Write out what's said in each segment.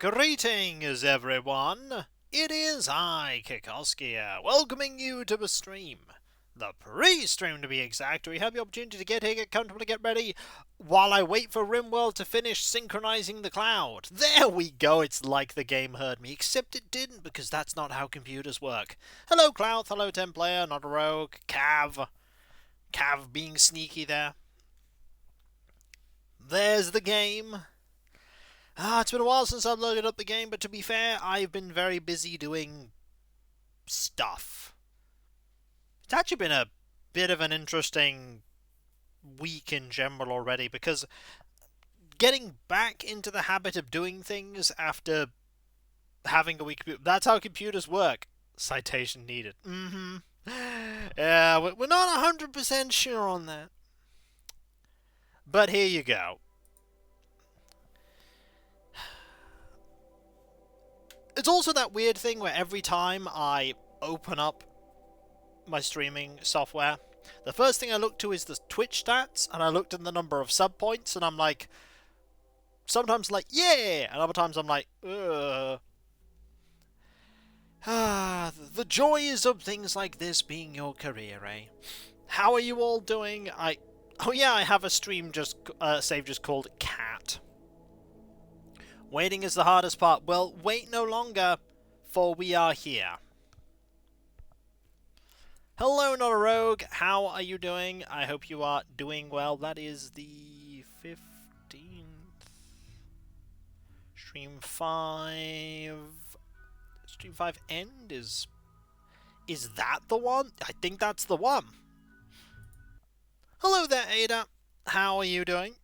Greetings, everyone! It is I, Kikoskia, welcoming you to the stream. The pre-stream, to be exact. We have the opportunity to get here, get comfortable, to get ready, while I wait for Rimworld to finish synchronizing the cloud. There we go, it's like the game heard me, except it didn't, because that's not how computers work. Hello, Cloud, hello, 10-player, not a rogue, Cav. Cav being sneaky there. There's the game. It's been a while since I've loaded up the game, but to be fair, I've been very busy doing stuff. It's actually been a bit of an interesting week in general already, because getting back into the habit of doing things after having a week, that's how computers work. Citation needed. Yeah, we're not 100% sure on that. But here you go. It's also that weird thing where every time I open up my streaming software, the first thing I look to is the Twitch stats, and I looked at the number of sub points, and I'm like, sometimes like, yeah, and other times I'm like, ugh. The joys of things like this being your career, eh? How are you all doing? I have a stream save just called Cat. Waiting is the hardest part. Well, wait no longer, for we are here. Hello, not a rogue. How are you doing? I hope you are doing well. That is the 15th. Stream 5. Stream 5 end is... Is that the one? I think that's the one. Hello there, Ada. How are you doing?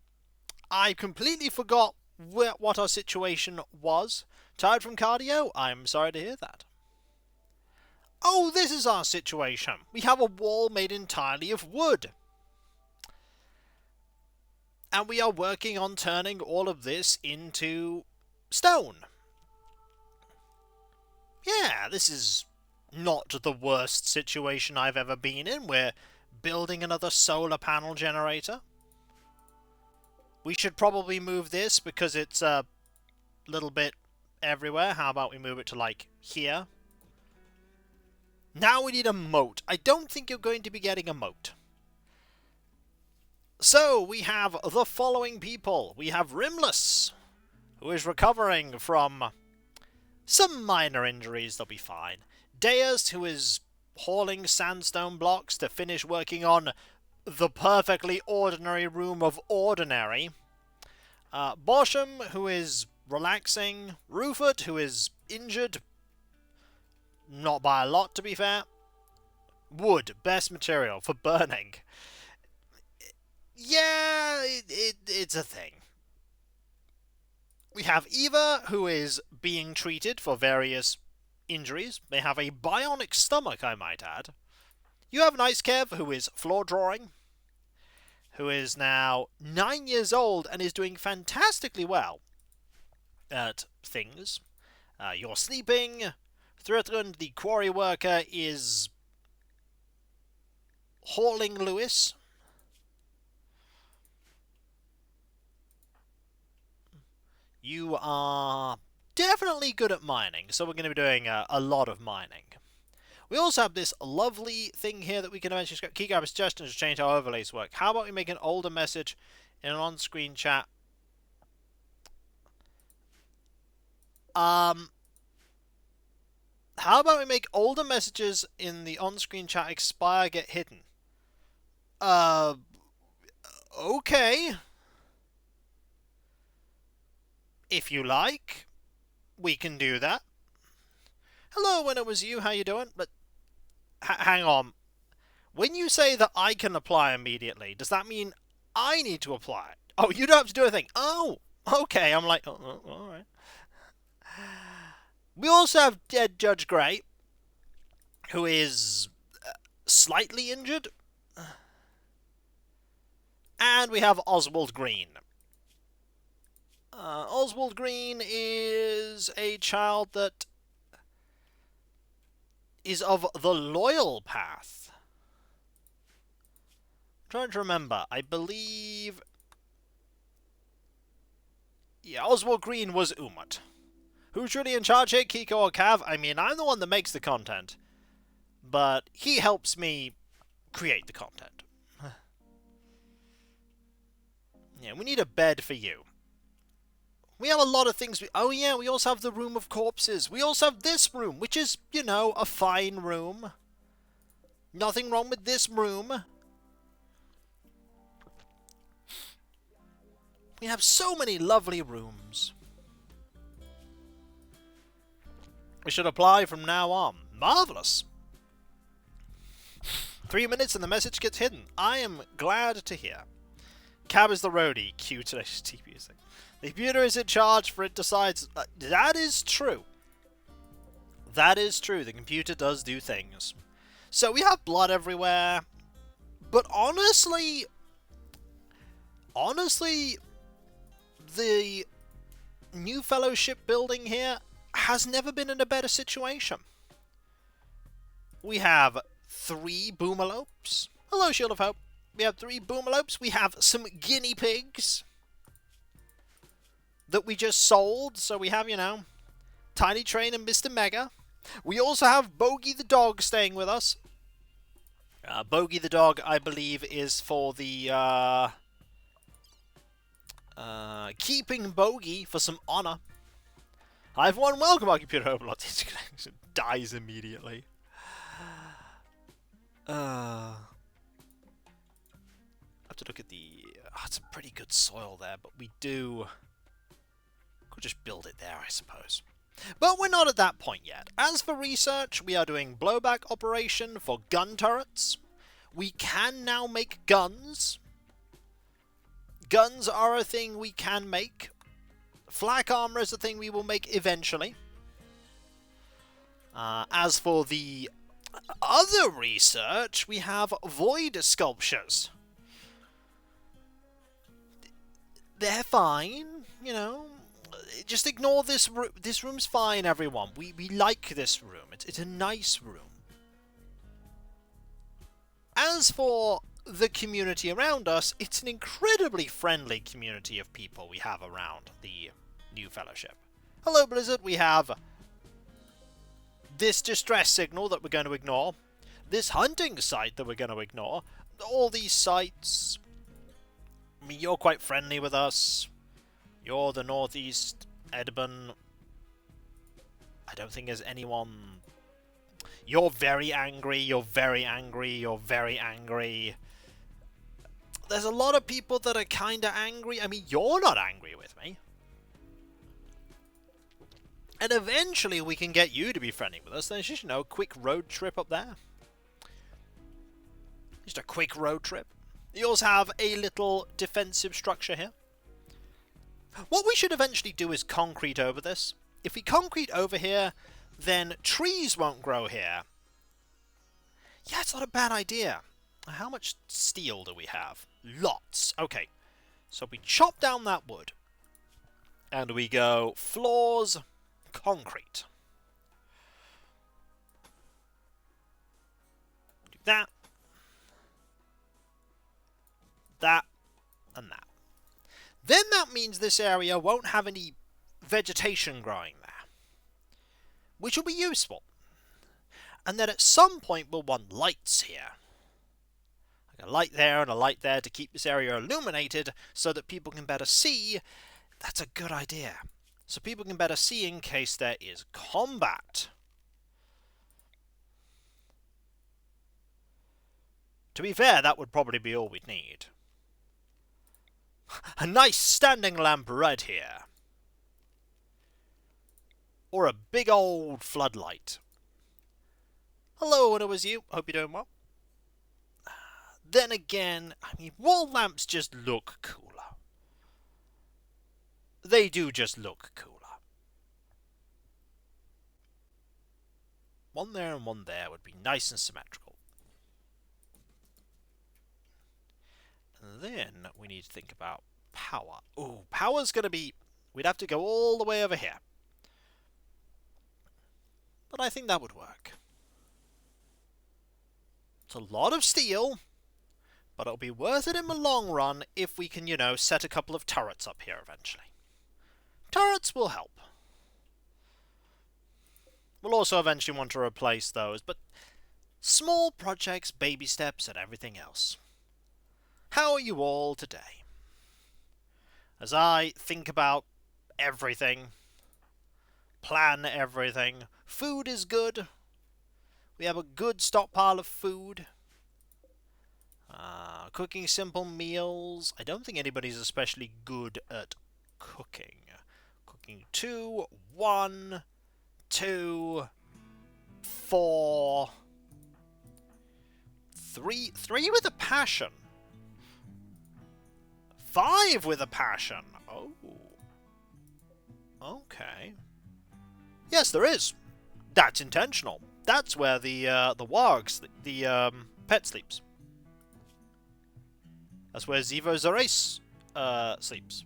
I completely forgot what our situation was. Tired from cardio? I'm sorry to hear that. Oh, this is our situation. We have a wall made entirely of wood. And we are working on turning all of this into stone. Yeah, this is not the worst situation I've ever been in. We're building another solar panel generator. We should probably move this because it's a little bit everywhere. How about we move it to, like, here? Now we need a moat. I don't think you're going to be getting a moat. So, we have the following people. We have Rimless, who is recovering from some minor injuries. They'll be fine. Deus, who is hauling sandstone blocks to finish working on the perfectly ordinary room of ordinary. Bosham, who is relaxing. Rufus, who is injured. Not by a lot, to be fair. Wood, best material for burning. Yeah, it's a thing. We have Eva, who is being treated for various injuries. They have a bionic stomach, I might add. You have Nice Kev, who is floor drawing, who is now 9 years old and is doing fantastically well at things. You're sleeping. Threatened, the quarry worker, is hauling Lewis. You are definitely good at mining, so we're going to be doing a lot of mining. We also have this lovely thing here that we can eventually key grab a suggestion to change how overlays work. How about we make an older message in an on-screen chat? How about we make older messages in the on-screen chat expire, get hidden? Okay. If you like, we can do that. Hello, when it was you, how you doing? But hang on. When you say that I can apply immediately, does that mean I need to apply it? Oh, you don't have to do anything. Oh, okay. I'm like, oh, alright. We also have Dead Judge Grey, who is slightly injured. And we have Oswald Green. Oswald Green is a child that is of the loyal path. I'm trying to remember. I believe... Yeah, Oswald Green was Umut. Who's really in charge here, Kiko or Cav? I mean, I'm the one that makes the content. But he helps me create the content. Yeah, we need a bed for you. We have a lot of things. Oh yeah, we also have the room of corpses. We also have this room, which is, you know, a fine room. Nothing wrong with this room. We have so many lovely rooms. We should apply from now on. Marvellous. 3 minutes and the message gets hidden. I am glad to hear. Cab is the roadie. Cue today's TV music. The computer is in charge, for it decides... that is true. That is true. The computer does do things. So we have blood everywhere. But honestly... the new fellowship building here has never been in a better situation. We have 3 boomalopes. Hello, Shield of Hope. We have 3 boomalopes. We have some guinea pigs that we just sold. So we have, you know, Tiny Train and Mr. Mega. We also have Bogey the dog staying with us. Bogey the dog, I believe, is for the keeping Bogey for some honor. Hi everyone, welcome our computer overload. It dies immediately. I have to look at the... it's a pretty good soil there, but we do... could just build it there, I suppose. But we're not at that point yet. As for research, we are doing blowback operation for gun turrets. We can now make guns. Guns are a thing we can make. Flak armor is a thing we will make eventually. As for the other research, we have void sculptures. They're fine, you know. Just ignore this room. This room's fine, everyone. We like this room. It's a nice room. As for the community around us, it's an incredibly friendly community of people we have around the new fellowship. Hello, Blizzard. We have this distress signal that we're going to ignore. This hunting site that we're going to ignore. All these sites. I mean, you're quite friendly with us. You're the Northeast Edban. I don't think there's anyone... You're very angry, you're very angry, you're very angry. There's a lot of people that are kind of angry. I mean, you're not angry with me. And eventually we can get you to be friendly with us. There's just, you know, a quick road trip up there. Just a quick road trip. You also have a little defensive structure here. What we should eventually do is concrete over this. If we concrete over here, then trees won't grow here. Yeah, it's not a bad idea. How much steel do we have? Lots. Okay. So we chop down that wood. And we go floors, concrete. Do that. That. And that. Then that means this area won't have any vegetation growing there. Which will be useful. And then at some point we'll want lights here. Like a light there and a light there to keep this area illuminated so that people can better see. That's a good idea. So people can better see in case there is combat. To be fair, that would probably be all we'd need. A nice standing lamp right here. Or a big old floodlight. Hello, when it was you. Hope you're doing well. Then again, I mean, wall lamps just look cooler. They do just look cooler. One there and one there would be nice and symmetrical. And then we need to think about power. Ooh, power's going to be... We'd have to go all the way over here. But I think that would work. It's a lot of steel, but it'll be worth it in the long run if we can, you know, set a couple of turrets up here eventually. Turrets will help. We'll also eventually want to replace those, but small projects, baby steps, and everything else. How are you all today? As I think about everything, plan everything, food is good. We have a good stockpile of food. Cooking simple meals. I don't think anybody's especially good at cooking. Cooking 2, 1, 2, 4, 3. 3 with a passion. 5 with a passion. Oh. Okay. Yes, there is. That's intentional. That's where the warg, the pet sleeps. That's where Zivo Zorace sleeps.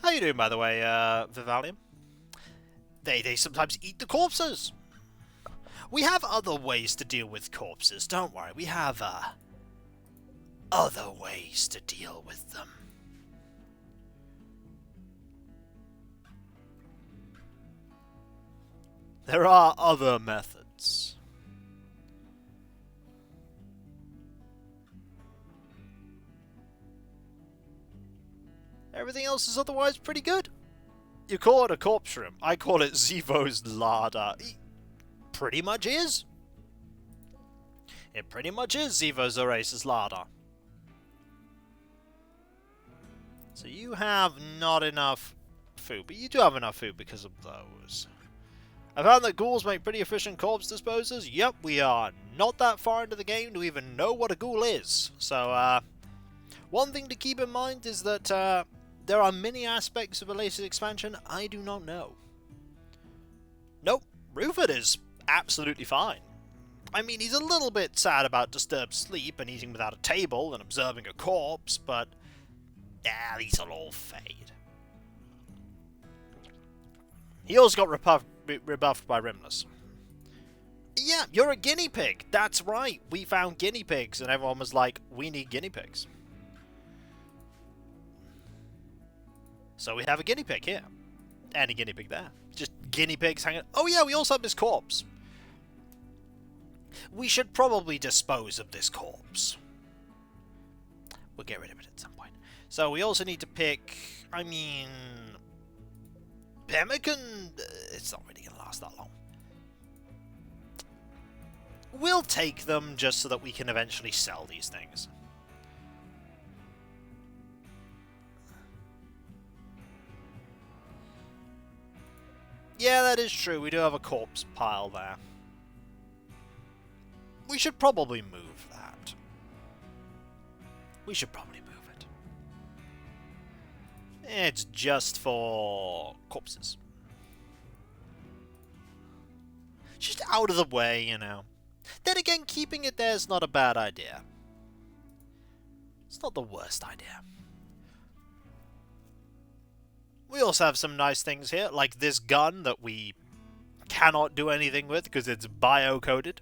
How you doing, by the way, Vivalium? They sometimes eat the corpses. We have other ways to deal with corpses, don't worry. We have other ways to deal with them. There are other methods. Everything else is otherwise pretty good. You call it a corpse room. I call it Zivo's larder. It pretty much is. It pretty much is Zivo Zorace's larder. So you have not enough food, but you do have enough food because of those. I found that ghouls make pretty efficient corpse disposers. Yep, we are not that far into the game to even know what a ghoul is. So, one thing to keep in mind is that there are many aspects of the latest expansion I do not know. Nope, Ruford is absolutely fine. I mean, he's a little bit sad about disturbed sleep and eating without a table and observing a corpse, but these will all fade. He also got rebuffed by Rimness. Yeah, you're a guinea pig. That's right. We found guinea pigs, and everyone was like, we need guinea pigs. So we have a guinea pig here. And a guinea pig there. Just guinea pigs hanging... Oh yeah, we also have this corpse. We should probably dispose of this corpse. We'll get rid of it at some point. So we also need to pick... I mean... Pemmican... It's not really going to last that long. We'll take them just so that we can eventually sell these things. Yeah, that is true. We do have a corpse pile there. We should probably move that. We should probably move it. It's just for corpses. Just out of the way, you know. Then again, keeping it there is not a bad idea. It's not the worst idea. We also have some nice things here, like this gun that we cannot do anything with because it's bio-coded.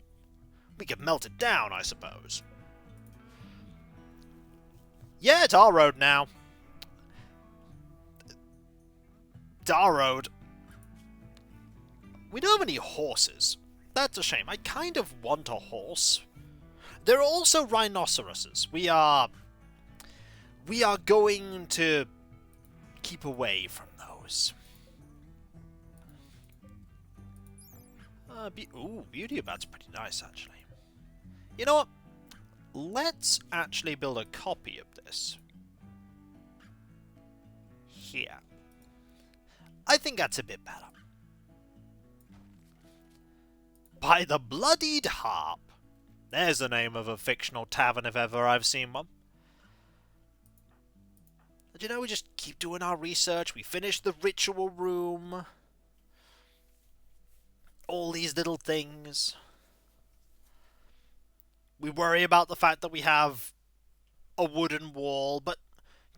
We could melt it down, I suppose. Yeah, it's our road now. It's our road. We don't have any horses. That's a shame. I kind of want a horse. There are also rhinoceroses. We are going to keep away from those. Beauty of that's pretty nice, actually. You know what? Let's actually build a copy of this. Here. I think that's a bit better. By the Bloodied Harp. There's the name of a fictional tavern if ever I've seen one. But you know, we just keep doing our research. We finish the ritual room. All these little things. We worry about the fact that we have a wooden wall, but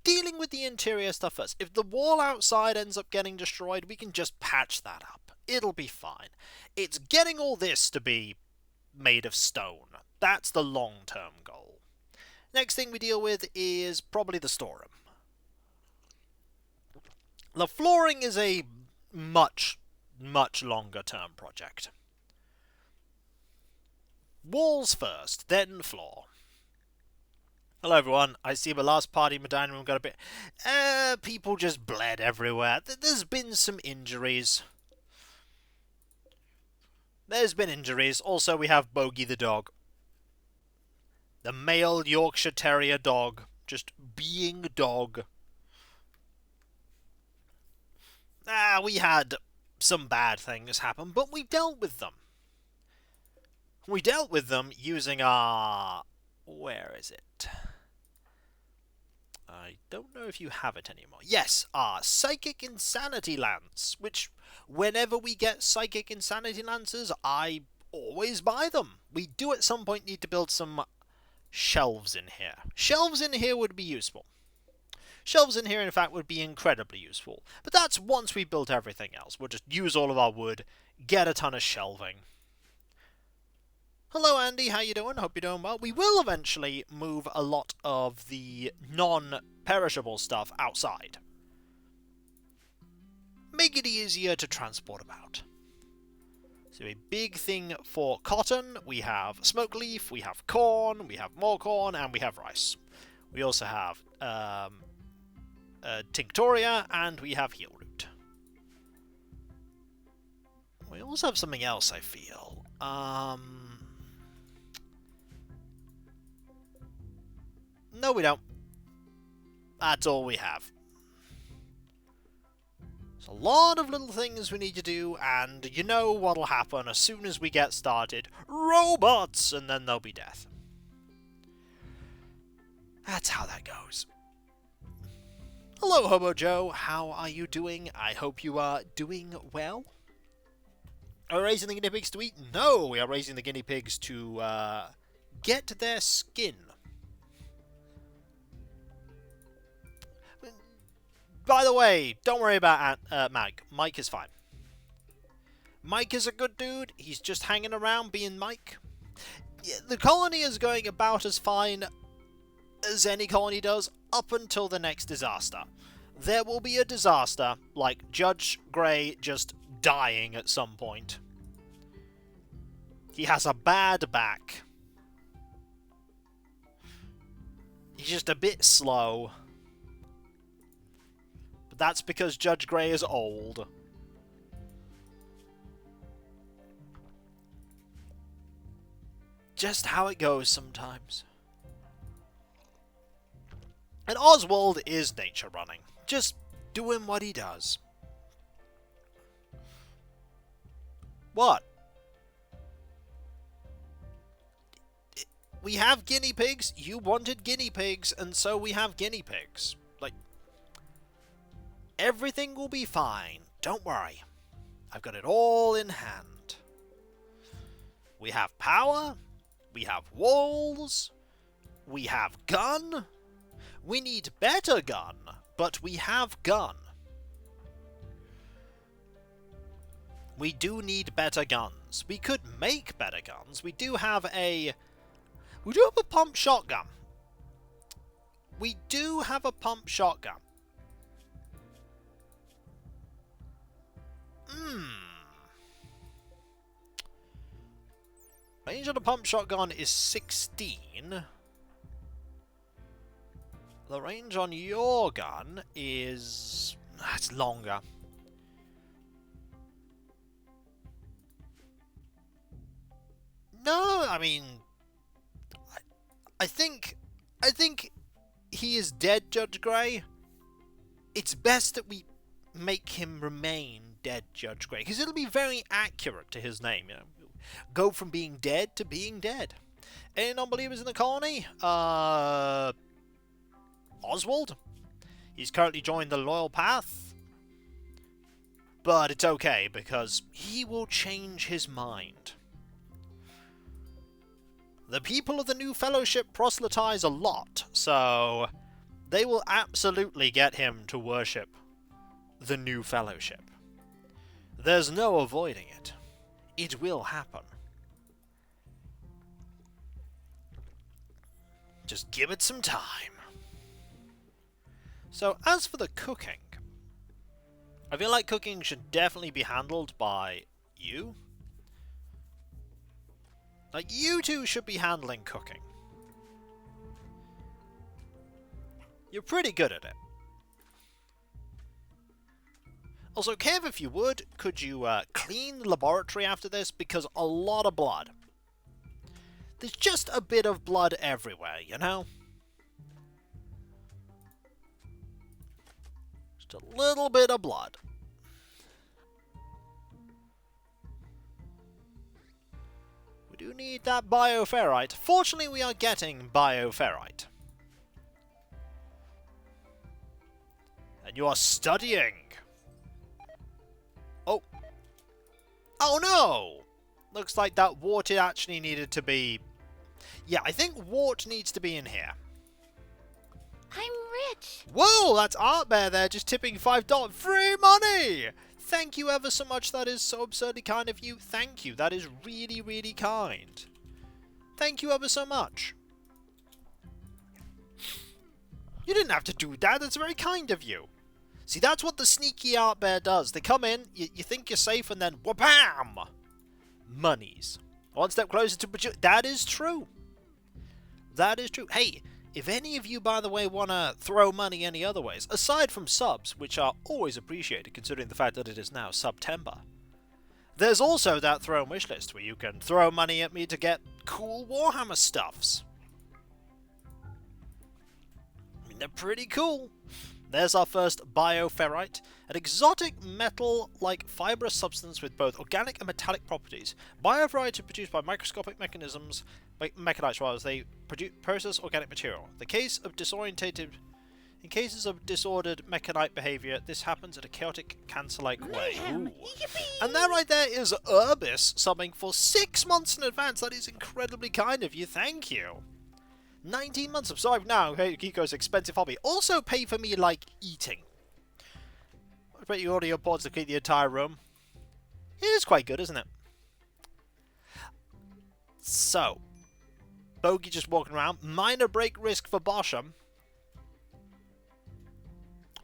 dealing with the interior stuff first. If the wall outside ends up getting destroyed, we can just patch that up. It'll be fine. It's getting all this to be made of stone. That's the long-term goal. Next thing we deal with is probably the storeroom. The flooring is a much much longer term project. Walls first, then floor. Hello everyone, I see my last party in my dining room got a bit... people just bled everywhere. There's been some injuries. Also, we have Bogey the dog. The male Yorkshire Terrier dog. Just being dog. We had some bad things happen, but we dealt with them. We dealt with them using our... Where is it? I don't know if you have it anymore. Yes, our Psychic Insanity Lance, which whenever we get Psychic Insanity Lances, I always buy them. We do at some point need to build some shelves in here. Shelves in here would be useful. Shelves in here, in fact, would be incredibly useful. But that's once we built everything else. We'll just use all of our wood, get a ton of shelving. Hello Andy, how you doing? Hope you're doing well. We will eventually move a lot of the non-perishable stuff outside. Make it easier to transport about. So a big thing for cotton, we have smoke leaf, we have corn, we have more corn, and we have rice. We also have tinctoria, and we have heel root. We also have something else, I feel. No, we don't. That's all we have. There's a lot of little things we need to do, and you know what'll happen as soon as we get started. Robots! And then there'll be death. That's how that goes. Hello, Hobo Joe. How are you doing? I hope you are doing well. Are we raising the guinea pigs to eat? No, we are raising the guinea pigs to get their skin. By the way, don't worry about Mike. Mike is fine. Mike is a good dude. He's just hanging around being Mike. Yeah, the colony is going about as fine as any colony does up until the next disaster. There will be a disaster, like Judge Grey just dying at some point. He has a bad back. He's just a bit slow. That's because Judge Grey is old. Just how it goes sometimes. And Oswald is nature running. Just doing what he does. What? We have guinea pigs. You wanted guinea pigs, and so we have guinea pigs. Like... Everything will be fine. Don't worry. I've got it all in hand. We have power. We have walls. We have gun. We need better gun, but we have gun. We do need better guns. We could make better guns. We do have a pump shotgun. We do have a pump shotgun. Range on a pump shotgun is 16. The range on your gun is... That's longer. No, I mean... I think he is dead, Judge Grey. It's best that we make him remain dead, Judge Grey, because it'll be very accurate to his name, you know. Go from being dead to being dead. Any non-believers in the colony? Oswald? He's currently joined the Loyal Path. But it's okay, because he will change his mind. The people of the New Fellowship proselytize a lot, so they will absolutely get him to worship the New Fellowship. There's no avoiding it. It will happen. Just give it some time. So, as for the cooking, I feel like cooking should definitely be handled by you. Like, you two should be handling cooking. You're pretty good at it. Also, Kev, if you would, could you clean the laboratory after this? Because a lot of blood. There's just a bit of blood everywhere, you know? Just a little bit of blood. We do need that bioferrite. Fortunately, we are getting bioferrite. And you are studying. Oh. Oh no! Looks like that wart actually needed to be... Yeah, I think wart needs to be in here. I'm rich. Whoa, that's Art Bear there, just tipping $5. Free money! Thank you ever so much. That is so absurdly kind of you. Thank you. That is really, really kind. Thank you ever so much. You didn't have to do that. That's very kind of you. See, that's what the sneaky Art Bear does. They come in, you think you're safe, and then wha-bam! Monies. One step closer to produce. That is true. That is true. Hey, if any of you, by the way, want to throw money any other ways, aside from subs, which are always appreciated considering the fact that it is now September, there's also that throw wish list where you can throw money at me to get cool Warhammer stuffs. I mean, they're pretty cool. There's our first bioferrite, an exotic metal-like fibrous substance with both organic and metallic properties. Bioferrite is produced by microscopic mechanisms, mechanites rather, as they process organic material. In cases of disordered mechanite behavior, this happens in a chaotic, cancer-like way. Ooh. And that right there is Urbis subbing for 6 months in advance. That is incredibly kind of you. Thank you. 19 months of sub now. Hey, Kiko's expensive hobby. Also pay for me like eating. I bet you order your pods to clean the entire room. It is quite good, isn't it? So, Bogey just walking around. Minor break risk for Bosham.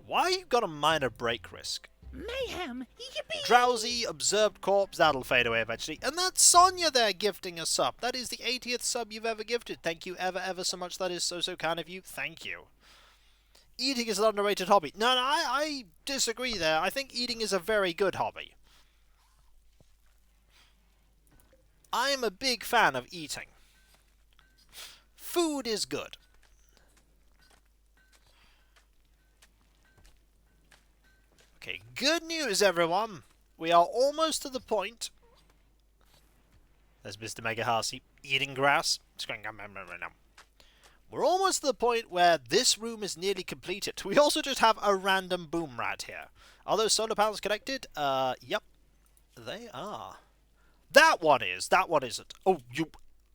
Why you got a minor break risk? Mayhem. Yippee. Drowsy, observed corpse, that'll fade away eventually. And that's Sonia there gifting a sub. That is the 80th sub you've ever gifted. Thank you ever so much. That is so kind of you. Thank you. Eating is an underrated hobby. No, I disagree there. I think eating is a very good hobby. I am a big fan of eating. Food is good. Okay, good news, everyone. We are almost to the point. There's Mr. Mega Harsey eating grass. We're almost to the point where this room is nearly completed. We also just have a random boom rat here. Are those solar panels connected? Yep. They are. That one is. That one isn't. Oh,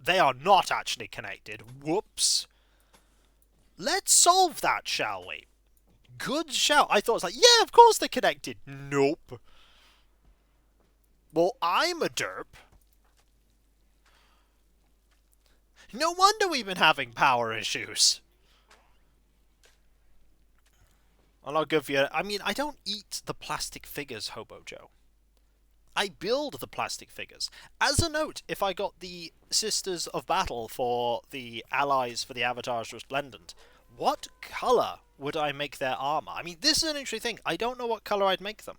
they are not actually connected. Whoops. Let's solve that, shall we? Good shout. I thought it was like, yeah, of course they're connected. Nope. Well, I'm a derp. No wonder we've been having power issues. I'm not good for you. I mean, I don't eat the plastic figures, Hobo Joe. I build the plastic figures. As a note, if I got the Sisters of Battle for the allies for the Avatars Resplendent, what colour would I make their armour? I mean, this is an interesting thing. I don't know what colour I'd make them.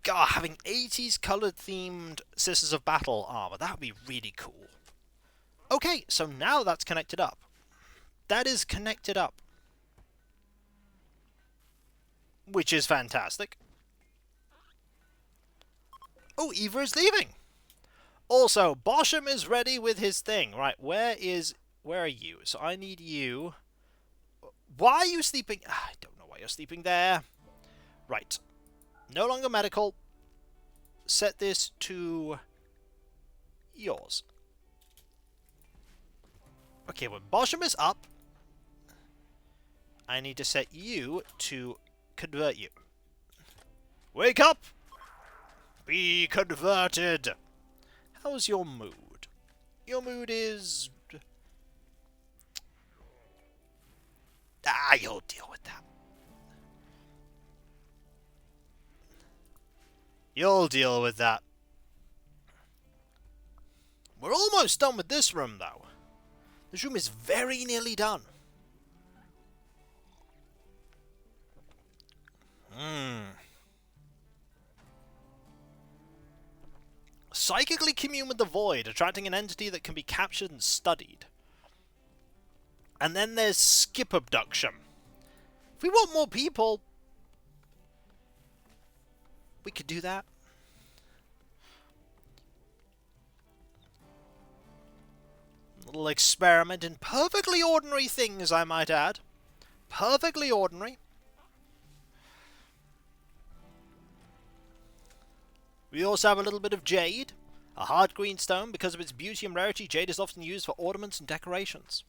God, having 80s coloured themed Sisters of Battle armour, that would be really cool. Okay, so now that's connected up. That is connected up. Which is fantastic. Oh, Eva is leaving. Also, Bosham is ready with his thing. Right, where are you? So I need you. Why are you sleeping? I don't know why you're sleeping there. Right. No longer medical. Set this to yours. Okay, when Bosham is up, I need to set you to convert you. Wake up! Be converted! How's your mood? Your mood is... you'll deal with that. You'll deal with that. We're almost done with this room, though. This room is very nearly done. Psychically commune with the void, attracting an entity that can be captured and studied. And then there's skip abduction. If we want more people, we could do that. A little experiment in perfectly ordinary things, I might add. Perfectly ordinary. We also have a little bit of jade. A hard green stone. Because of its beauty and rarity, jade is often used for ornaments and decorations.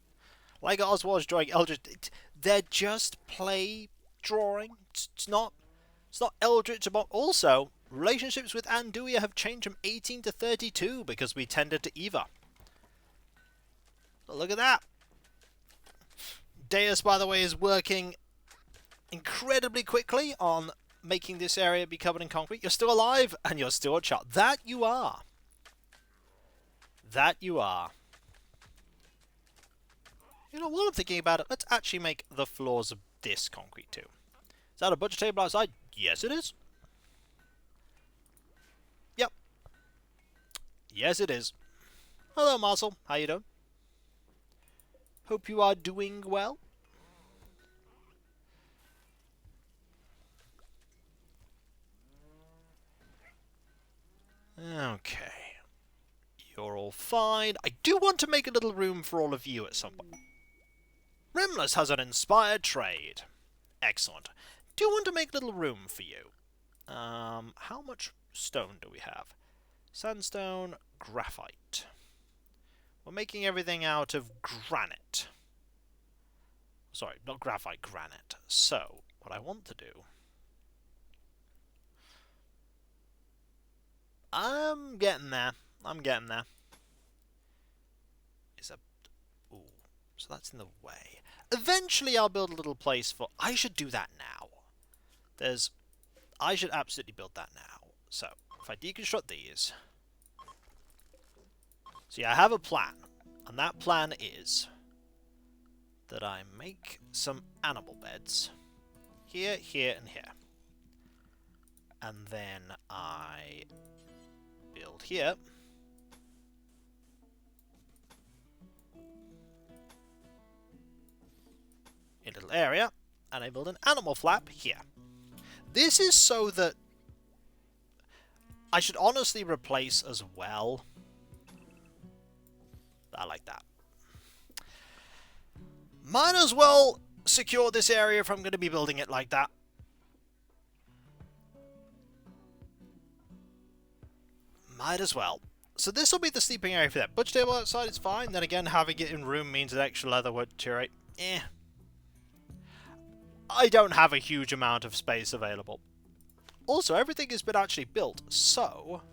Like Oswald's drawing Eldritch, they're just play drawing. It's not Eldritch. Also, relationships with Anduia have changed from 18 to 32 because we tended to Eva. Look at that. Deus, by the way, is working incredibly quickly on making this area be covered in concrete. You're still alive, and you're still a child. That you are. That you are. You know, while I'm thinking about it, let's actually make the floors of this concrete too. Is that a butcher table outside? Yes, it is. Yep. Yes, it is. Hello, Marcel. How you doing? Hope you are doing well. Okay. You're all fine. I do want to make a little room for all of you at some point. Rimless has an inspired trade. Excellent. Do want to make a little room for you. How much stone do we have? Sandstone, graphite. We're making everything out of granite. Sorry, not graphite, granite. So, what I want to do... I'm getting there. Ooh, so that's in the way. Eventually I'll build a little place for... I should do that now. I should absolutely build that now. So, if I deconstruct these... See, I have a plan. And that plan is... that I make some animal beds. Here, here, and here. And then I... build here. A little area, and I build an animal flap here. This is so that I should honestly replace as well. I like that. Might as well secure this area if I'm going to be building it like that. Might as well. So this will be the sleeping area for that. Butcher table outside is fine. Then again, having it in room means that extra leather would deteriorate. I don't have a huge amount of space available. Also, everything has been actually built, so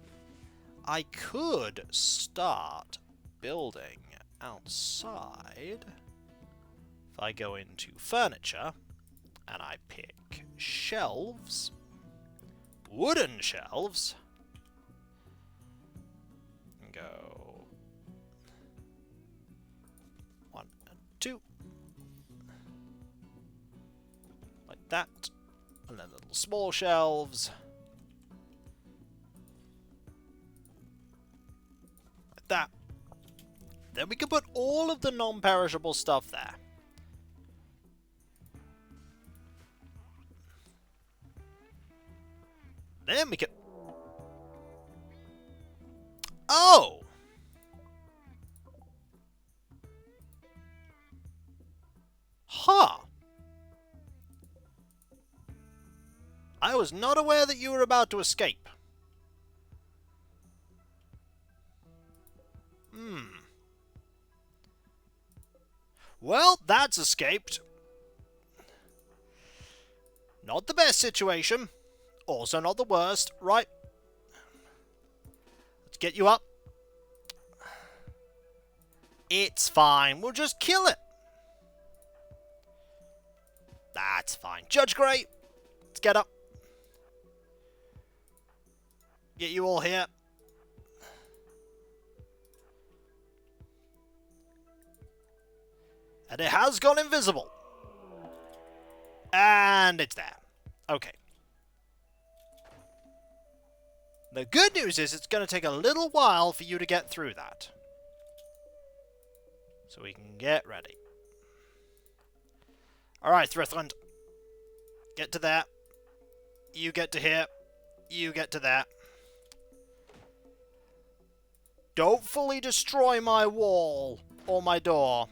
I could start building outside. If I go into furniture and I pick shelves, wooden shelves, and go 1 and 2. Like that. And then little small shelves. Like that. Then we can put all of the non-perishable stuff there. Then we can... Oh! Huh. I was not aware that you were about to escape. Well, that's escaped. Not the best situation. Also not the worst. Right. Let's get you up. It's fine. We'll just kill it. That's fine. Judge Grey, let's get up. Get you all here. And it has gone invisible. And it's there. Okay. The good news is it's going to take a little while for you to get through that. So we can get ready. Alright, Thrithland. Get to there. You get to here. You get to there. Don't fully destroy my wall or my door.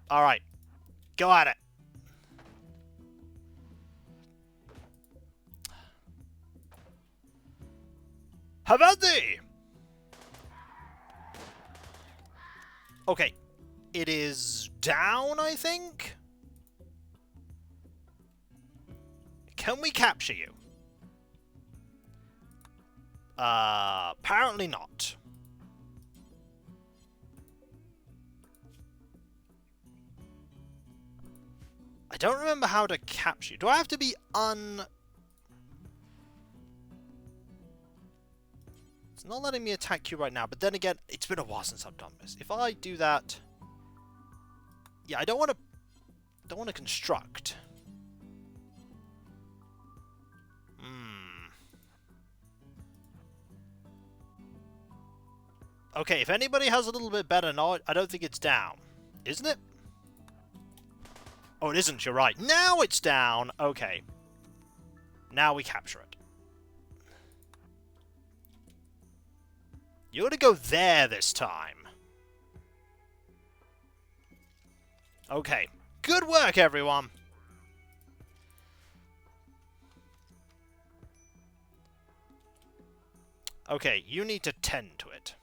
Alright. Go at it. Have at thee! Okay. It is down, I think? Can we capture you? Apparently not. I don't remember how to capture you. Do I have to be It's not letting me attack you right now, but then again, it's been a while since I've done this. If I do that... Yeah, I don't want to construct. Okay, if anybody has a little bit better knowledge, I don't think it's down. Isn't it? Oh, it isn't, you're right. Now it's down! Okay. Now we capture it. You're gonna go there this time. Okay. Good work, everyone! Okay, you need to tend to it.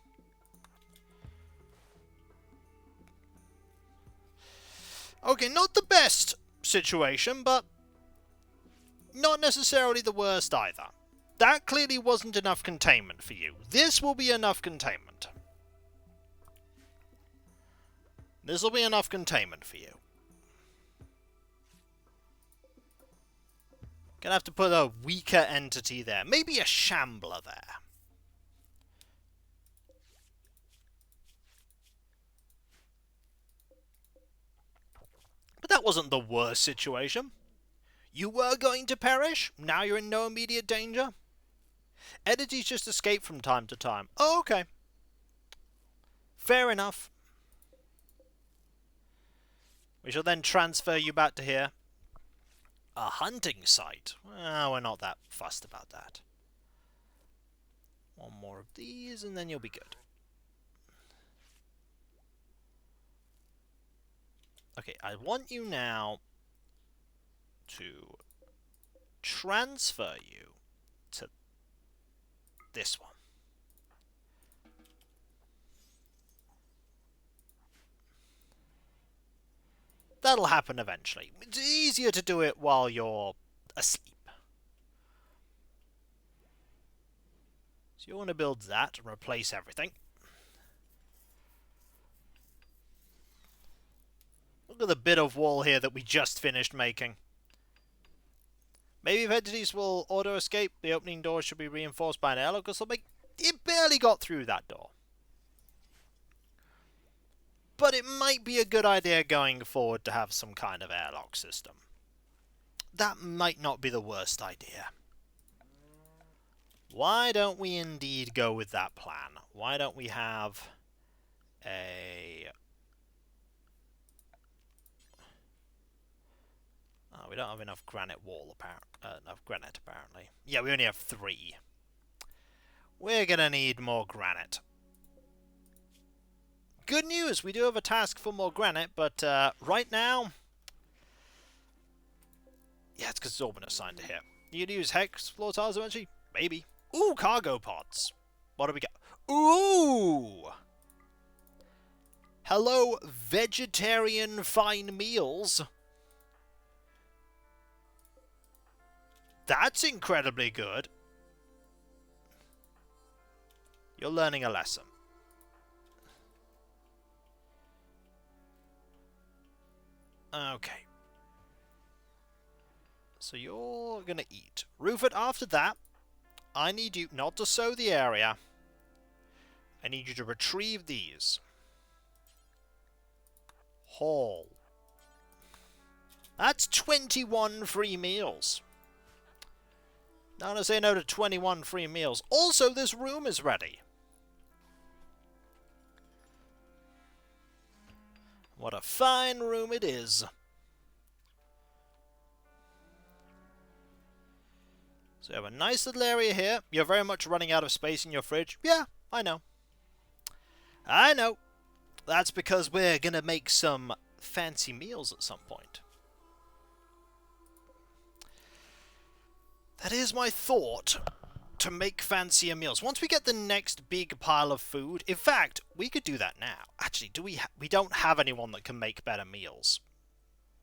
Okay, not the best situation, but not necessarily the worst either. That clearly wasn't enough containment for you. This will be enough containment. This will be enough containment for you. Gonna have to put a weaker entity there. Maybe a shambler there. But that wasn't the worst situation. You were going to perish. Now you're in no immediate danger. Entities just escape from time to time. Oh, okay. Fair enough. We shall then transfer you back to here. A hunting site. Well, we're not that fussed about that. One more of these and then you'll be good. Okay, I want you now to transfer you to this one. That'll happen eventually. It's easier to do it while you're asleep. So you want to build that and replace everything. Look at the bit of wall here that we just finished making. Maybe if entities will auto-escape, the opening door should be reinforced by an airlock or something. It barely got through that door. But it might be a good idea going forward to have some kind of airlock system. That might not be the worst idea. Why don't we indeed go with that plan? Why don't we have a... Oh, we don't have enough granite wall, enough granite, apparently. Yeah, we only have 3. We're gonna need more granite. Good news, we do have a task for more granite, but right now... Yeah, it's because it's all been assigned to here. You gonna use hex floor tiles eventually? Maybe. Ooh, cargo pods. What do we got? Ooh! Hello, vegetarian fine meals. That's incredibly good. You're learning a lesson. Okay. So you're gonna eat. Rufus, after that, I need you not to sow the area. I need you to retrieve these. Haul. That's 21 free meals. Not to say no to 21 free meals. Also, this room is ready. What a fine room it is. So you have a nice little area here. You're very much running out of space in your fridge. Yeah, I know. I know. That's because we're going to make some fancy meals at some point. That is my thought, to make fancier meals. Once we get the next big pile of food... In fact, we could do that now. Actually, we don't have anyone that can make better meals.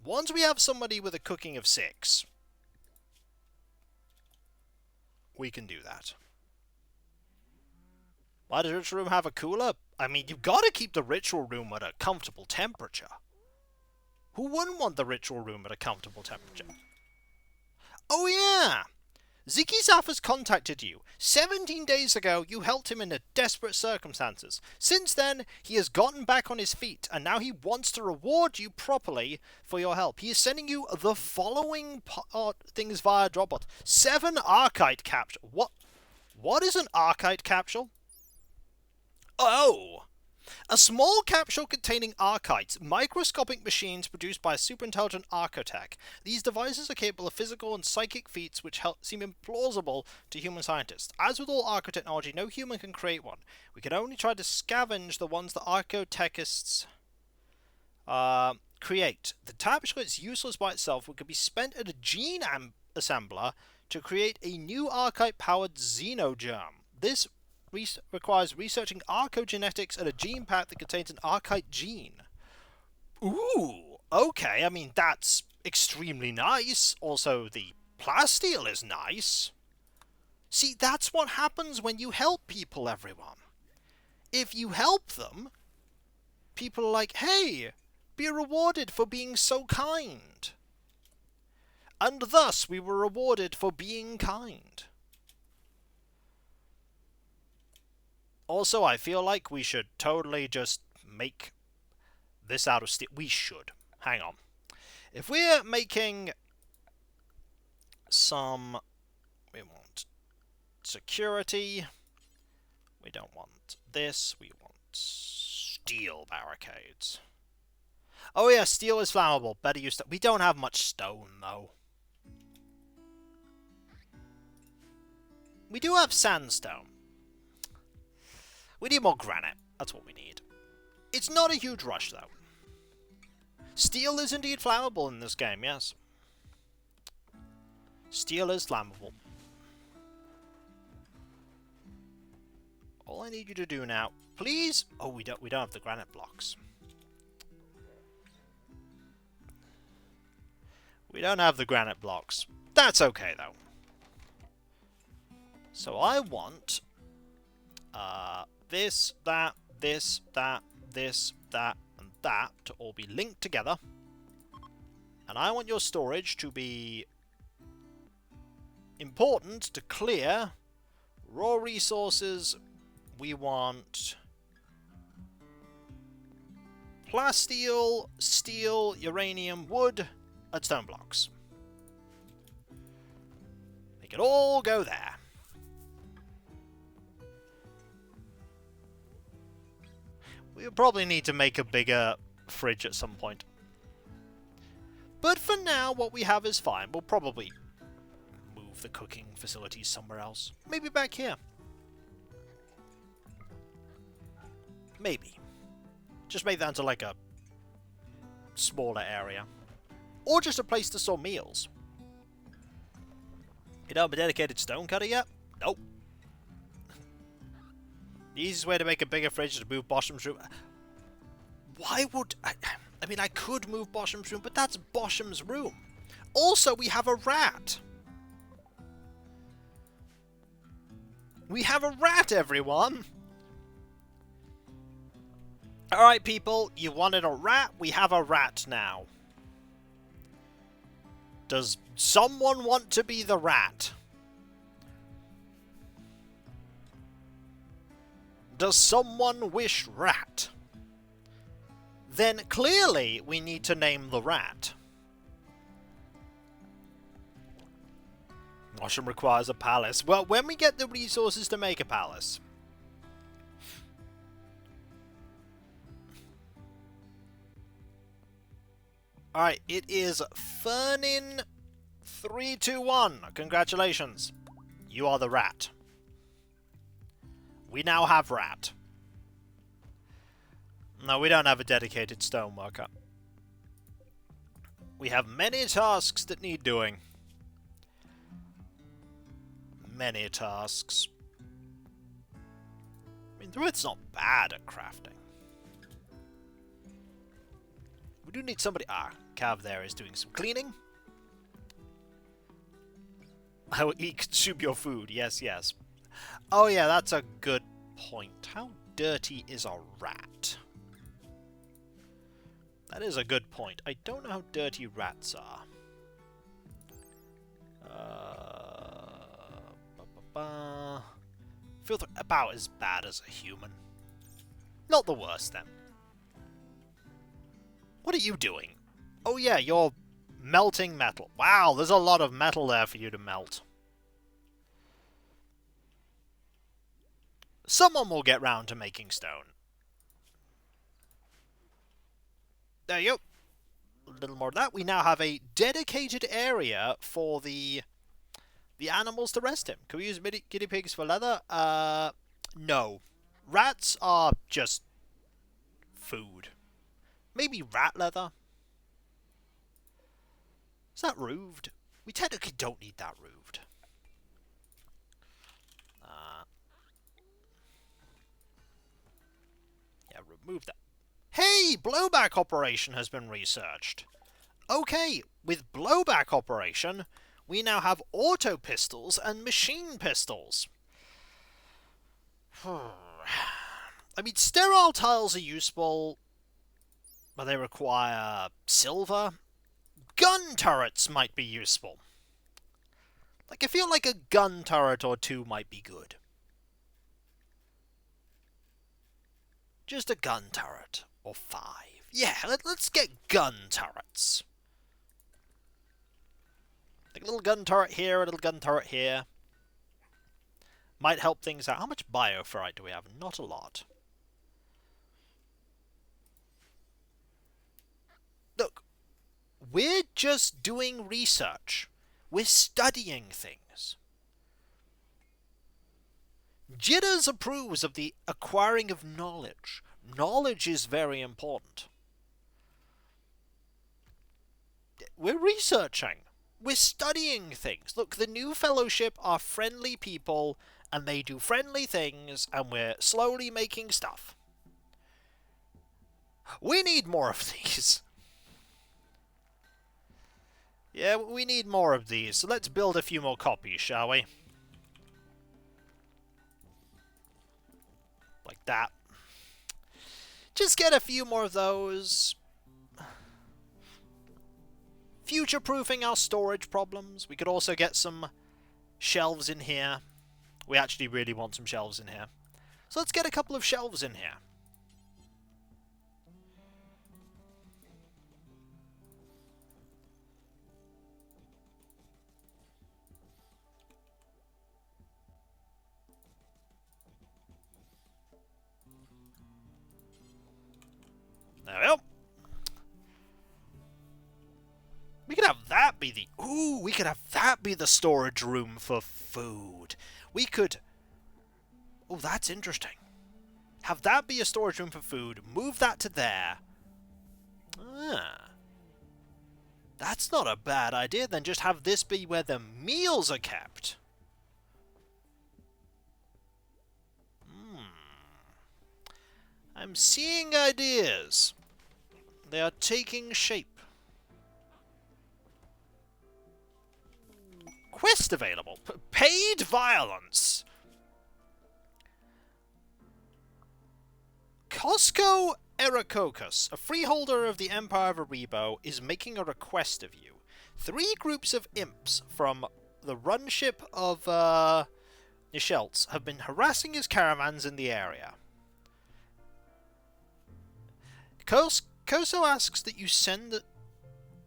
Once we have somebody with a cooking of 6... we can do that. Why does the ritual room have a cooler? I mean, you've got to keep the ritual room at a comfortable temperature. Who wouldn't want the ritual room at a comfortable temperature? Oh yeah! Ziggy-Zaff has contacted you. 17 days ago, you helped him in desperate circumstances. Since then, he has gotten back on his feet, and now he wants to reward you properly for your help. He is sending you the following things via Dropbot. 7 Archite capsule. What is an Archite capsule? Oh! A small capsule containing archites, microscopic machines produced by a superintelligent architect. These devices are capable of physical and psychic feats which seem implausible to human scientists. As with all archotechnology, no human can create one. We can only try to scavenge the ones that architectists create. The capsule is useless by itself. It could be spent at a gene assembler to create a new archite-powered xenogerm. This requires researching archogenetics at a gene pack that contains an archite gene. Ooh, okay, I mean, that's extremely nice. Also, the plasteel is nice. See, that's what happens when you help people, everyone. If you help them, people are like, hey, be rewarded for being so kind. And thus, we were rewarded for being kind. Also, I feel like we should totally just make this out of steel. We should. Hang on. If we're making some... we want security. We don't want this. We want steel barricades. Oh yeah, steel is flammable. Better use that. We don't have much stone, though. We do have sandstone. We need more granite. That's what we need. It's not a huge rush, though. Steel is indeed flammable in this game, yes. Steel is flammable. All I need you to do now, please... oh, we don't have the granite blocks. We don't have the granite blocks. That's okay, though. So I want... this, that, this, that, this, that, and that to all be linked together. And I want your storage to be important to clear raw resources. We want plasteel, steel, uranium, wood, and stone blocks. Make it all go there. We'll probably need to make a bigger fridge at some point. But for now, what we have is fine. We'll probably move the cooking facilities somewhere else. Maybe back here. Maybe. Just make that into like a smaller area. Or just a place to store meals. You don't have a dedicated stone cutter yet? Nope. The easiest way to make a bigger fridge is to move Bosham's room. Why would... I mean, I could move Bosham's room, but that's Bosham's room. Also, we have a rat. We have a rat, everyone. Alright, people. You wanted a rat? We have a rat now. Does someone want to be the rat? Does someone wish rat? Then clearly we need to name the rat. Washam requires a palace. Well, when we get the resources to make a palace. Alright, it is Fernin 321. Congratulations. You are the rat. We now have rat. No, we don't have a dedicated stoneworker. We have many tasks that need doing. Many tasks. I mean, Druid's not bad at crafting. We do need somebody... Ah, Cav there is doing some cleaning. I will consume your food. Yes, yes. Oh yeah, that's a good point. How dirty is a rat? That is a good point. I don't know how dirty rats are. Feel about as bad as a human. Not the worst, then. What are you doing? Oh yeah, you're melting metal. Wow, there's a lot of metal there for you to melt. Someone will get round to making stone. There you go. A little more of that. We now have a dedicated area for the animals to rest in. Can we use guinea pigs for leather? No. Rats are just food. Maybe rat leather? Is that roofed? We technically don't need that roofed. Yeah, remove that. Hey! Blowback operation has been researched. Okay, with blowback operation, we now have auto pistols and machine pistols. I mean, sterile tiles are useful, but they require silver. Gun turrets might be useful. Like, I feel like a gun turret or two might be good. Just a gun turret. Or 5. Yeah, let's get gun turrets. Like a little gun turret here, a little gun turret here. Might help things out. How much bioferrite do we have? Not a lot. Look, we're just doing research. We're studying things. Jitters approves of the acquiring of knowledge. Knowledge is very important. We're researching. We're studying things. Look, the new fellowship are friendly people, and they do friendly things, and we're slowly making stuff. We need more of these. Yeah, we need more of these, so let's build a few more copies, shall we? Like that. Just get a few more of those. Future-proofing our storage problems. We could also get some shelves in here. We actually really want some shelves in here. So let's get a couple of shelves in here. There we go. We could have that be the... Ooh, we could have that be the storage room for food. We could... Oh, that's interesting. Have that be a storage room for food. Move that to there. Ah. That's not a bad idea. Then just have this be where the meals are kept. I'm seeing ideas. They are taking shape. Quest available. Paid violence. Cosco Eracocus, a freeholder of the Empire of Aribo, is making a request of you. 3 groups of imps from the runship of Nisheltz have been harassing his caravans in the area. Koso asks that you send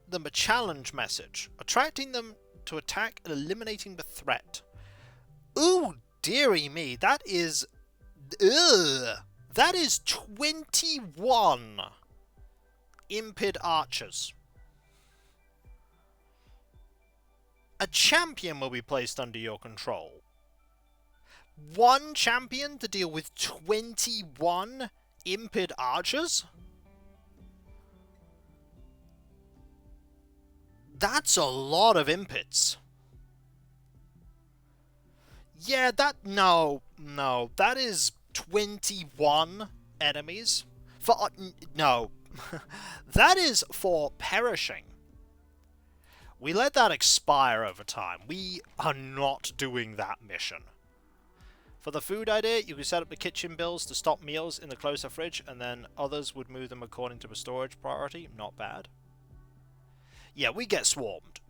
them a challenge message, attracting them to attack and eliminating the threat. Ooh, dearie me, that is... Ugh! That is 21 Impid Archers. A champion will be placed under your control. One champion to deal with 21 Impid Archers? That's a lot of Impids. Yeah, no, that is 21 enemies. No. That is for perishing. We let that expire over time. We are not doing that mission. For the food idea, you can set up the kitchen bills to stop meals in the closer fridge, and then others would move them according to the storage priority. Not bad. Yeah, we get swarmed.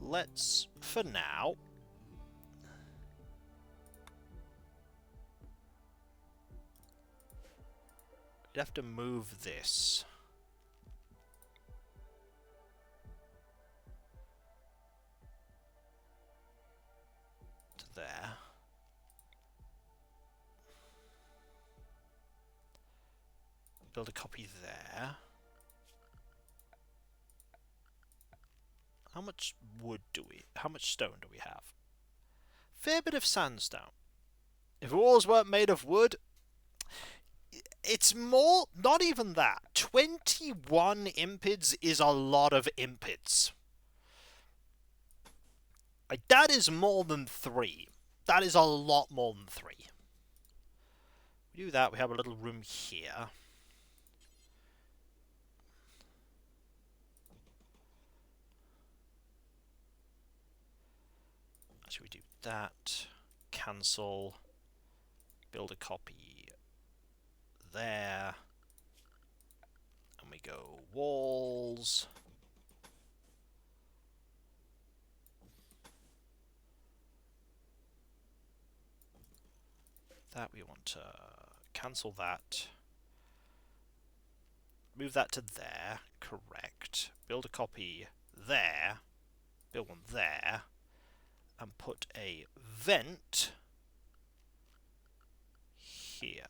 Let's, for now... We'd have to move this. To there. Build a copy there. How much wood do we... How much stone do we have? Fair bit of sandstone. If walls weren't made of wood... It's more... Not even that. 21 Impids is a lot of Impids. Like, that is more than 3. That is a lot more than 3. We do that, we have a little room here. So we do that, cancel, build a copy there, and we go walls. That we want to cancel that, move that to there, correct, build a copy there, build one there, and put a vent here.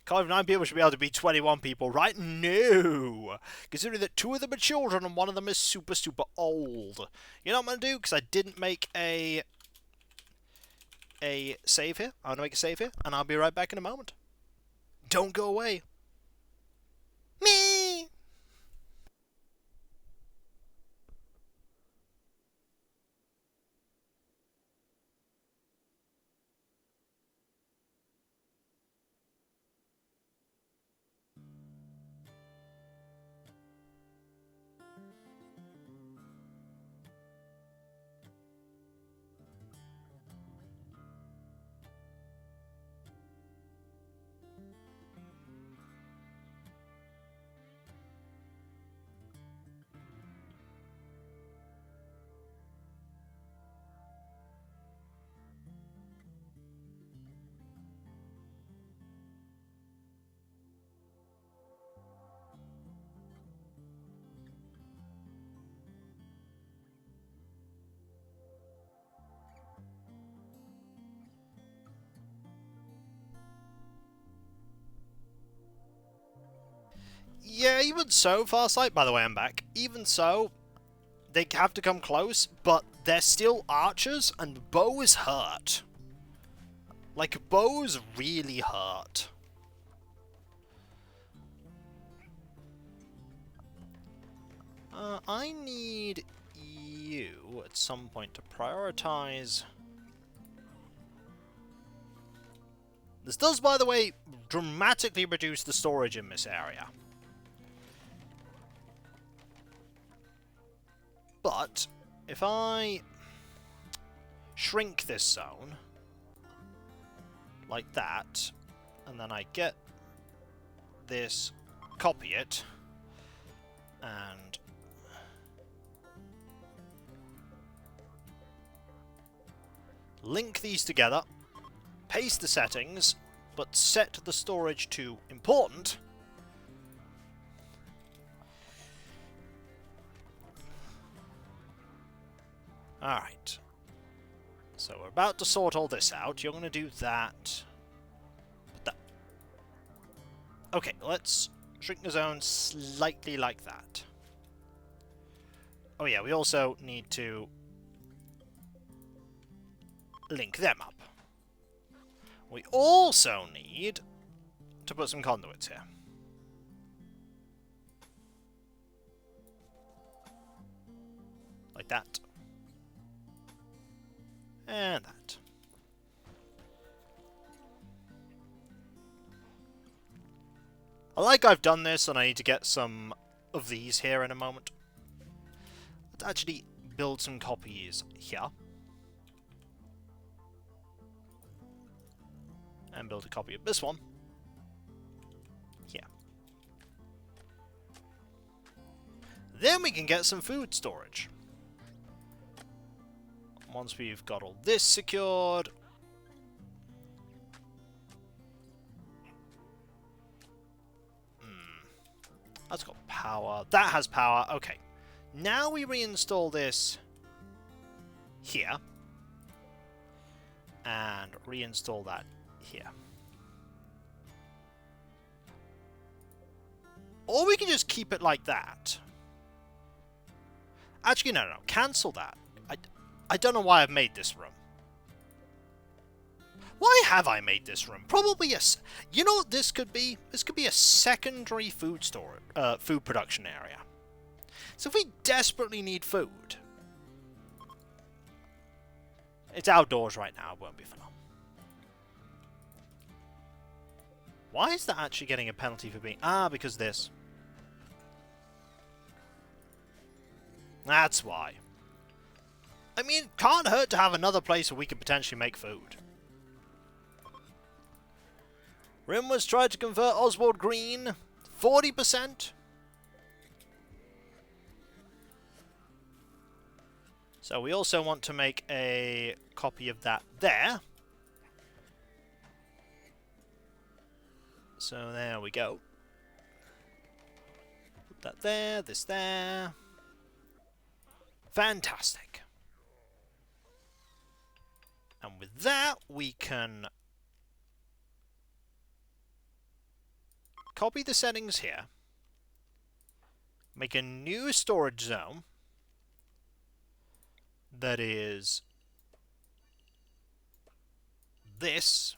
Can't believe 9 people should be able to be 21 people, right? No! Considering that 2 of them are children and 1 of them is super, super old. You know what I'm going to do? Because I didn't make a save here. I'm going to make a save here, and I'll be right back in a moment. Don't go away. Me! Yeah, even so, Farsight, by the way, I'm back. Even so, they have to come close, but they're still archers, and bows hurt. Like, bows really hurt. I need you, at some point, to prioritize... This does, by the way, dramatically reduce the storage in this area. But, if I shrink this zone, like that, and then I get this, copy it, and link these together, paste the settings, but set the storage to important. Alright. So we're about to sort all this out. You're going to do that. Okay, let's shrink the zone slightly like that. Oh yeah, we also need to link them up. We also need to put some conduits here. Like that. And that. I've done this, and I need to get some of these here in a moment. Let's actually build some copies here. And build a copy of this one. Here. Then we can get some food storage. Once we've got all this secured... That's got power. That has power. Okay. Now we reinstall this here. And reinstall that here. Or we can just keep it like that. Actually, no. Cancel that. I don't know why I've made this room. Why have I made this room? Probably you know what this could be? This could be a secondary food food production area. So if we desperately need food, it's outdoors right now. It won't be for long. Why is that actually getting a penalty for being? Because this. That's why. I mean, can't hurt to have another place where we could potentially make food. Rimworld tried to convert Oswald Green. 40%. So we also want to make a copy of that there. So there we go. Put that there, this there. Fantastic. And with that, we can copy the settings here, make a new storage zone that is this.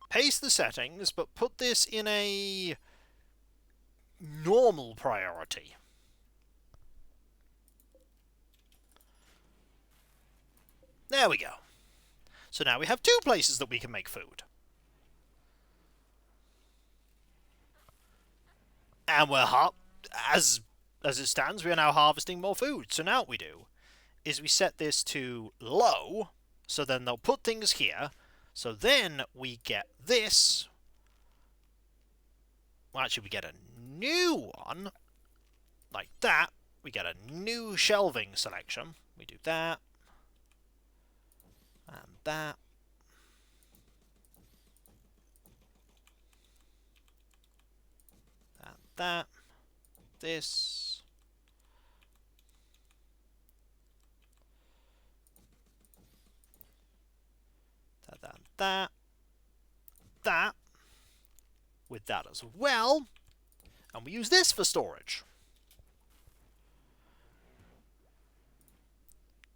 Paste the settings, but put this in a normal priority. There we go. So now we have two places that we can make food. And we're as it stands, we are now harvesting more food. So now what we do is we set this to low, so then they'll put things here. So then we get this. Well, actually, we get a new one. Like that. We get a new shelving selection. We do that. And that. And that. This. That. That. With that as well. And we use this for storage.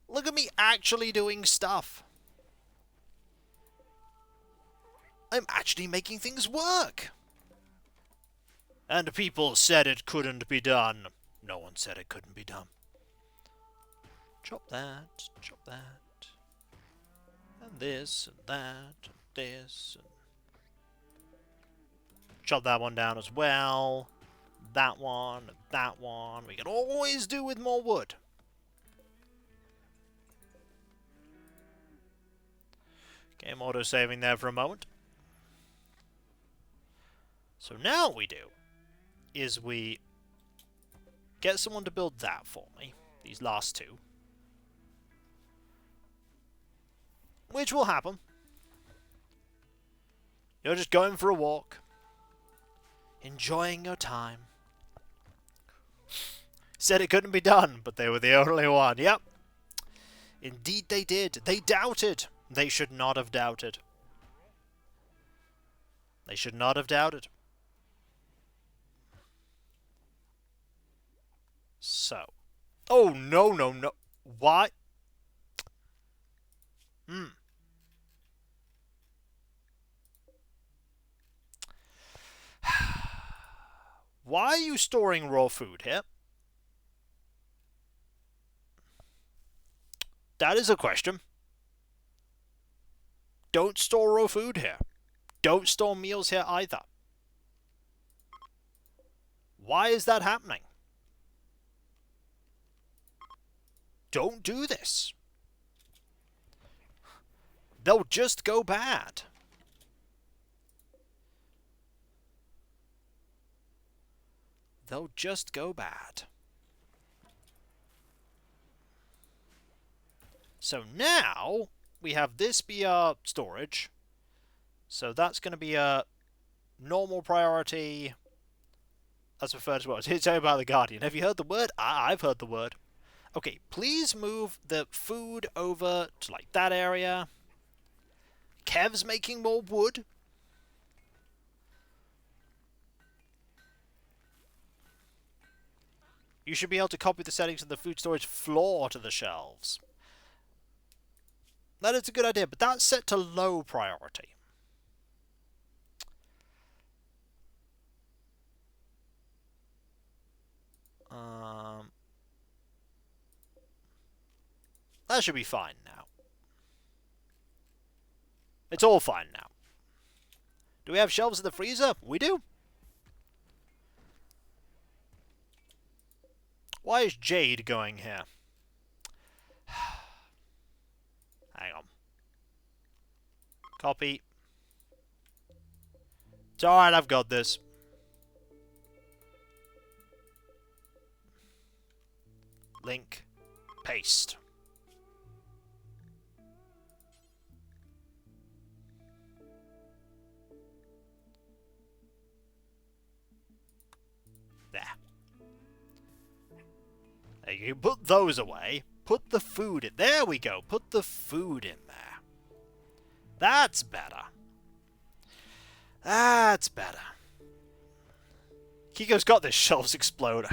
Look at me actually doing stuff. I'm actually making things work. And people said it couldn't be done. No one said it couldn't be done. Chop that, chop that. And this, and that, and this. And chop that one down as well. That one, and that one. We can always do with more wood. Game auto-saving there for a moment. So now what we do is we Get someone to build that for me. These last two. Which will happen. You're just going for a walk. Enjoying your time. Said it couldn't be done, but they were the only one. Yep. Indeed they did. They doubted. They should not have doubted. They should not have doubted. So. Oh, no, no, no. Why? Why are you storing raw food here? That is a question. Don't store raw food here. Don't store meals here either. Why is that happening? Don't do this. They'll just go bad. They'll just go bad. So now we have this be our storage. So that's going to be a normal priority. That's referred to what it's about the Guardian. Have you heard the word? I've heard the word. Okay, please move the food over to like that area. Kev's making more wood. You should be able to copy the settings of the food storage floor to the shelves. That is a good idea, but that's set to low priority. That should be fine now. It's all fine now. Do we have shelves in the freezer? We do. Why is Jade going here? Hang on. Copy. It's alright, I've got this. Link. Paste. There. There you put those away. Put the food in. There we go. Put the food in there. That's better. That's better. Kiko's got this shelves explode.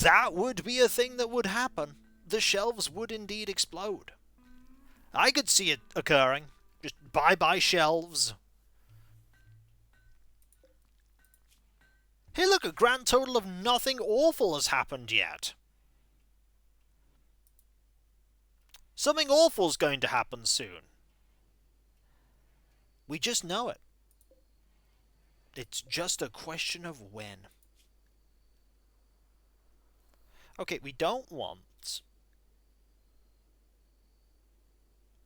That would be a thing that would happen. The shelves would indeed explode. I could see it occurring. Just bye-bye shelves. Hey look, a grand total of nothing awful has happened yet. Something awful's going to happen soon. We just know it. It's just a question of when. Okay, we don't want...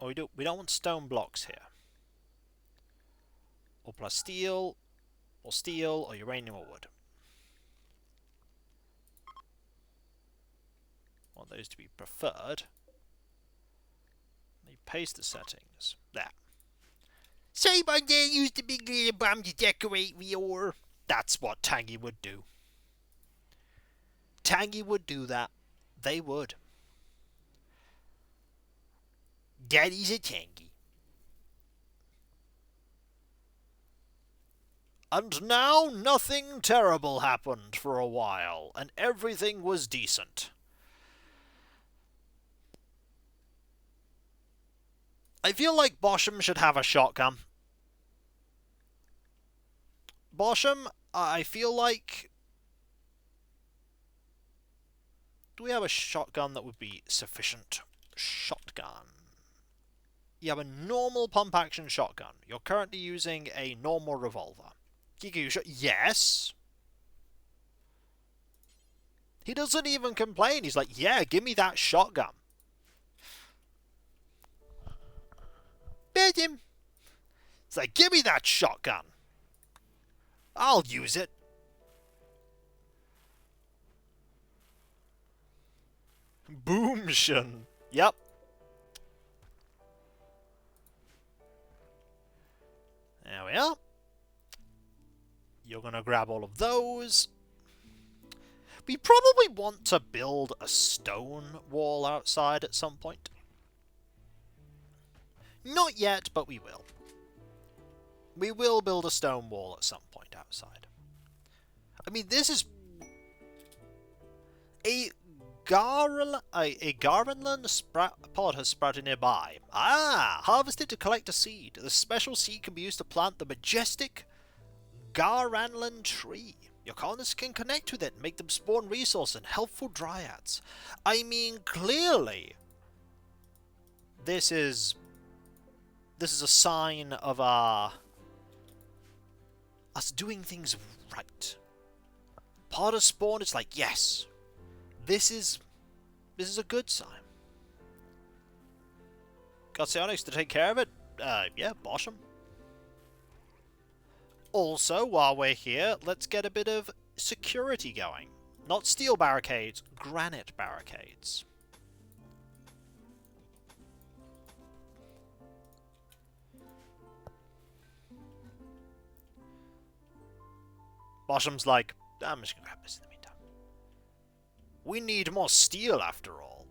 Or we don't want stone blocks here. Or plasteel, or steel, or uranium or wood. Want those to be preferred. They paste the settings. There. Say my dad used a big glitter bomb to decorate the ore. That's what Tangy would do. Tangy would do that. They would. Daddy's a Tangy. And now nothing terrible happened for a while, and everything was decent. I feel like Bosham should have a shotgun. Bosham, I feel like... Do we have a shotgun that would be sufficient? Shotgun. You have a normal pump-action shotgun. You're currently using a normal revolver. Kiku, yes! He doesn't even complain. He's like, yeah, give me that shotgun. Bit him. It's like, give me that shotgun. I'll use it. Boomshin. Yep. There we are. You're gonna grab all of those. We probably want to build a stone wall outside at some point. Not yet, but we will. We will build a stone wall at some point outside. I mean, this is a Garvanland pod has sprouted nearby. Ah! Harvest it to collect a seed. The special seed can be used to plant the majestic Garanland tree. Your colonists can connect with it and make them spawn resources and helpful dryads. I mean, clearly, this is a sign of us doing things right. Potter spawn, it's like, yes, this is a good sign. Got Psionics to take care of it? Yeah, bosh 'em. Also, while we're here, let's get a bit of security going. Not steel barricades, granite barricades. Bosham's like, I'm just gonna grab this in the meantime. We need more steel after all.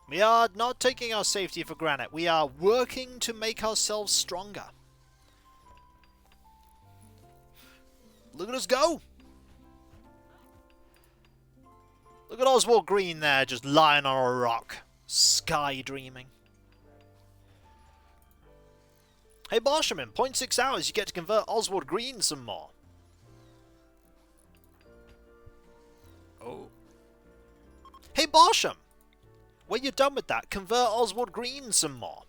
We are not taking our safety for granted. We are working to make ourselves stronger. Look at us go! Look at Oswald Green there, just lying on a rock. Sky dreaming. Hey Barsham, in 0.6 hours you get to convert Oswald Green some more. Oh. Hey Barsham! When you're done with that, convert Oswald Green some more.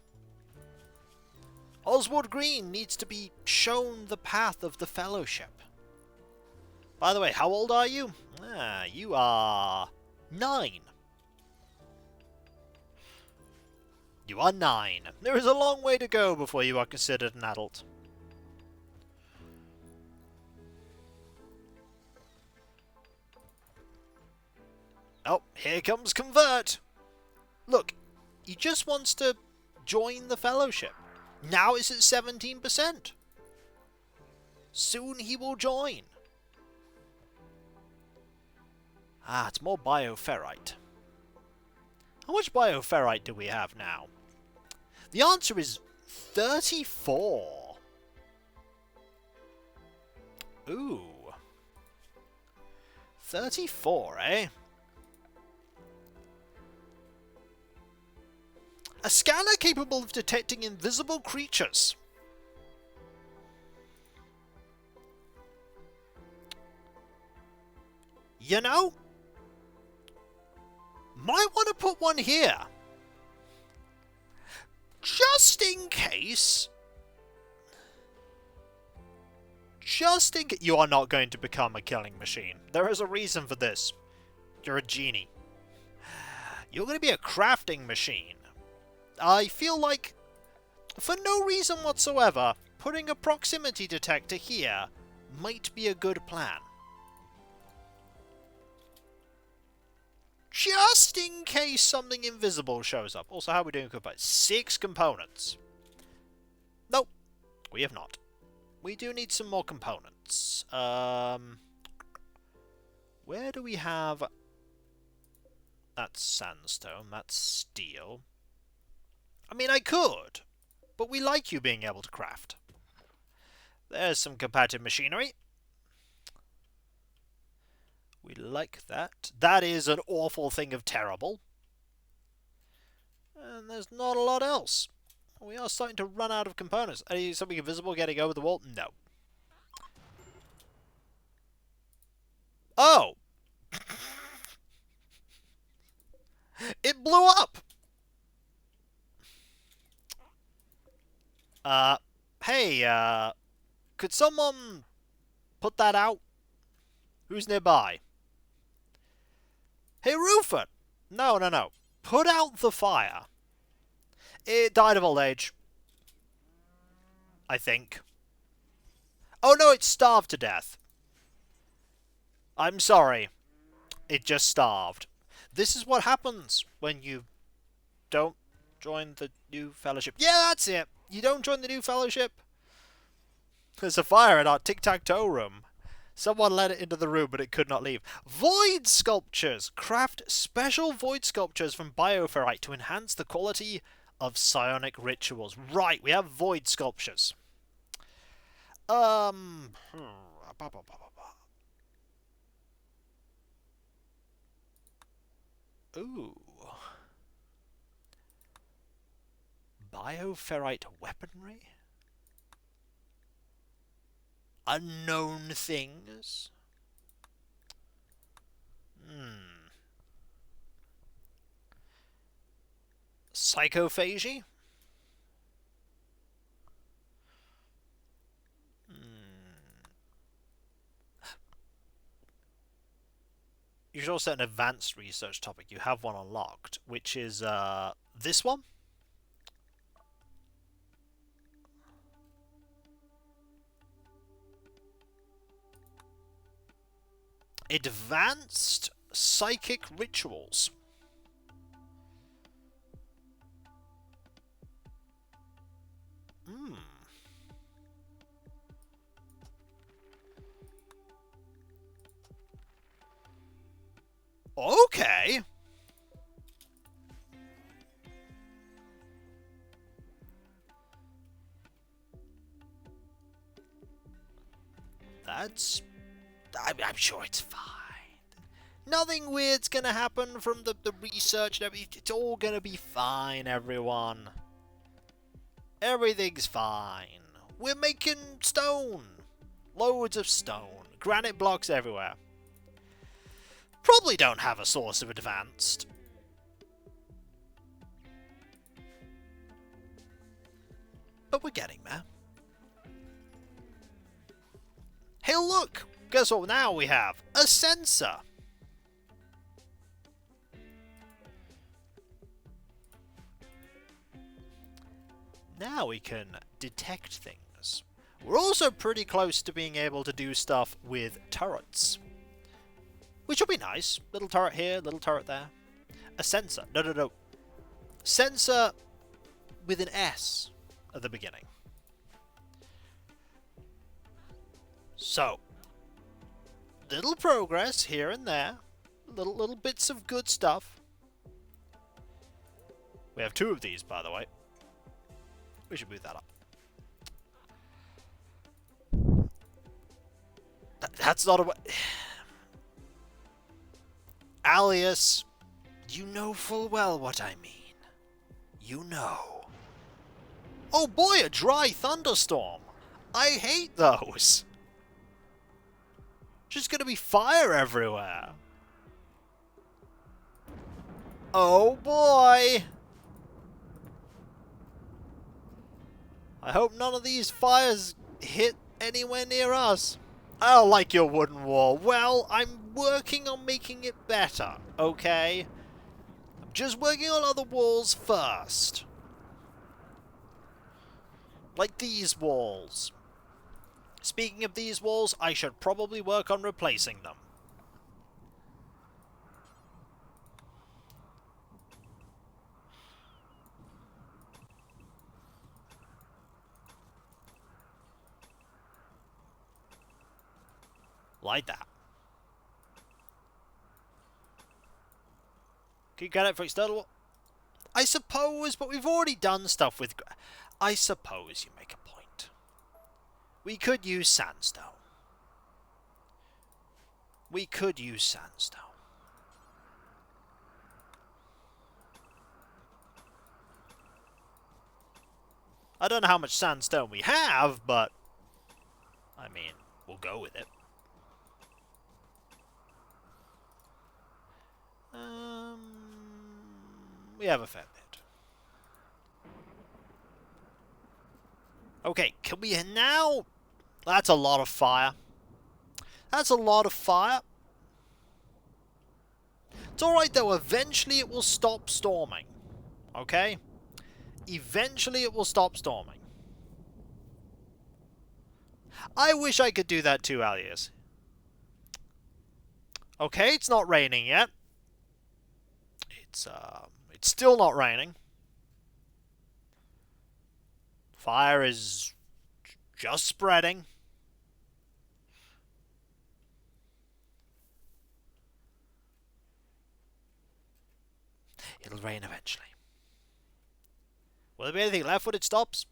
Oswald Green needs to be shown the path of the Fellowship. By the way, how old are you? Ah, you are 9. You are 9. There is a long way to go before you are considered an adult. Oh, here comes Convert. Look, he just wants to join the Fellowship. Now it's at 17%. Soon he will join. Ah, it's more bioferrite. How much bioferrite do we have now? The answer is 34. Ooh. 34, eh? A scanner capable of detecting invisible creatures. You know, might want to put one here. Just in case. Just in case. You are not going to become a killing machine. There is a reason for this. You're a genie. You're going to be a crafting machine. I feel like, for no reason whatsoever, putting a proximity detector here might be a good plan. Just in case something invisible shows up. Also, how are we doing components? 6 components. Nope, we have not. We do need some more components. Where do we have... That's sandstone, that's steel. I mean, I could, but we like you being able to craft. There's some competitive machinery. We like that. That is an awful thing of terrible. And there's not a lot else. We are starting to run out of components. Is something invisible getting over the wall? No. Oh! It blew up! Hey, could someone put that out? Who's nearby? Hey, Rufus! No. Put out the fire. It died of old age. I think. Oh no, it starved to death. I'm sorry. It just starved. This is what happens when you don't join the new fellowship. Yeah, that's it. You don't join the new fellowship. There's a fire in our tic-tac-toe room. Someone let it into the room, but it could not leave. Void sculptures! Craft special void sculptures from bioferrite to enhance the quality of psionic rituals. Right, we have void sculptures. Ooh. Bioferrite weaponry? Unknown things? Psychophagy? You should also set an advanced research topic. You have one unlocked, which is this one. Advanced psychic rituals. Okay. I'm sure it's fine. Nothing weird's gonna happen from the research and everything. It's all gonna be fine, everyone. Everything's fine. We're making stone. Loads of stone. Granite blocks everywhere. Probably don't have a source of advanced. But we're getting there. Hey look! Guess what now we have? A sensor! Now we can detect things. We're also pretty close to being able to do stuff with turrets. Which will be nice. Little turret here, little turret there. A sensor. No. Sensor with an S at the beginning. So, little progress here and there. Little bits of good stuff. We have 2 of these, by the way. We should move that up. That's not a way. Alias, you know full well what I mean. You know. Oh boy, a dry thunderstorm. I hate those. Just gonna be fire everywhere. Oh boy. I hope none of these fires hit anywhere near us. I don't like your wooden wall. Well, I'm working on making it better, okay? I'm just working on other walls first. Like these walls. Speaking of these walls, I should probably work on replacing them. Like that. Can you get it for external? I suppose, but we've already done stuff with... I suppose you make a point. We could use sandstone. We could use sandstone. I don't know how much sandstone we have, but... I mean, we'll go with it. We have a fair bit. Okay, can we now... That's a lot of fire. That's a lot of fire. It's alright though, eventually it will stop storming. Okay? Eventually it will stop storming. I wish I could do that too, Alias. Okay, it's not raining yet. It's still not raining. Fire is just spreading. It'll rain eventually. Will there be anything left when it stops?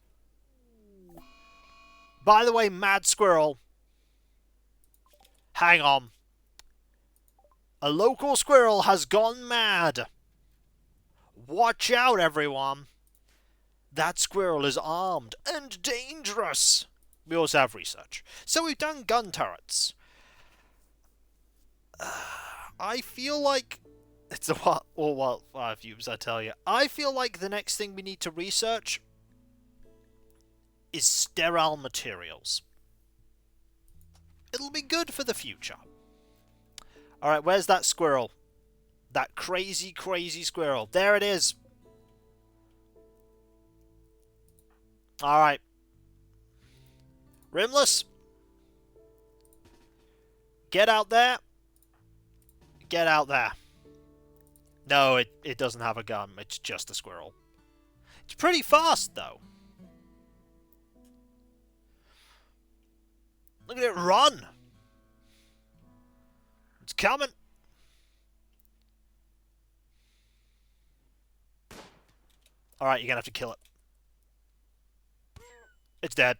By the way, Mad Squirrel. Hang on. A local squirrel has gone mad. Watch out, everyone. That squirrel is armed and dangerous. We also have research. So we've done gun turrets. I feel like... It's a what? Or wildfire fumes, I tell you. I feel like the next thing we need to research is sterile materials. It'll be good for the future. Alright, where's that squirrel? That crazy, crazy squirrel. There it is. Alright. Rimless. Get out there. Get out there. No, it doesn't have a gun. It's just a squirrel. It's pretty fast, though. Look at it run. It's coming. Alright, you're gonna have to kill it. It's dead.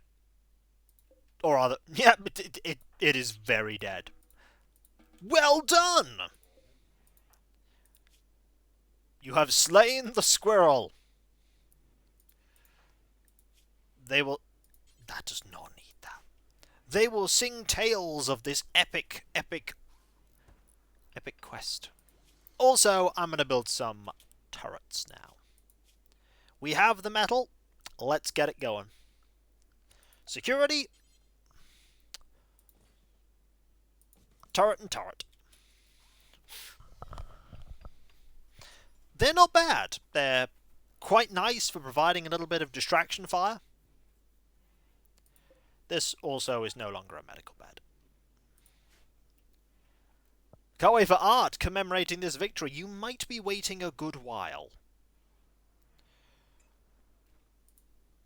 Or rather, yeah, it is very dead. Well done! You have slain the squirrel. They will... That does not need that. They will sing tales of this epic quest. Also, I'm going to build some turrets now. We have the metal. Let's get it going. Security. Turret and turret. They're not bad. They're quite nice for providing a little bit of distraction fire. This also is no longer a medical bed. Can't wait for art commemorating this victory. You might be waiting a good while.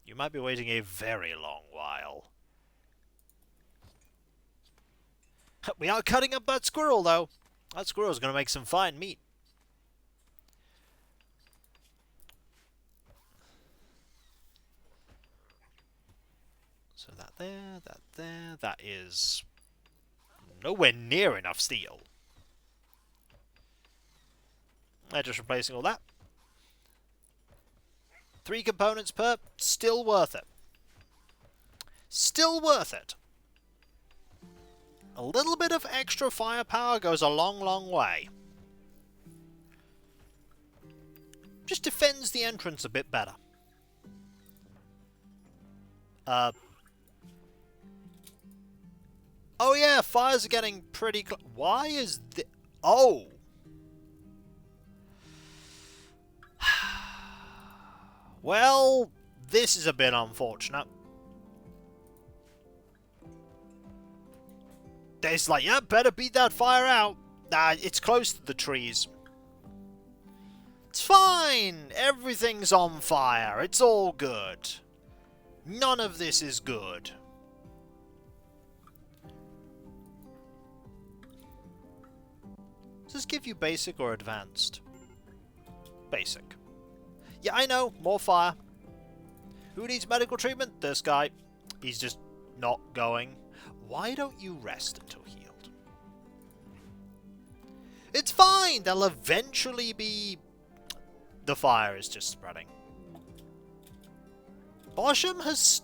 You might be waiting a very long while. We are cutting up that squirrel, though. That squirrel's going to make some fine meat. So that there, that is nowhere near enough steel. They're just replacing all that. 3 components per, still worth it. Still worth it. A little bit of extra firepower goes a long, long way. Just defends the entrance a bit better. Oh yeah, fires are getting pretty why is the... Oh! Well, this is a bit unfortunate. It's like, yeah, better beat that fire out. Nah, it's close to the trees. It's fine. Everything's on fire. It's all good. None of this is good. Does this give you basic or advanced? Basic. Yeah, I know. More fire. Who needs medical treatment? This guy. He's just not going. Why don't you rest until healed? It's fine. They'll eventually be... The fire is just spreading. Bosham has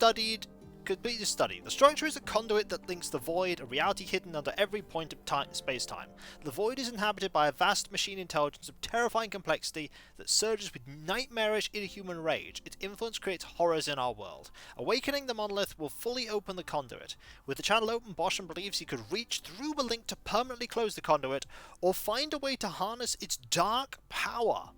completely studied. The structure is a conduit that links the void, a reality hidden under every point of space-time. The void is inhabited by a vast machine intelligence of terrifying complexity that surges with nightmarish inhuman rage. Its influence creates horrors in our world. Awakening the monolith will fully open the conduit. With the channel open, Bosham believes he could reach through a link to permanently close the conduit, or find a way to harness its dark power.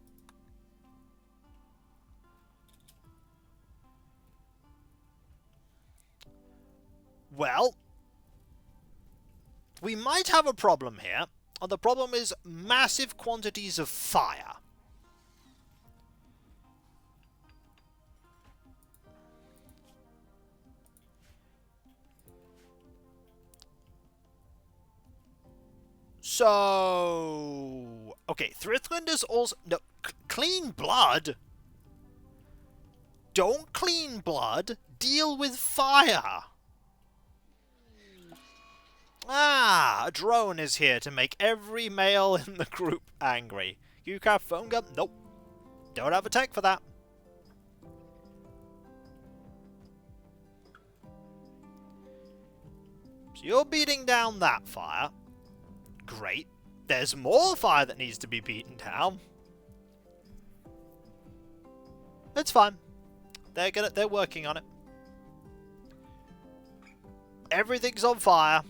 Well, we might have a problem here. And the problem is massive quantities of fire. So... Okay, Thrithland is also... No, clean blood? Don't clean blood. Deal with fire. Ah, a drone is here to make every male in the group angry. You have phone gun? Nope. Don't have a tech for that. So you're beating down that fire. Great. There's more fire that needs to be beaten down. It's fine. They're working on it. Everything's on fire.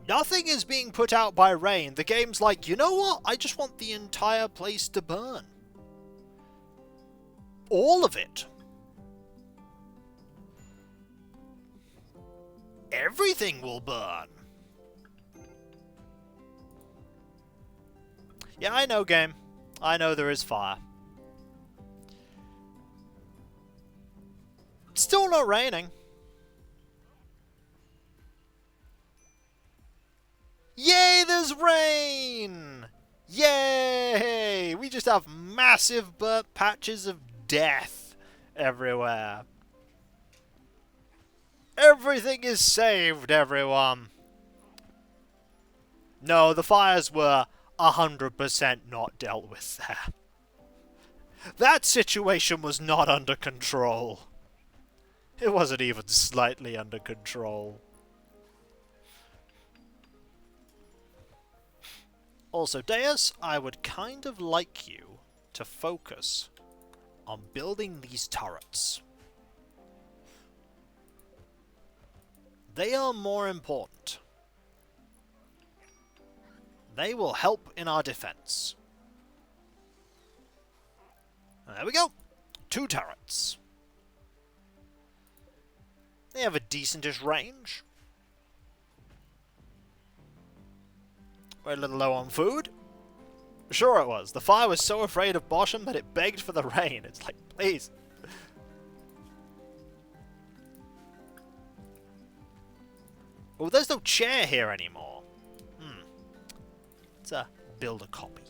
Nothing is being put out by rain. The game's like, you know what? I just want the entire place to burn. All of it. Everything will burn. Yeah, I know, game. I know there is fire. It's still not raining. Yay, there's rain! Yay! We just have massive burnt patches of death everywhere. Everything is saved, everyone. No, the fires were 100% not dealt with there. That situation was not under control. It wasn't even slightly under control. Also, Deus, I would kind of like you to focus on building these turrets. They are more important. They will help in our defense. There we go. 2 turrets. They have a decentish range. We're a little low on food. Sure it was. The fire was so afraid of Bosham that it begged for the rain. It's like, please. Oh, there's no chair here anymore. Let's build a copy.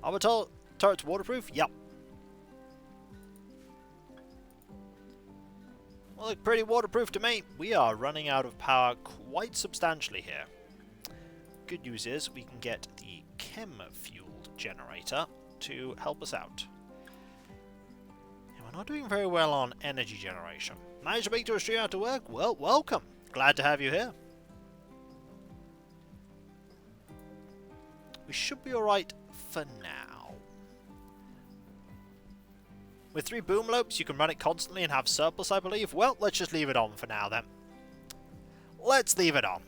Are the turrets waterproof? Yep. Well, look pretty waterproof to me. We are running out of power quite substantially here. Good news is we can get the chem-fueled generator to help us out. And we're not doing very well on energy generation. Managed to make it to a stream after work? Well, welcome. Glad to have you here. We should be alright for now. With 3 boom lopes, you can run it constantly and have surplus, I believe. Well, let's just leave it on for now, then. Let's leave it on.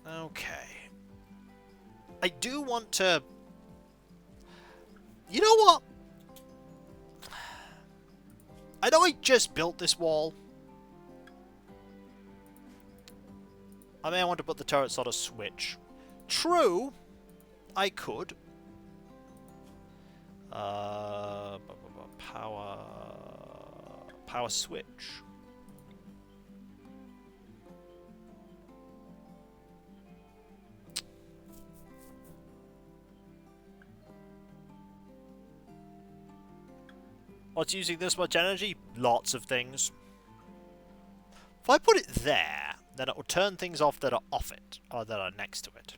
Okay. I do want to... You know what? I know I just built this wall. I may want to put the turrets on a switch. True, I could. Power switch. What's using this much energy? Lots of things. If I put it there, then it will turn things off that are off it, or that are next to it.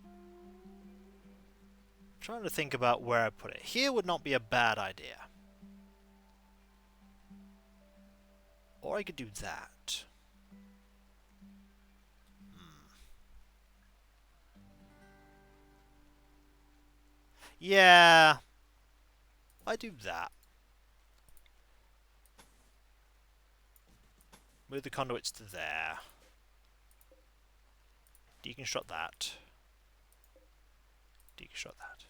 I'm trying to think about where I put it. Here would not be a bad idea. Or I could do that. Yeah. I do that. Move the conduits to there. Deconstruct that. Deconstruct that.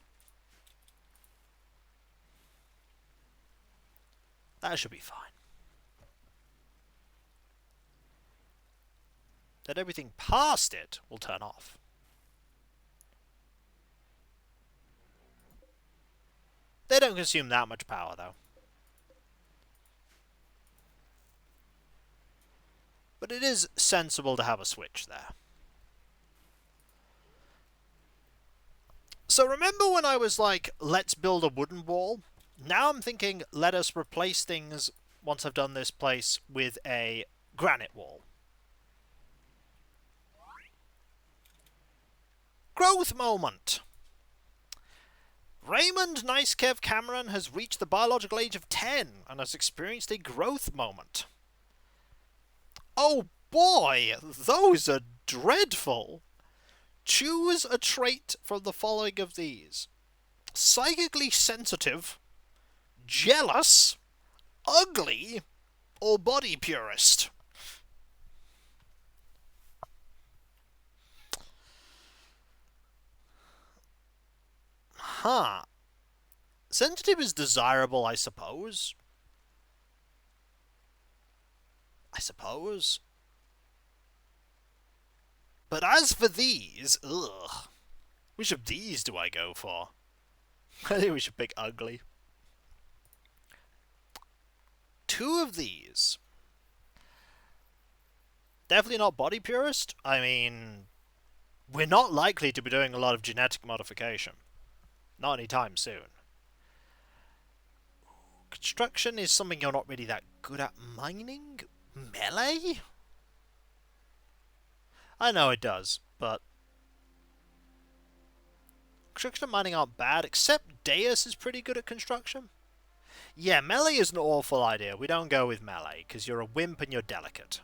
That should be fine. Then everything past it will turn off. They don't consume that much power, though. But it is sensible to have a switch there. So remember when I was like, let's build a wooden wall? Now I'm thinking, let us replace things, once I've done this place, with a granite wall. Growth moment! Raymond Nicekev Cameron has reached the biological age of 10 and has experienced a growth moment. Oh boy, those are dreadful! Choose a trait from the following of these. Psychically sensitive, jealous, ugly, or body purist. Huh. Sensitive is desirable, I suppose. But as for these, ugh. Which of these do I go for? I think we should pick ugly. 2 of these. Definitely not body purist. I mean, we're not likely to be doing a lot of genetic modification. Not anytime soon. Construction is something you're not really that good at. Mining? Melee? I know it does, but construction and mining aren't bad, except Deus is pretty good at construction. Yeah, melee is an awful idea. We don't go with melee, because you're a wimp and you're delicate.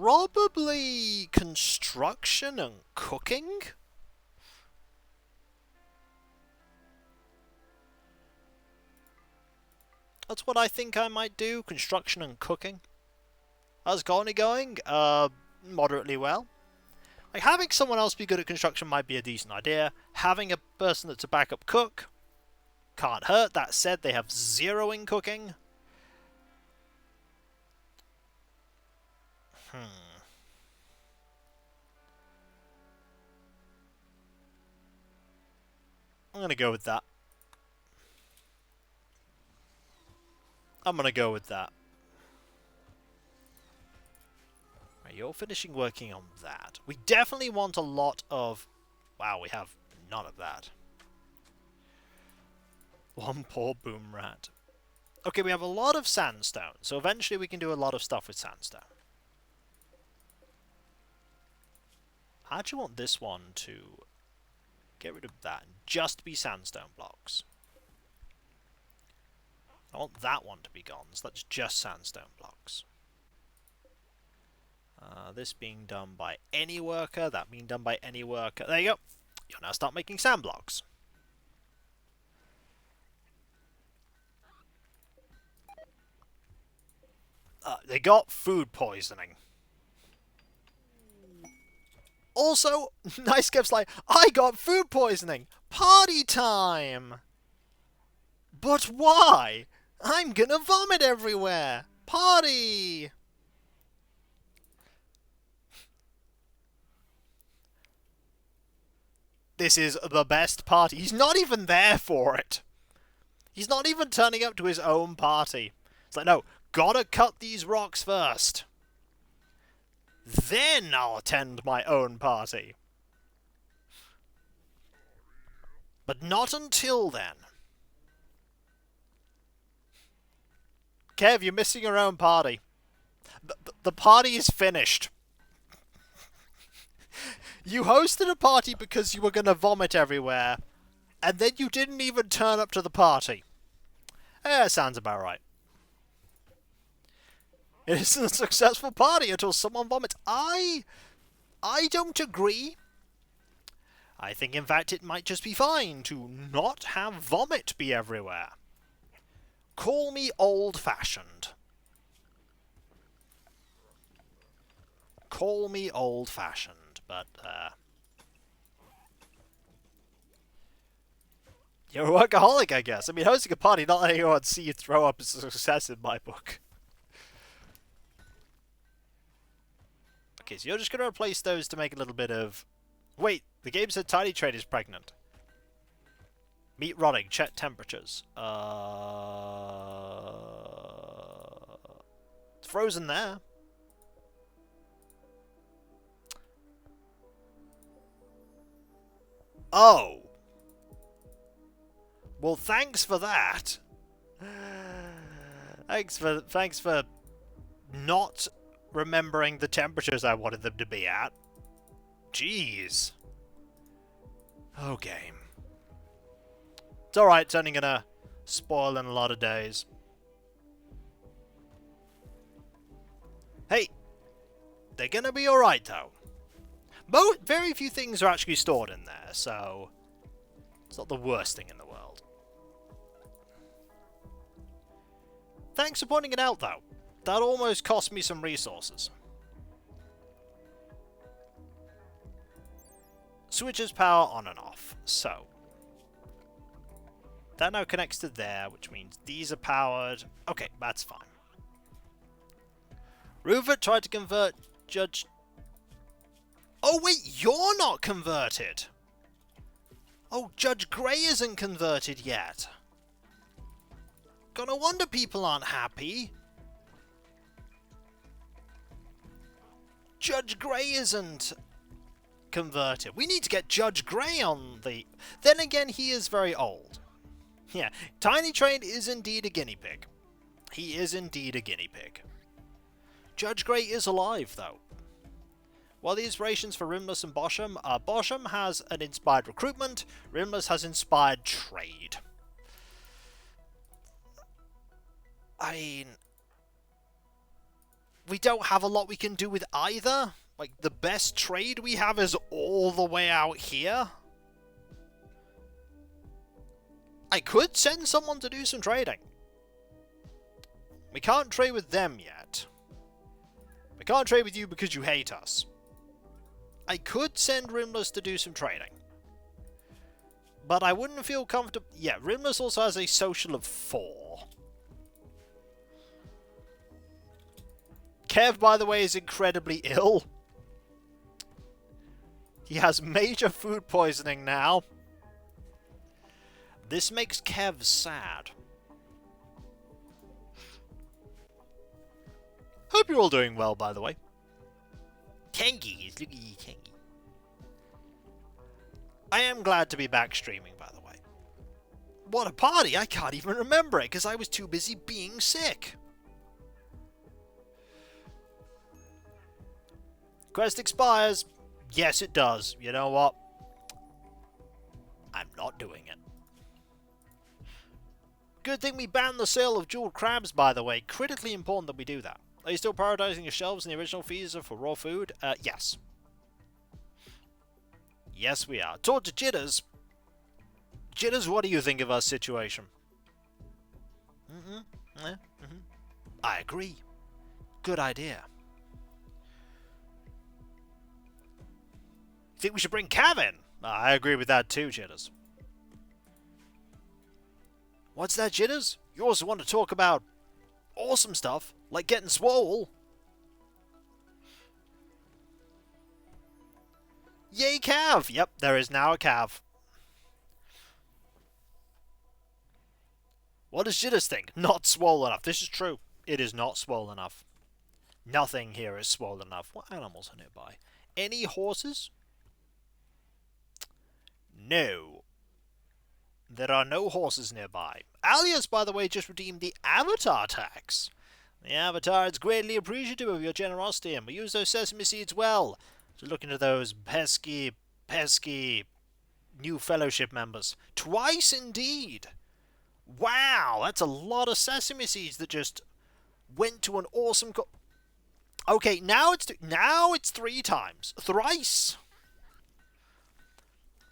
Probably construction and cooking? That's what I think I might do, construction and cooking. How's colony going? Moderately well. Like, having someone else be good at construction might be a decent idea. Having a person that's a backup cook can't hurt. That said, they have 0 in cooking. I'm gonna go with that. Right, you're finishing working on that. We definitely want a lot of... Wow, we have none of that. One poor boom rat. Okay, we have a lot of sandstone, so eventually we can do a lot of stuff with sandstone. I actually want this one to get rid of that and just be sandstone blocks. I want that one to be gone, so that's just sandstone blocks. This being done by any worker, that being done by any worker. There you go. You'll now start making sand blocks. They got food poisoning. Also, Nice Kev's like, I got food poisoning! Party time! But why? I'm gonna vomit everywhere! Party! This is the best party. He's not even there for it. He's not even turning up to his own party. It's like, no, gotta cut these rocks first. Then I'll attend my own party. But not until then. Kev, you're missing your own party. The party is finished. You hosted a party because you were going to vomit everywhere, and then you didn't even turn up to the party. Sounds about right. It isn't a successful party until someone vomits. I don't agree. I think, in fact, it might just be fine to not have vomit be everywhere. Call me old-fashioned. Call me old-fashioned, but, you're a workaholic, I guess. I mean, hosting a party, not letting anyone see you throw up, is a success in my book. Okay, so you're just going to replace those to make a little bit of... Wait, the game said Tiny Train is pregnant. Meat rotting, check temperatures. It's frozen there. Oh. Well, thanks for that. Thanks for not remembering the temperatures I wanted them to be at. Jeez. Oh, game. It's alright, it's only gonna spoil in a lot of days. Hey, they're gonna be alright though. Very few things are actually stored in there, so it's not the worst thing in the world. Thanks for pointing it out though. That almost cost me some resources. Switches power on and off, so that now connects to there, which means these are powered. Okay, that's fine. Rupert tried to convert Judge... Oh wait, you're not converted! Oh, Judge Grey isn't converted yet. God, no wonder people aren't happy. Judge Grey isn't converted. We need to get Judge Grey on the... Then again, he is very old. Yeah, Tiny Train is indeed a guinea pig. He is indeed a guinea pig. Judge Grey is alive, though. While the inspirations for Rimless and Bosham, Bosham has an inspired recruitment, Rimless has inspired trade. I mean, we don't have a lot we can do with either. Like, the best trade we have is all the way out here. I could send someone to do some trading. We can't trade with them yet. We can't trade with you because you hate us. I could send Rimless to do some trading. But I wouldn't feel comfortable... Yeah, Rimless also has a social of 4. Kev, by the way, is incredibly ill. He has major food poisoning now. This makes Kev sad. Hope you're all doing well, by the way. Tangies, look at you, Tangy. I am glad to be back streaming, by the way. What a party! I can't even remember it, because I was too busy being sick. Quest expires. Yes, it does. You know what? I'm not doing it. Good thing we banned the sale of jeweled crabs, by the way. Critically important that we do that. Are you still prioritizing your shelves in the original freezer for raw food? Yes. Yes, we are. Talk to Jitters. Jitters, what do you think of our situation? I agree. Good idea. Think we should bring Cav in? I agree with that too, Jitters. What's that, Jitters? You also want to talk about awesome stuff, like getting swole. Yay, Cav! Yep, there is now a Cav. What does Jitters think? Not swole enough. This is true. It is not swole enough. Nothing here is swole enough. What animals are nearby? Any horses? No. There are no horses nearby. Alias, by the way, just redeemed the Avatar tax. The Avatar is greatly appreciative of your generosity, and we use those sesame seeds well to look into those pesky new fellowship members. Twice indeed. Wow, that's a lot of sesame seeds that just went to an awesome Okay, now it's 3 times. Thrice.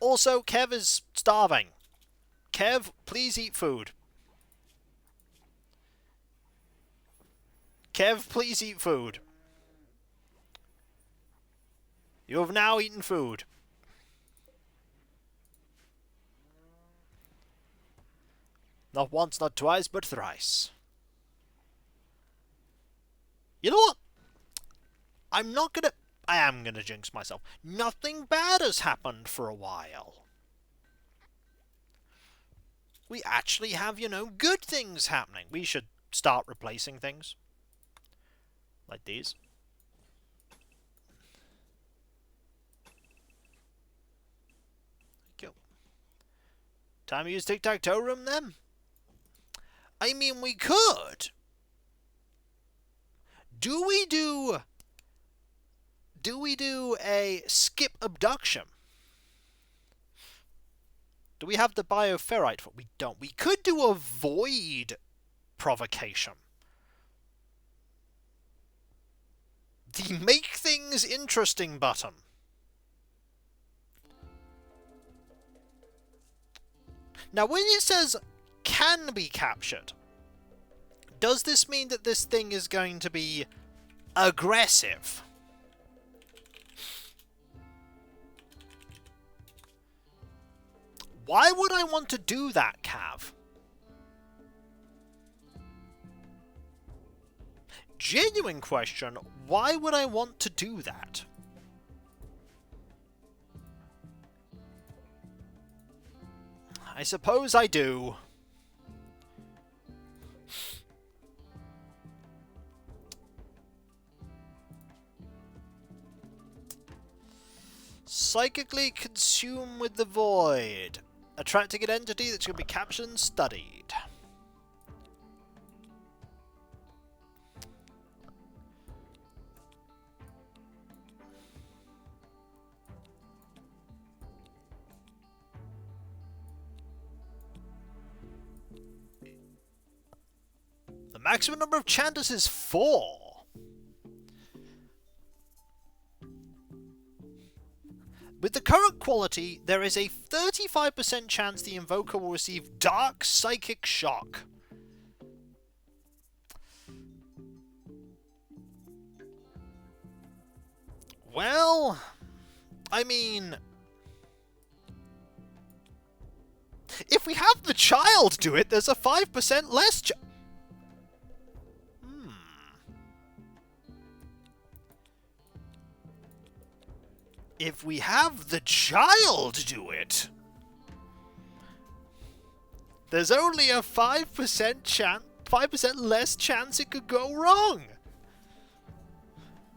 Also, Kev is starving. Kev, please eat food. Kev, please eat food. You have now eaten food. Not once, not twice, but thrice. You know what? I am gonna jinx myself. Nothing bad has happened for a while. We actually have, good things happening. We should start replacing things. Like these. Go. Time to use tic-tac-toe room then? I mean, we could. Do we do a skip abduction? Do we have the bioferrite for? We don't. We could do a void provocation. The make things interesting button. Now, when it says can be captured, does this mean that this thing is going to be aggressive? Why would I want to do that, Cav? Genuine question, why would I want to do that? I suppose I do. Psychically consume with the void. Attracting an entity that's going to be captured and studied. The maximum number of chanters is 4. With the current quality, there is a 35% chance the Invoker will receive Dark Psychic Shock. Well, I mean, if we have the child do it, there's a 5% less chance. If we have the child do it, there's only a 5% less chance it could go wrong.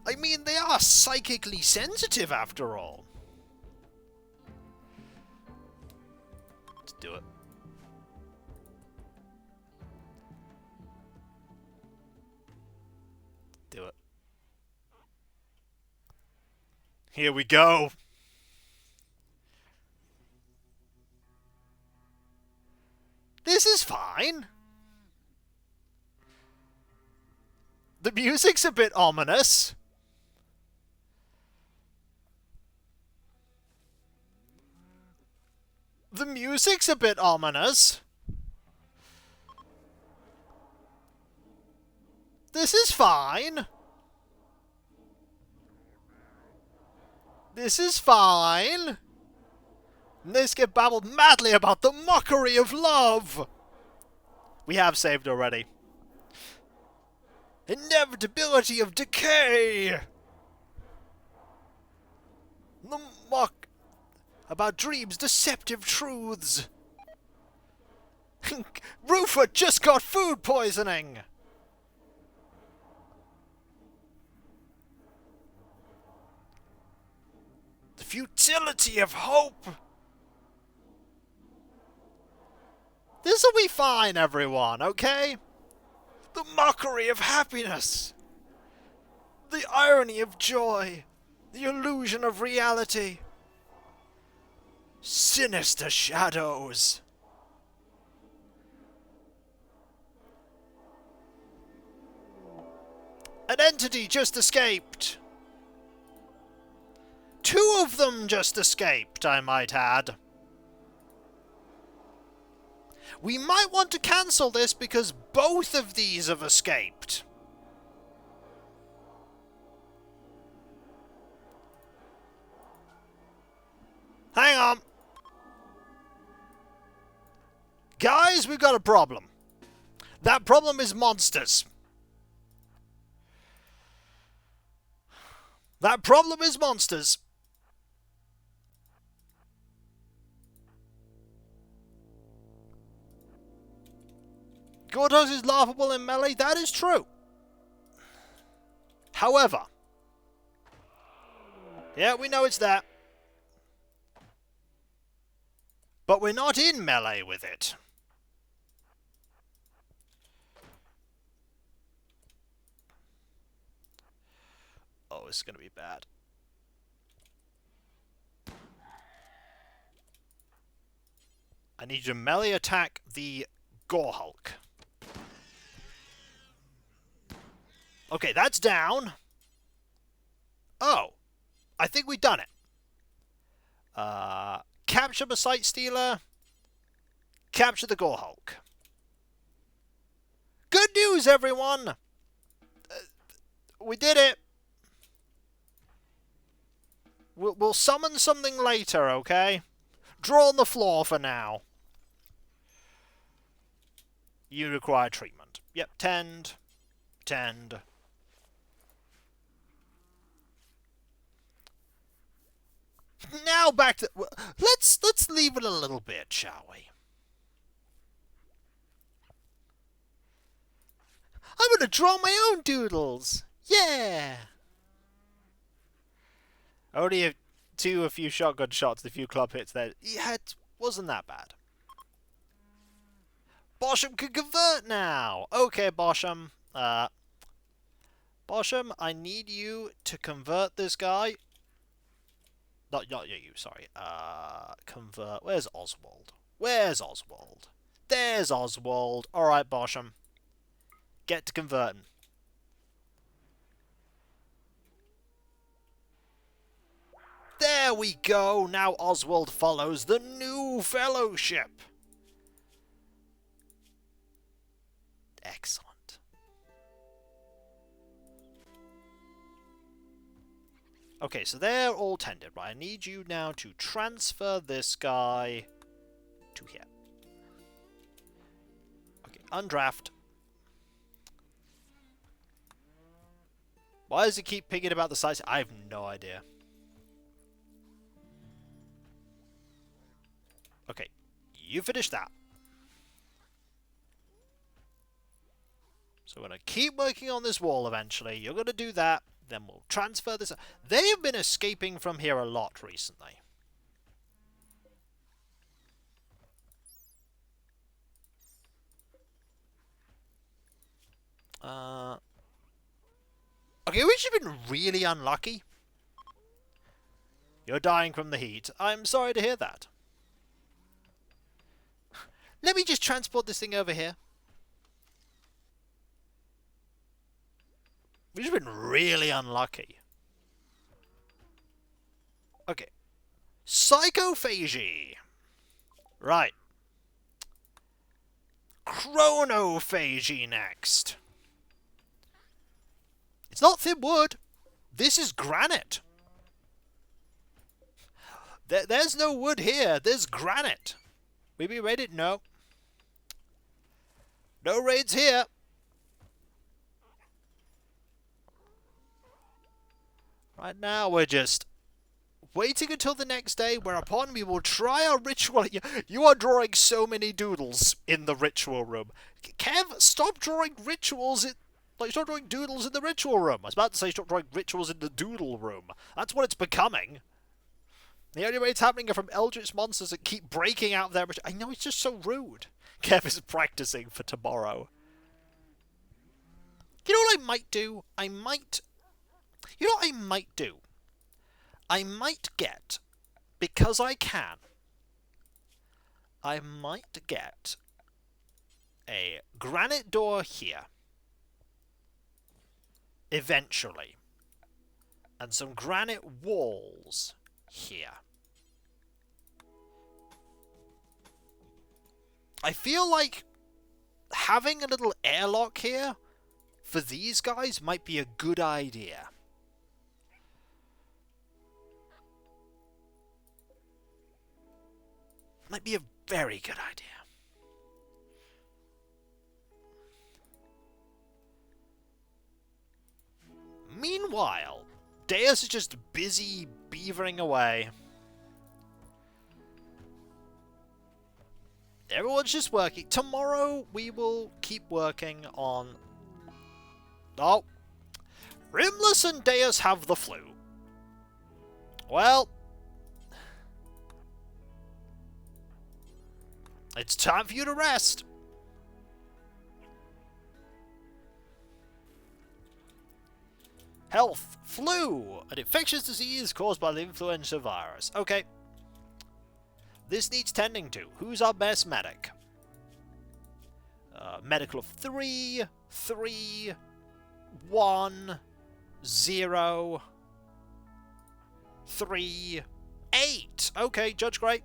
I mean, they are psychically sensitive after all. Let's do it. Do it. Here we go. This is fine. The music's a bit ominous. The music's a bit ominous. This is fine. This is fine. Let's get babbled madly about the mockery of love. We have saved already. Inevitability of decay. The mock about dreams, deceptive truths. Rufus just got food poisoning. The futility of hope. This'll be fine, everyone, okay? The mockery of happiness. The irony of joy. The illusion of reality. Sinister shadows. An entity just escaped. 2 of them just escaped, I might add. We might want to cancel this because both of these have escaped. Guys, we've got a problem. That problem is monsters. That problem is monsters. Gordos is laughable in melee, that is true. However, yeah, we know it's that. But we're not in melee with it. Oh, this is going to be bad. I need you to melee attack the Gore Hulk. Okay, that's down. Oh, I think we've done it. Capture the Sight Stealer. Capture the Gore Hulk. Good news, everyone! We did it. We'll summon something later, okay? Draw on the floor for now. You require treatment. Yep, tend. Tend. Now back to... Let's leave it a little bit, shall we? I'm gonna draw my own doodles! Yeah! Only a few shotgun shots, a few club hits there. Yeah, it wasn't that bad. Bosham can convert now! Okay, Bosham. Bosham, I need you to convert this guy. Not you, sorry. Convert. Where's Oswald? Where's Oswald? There's Oswald. Alright, Bosham. Get to converting. There we go! Now Oswald follows the new fellowship. Excellent. Okay, so they're all tended, right? I need you now to transfer this guy to here. Okay, undraft. Why does it keep picking about the size? I have no idea. Okay, you finish that. So we're going to keep working on this wall eventually. You're going to do that. Then we'll transfer this. They have been escaping from here a lot recently. Okay, we've just been really unlucky. You're dying from the heat. I'm sorry to hear that. Let me just transport this thing over here. We've just been really unlucky. Okay. Psychophagy. Right. Chronophagy next. It's not thin wood. This is granite. There's no wood here. There's granite. We be raided? No. No raids here. Right now, we're just waiting until the next day, whereupon we will try our ritual. You are drawing so many doodles in the ritual room. Kev, stop drawing rituals. Stop drawing doodles in the ritual room. I was about to say stop drawing rituals in the doodle room. That's what it's becoming. The only way it's happening are from eldritch monsters that keep breaking out of their... I know, it's just so rude. Kev is practicing for tomorrow. You know what I might do? You know what I might do? I might get, because I can, I might get a granite door here. Eventually. And some granite walls here. I feel like having a little airlock here for these guys might be a good idea. Might be a very good idea. Meanwhile, Deus is just busy beavering away. Everyone's just working. Tomorrow we will keep working on... Oh. Rimless and Deus have the flu. Well... It's time for you to rest. Health. Flu. An infectious disease caused by the influenza virus. Okay. This needs tending to. Who's our best medic? Medical of 3, 3, 1, 0, 3, 8. Okay, Judge Great.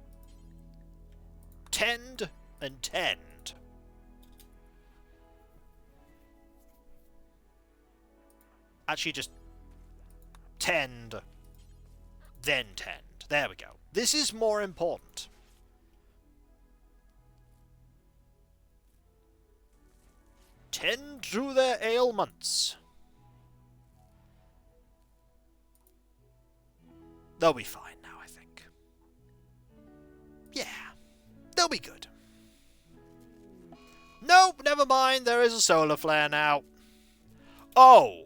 Tend and tend. Actually, just tend, then tend. There we go. This is more important. Tend to their ailments. They'll be fine now, I think. Yeah, they'll be good. Nope, never mind. There is a solar flare now. Oh.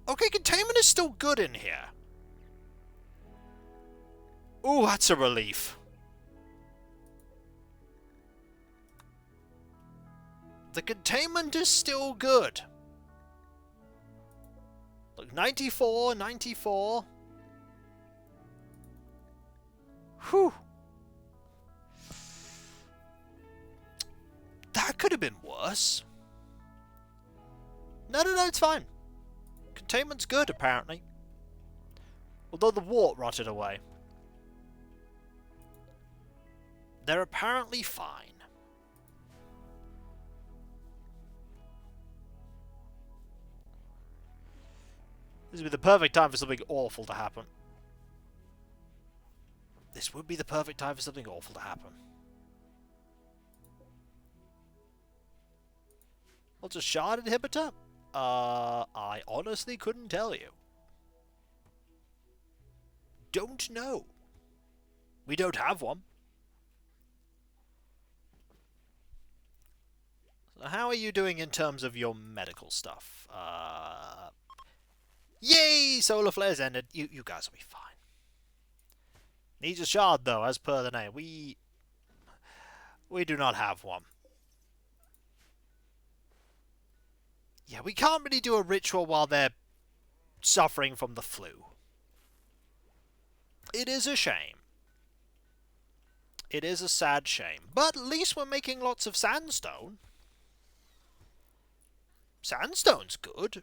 Okay, containment is still good in here. Ooh, that's a relief. The containment is still good. Look, 94, 94. Whew. That could have been worse. No, it's fine. Containment's good, apparently. Although the wart rotted away. They're apparently fine. This would be the perfect time for something awful to happen. This would be the perfect time for something awful to happen. What's a shard inhibitor? I honestly couldn't tell you. Don't know. We don't have one. So how are you doing in terms of your medical stuff? Yay! Solar flares ended. You guys will be fine. Needs a shard, though, as per the name. We do not have one. Yeah, we can't really do a ritual while they're suffering from the flu. It is a shame. It is a sad shame. But at least we're making lots of sandstone. Sandstone's good.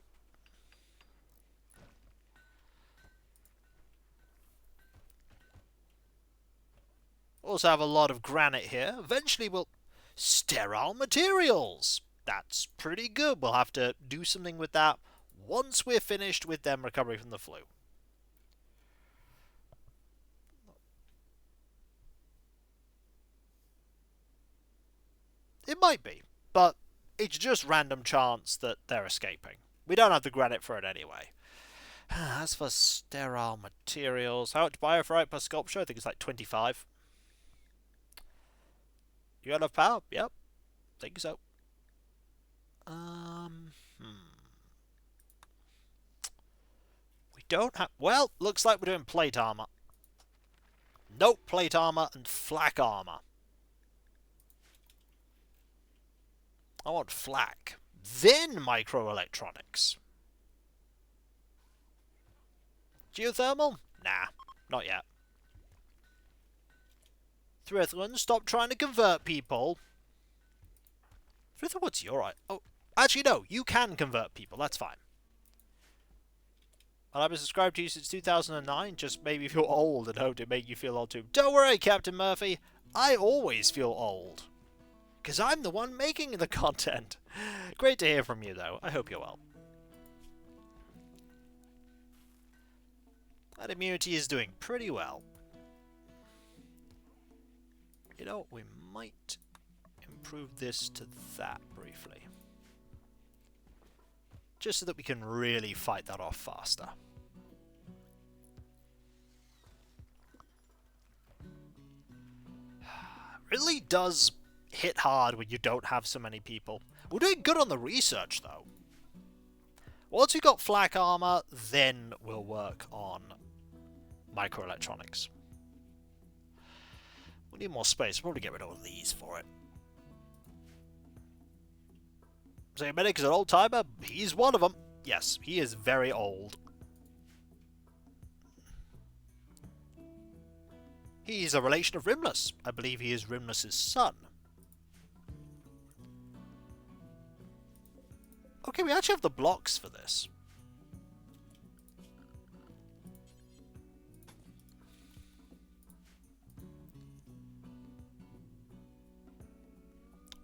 Also have a lot of granite here. Eventually we'll... Sterile materials! That's pretty good. We'll have to do something with that once we're finished with them recovering from the flu. It might be, but it's just random chance that they're escaping. We don't have the granite for it anyway. As for sterile materials, how much bioferrite per sculpture? I think it's like 25. You got enough power? Yep. Think so. We don't have... Well, looks like we're doing plate armor. Nope, plate armor and flak armor. I want flak. Then microelectronics. Geothermal? Nah, not yet. Thrithlan, stop trying to convert people. Thrithlan, what's your right? Oh, actually no, you can convert people, that's fine. Well, I've been subscribed to you since 2009, just made me feel old and hoped it made you feel old too. Don't worry, Captain Murphy, I always feel old. Because I'm the one making the content. Great to hear from you, though. I hope you're well. That immunity is doing pretty well. You know, we might improve this to that briefly. Just so that we can really fight that off faster. Really does hit hard when you don't have so many people. We're doing good on the research, though. Once we got flak armor, then we'll work on microelectronics. We need more space. We'll probably get rid of all these for it. So medic is an old timer. He's one of them. Yes, he is very old. He's a relation of Rimless. I believe he is Rimless's son. Okay, we actually have the blocks for this.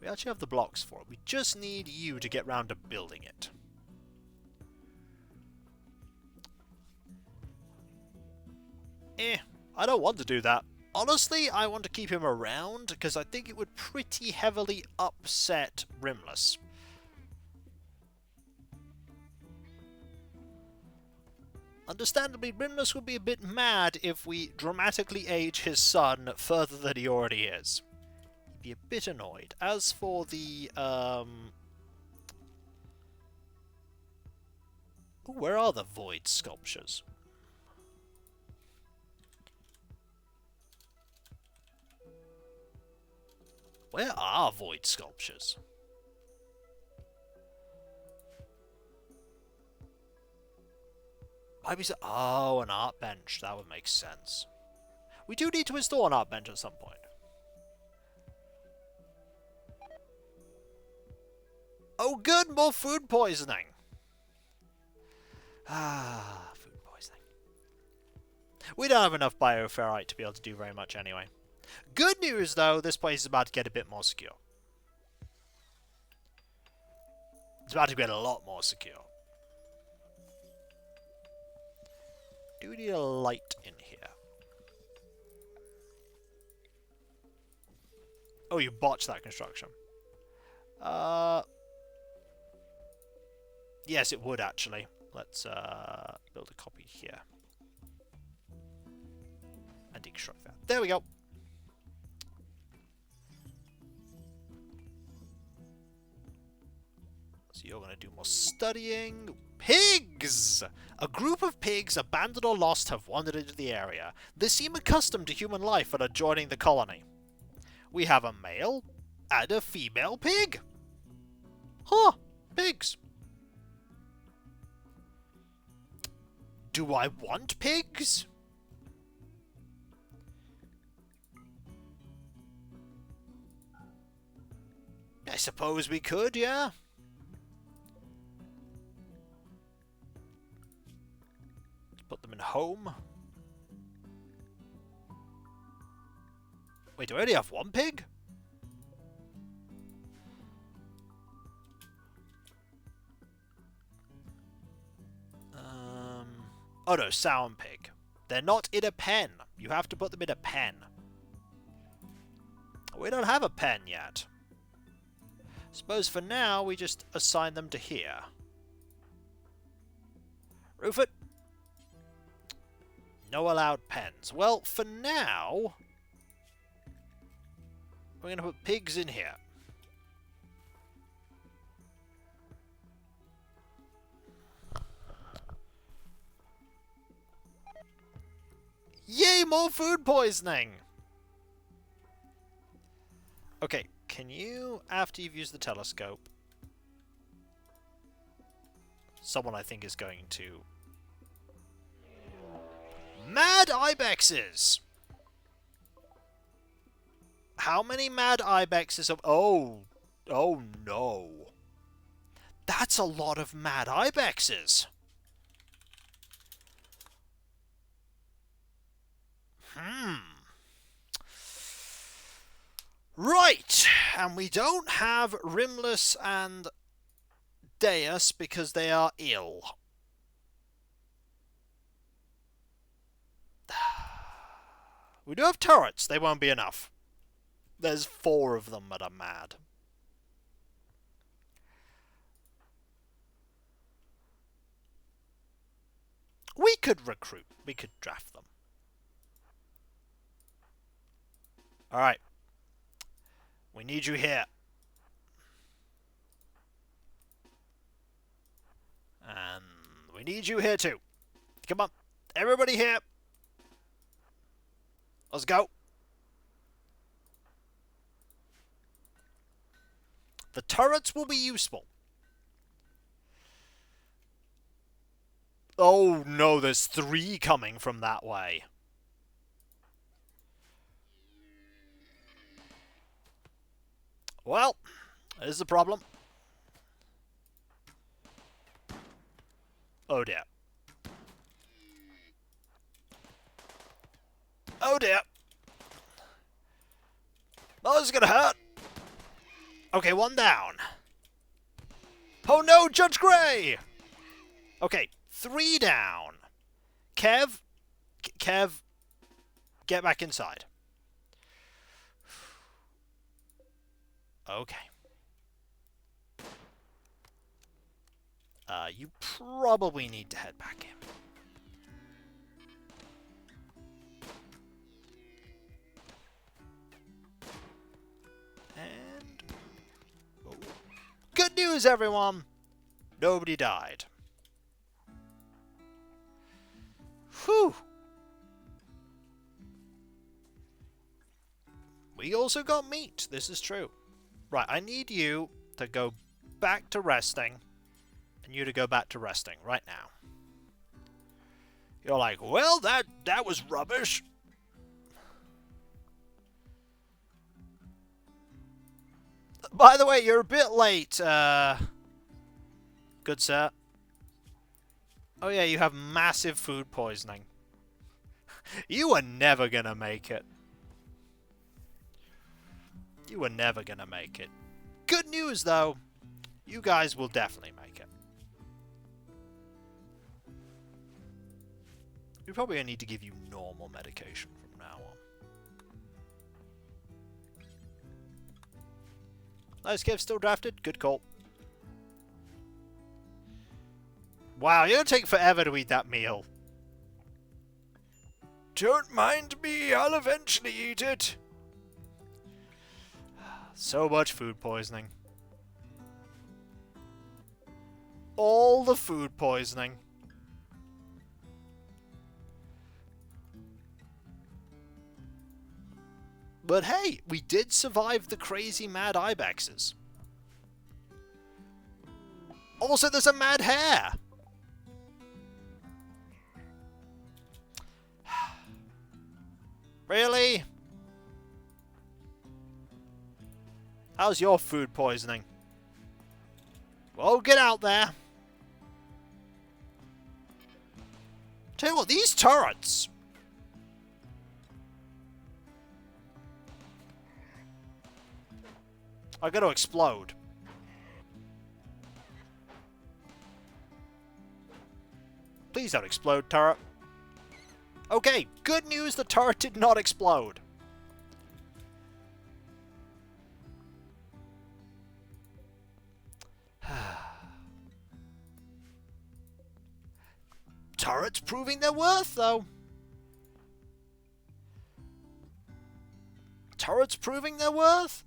We actually have the blocks for it. We just need you to get round to building it. I don't want to do that. Honestly, I want to keep him around because I think it would pretty heavily upset Rimless. Understandably, Rimless would be a bit mad if we dramatically age his son further than he already is. He'd be a bit annoyed. As for the, Ooh, where are the void sculptures? Where are void sculptures? Why was it? Oh, an art bench. That would make sense. We do need to install an art bench at some point. Oh, good! More food poisoning! Ah, food poisoning. We don't have enough bioferrite to be able to do very much anyway. Good news, though, this place is about to get a bit more secure. It's about to get a lot more secure. Do we need a light in here? Oh, you botched that construction. Yes, it would, actually. Let's build a copy here. And deconstruct that. There we go. So you're going to do more studying. Pigs! A group of pigs, abandoned or lost, have wandered into the area. They seem accustomed to human life and are joining the colony. We have a male and a female pig. Huh, pigs. Do I want pigs? I suppose we could, yeah. Let's put them in home. Wait, do I only have one pig? Oh no, sound pig. They're not in a pen. You have to put them in a pen. We don't have a pen yet. Suppose for now we just assign them to here. Rufus. No allowed pens. Well, for now, we're going to put pigs in here. Yay, more food poisoning! Okay, can you, after you've used the telescope... Someone I think is going to... Mad ibexes! How many mad ibexes of... Oh no. That's a lot of mad ibexes! Right, and we don't have Rimless and Deus because they are ill. We do have turrets, they won't be enough. There's 4 of them that are mad. We could recruit. We could draft them. Alright. We need you here. And we need you here too. Come on. Everybody here. Let's go. The turrets will be useful. Oh no, there's 3 coming from that way. Well, there's the problem. Oh dear. Oh dear. Oh, this is gonna hurt. Okay, 1 down. Oh no, Judge Grey! Okay, 3 down. Kev, get back inside. Okay. You probably need to head back in. And... oh. Good news, everyone! Nobody died. Whew! We also got meat. This is true. Right, I need you to go back to resting. And you to go back to resting right now. You're like, well, that was rubbish. By the way, you're a bit late, good sir. Oh yeah, you have massive food poisoning. You are never gonna make it. You are never gonna make it. Good news, though. You guys will definitely make it. We probably need to give you normal medication from now on. Nice, Kev, still drafted. Good call. Wow, you're gonna take forever to eat that meal. Don't mind me, I'll eventually eat it. So much food poisoning. All the food poisoning. But hey, we did survive the crazy mad ibexes. Also, there's a mad hare. Really? How's your food poisoning? Well, get out there. Tell you what, these turrets... are going to explode. Please don't explode, turret. Okay, good news, the turret did not explode. Turrets proving their worth, though. Turrets proving their worth.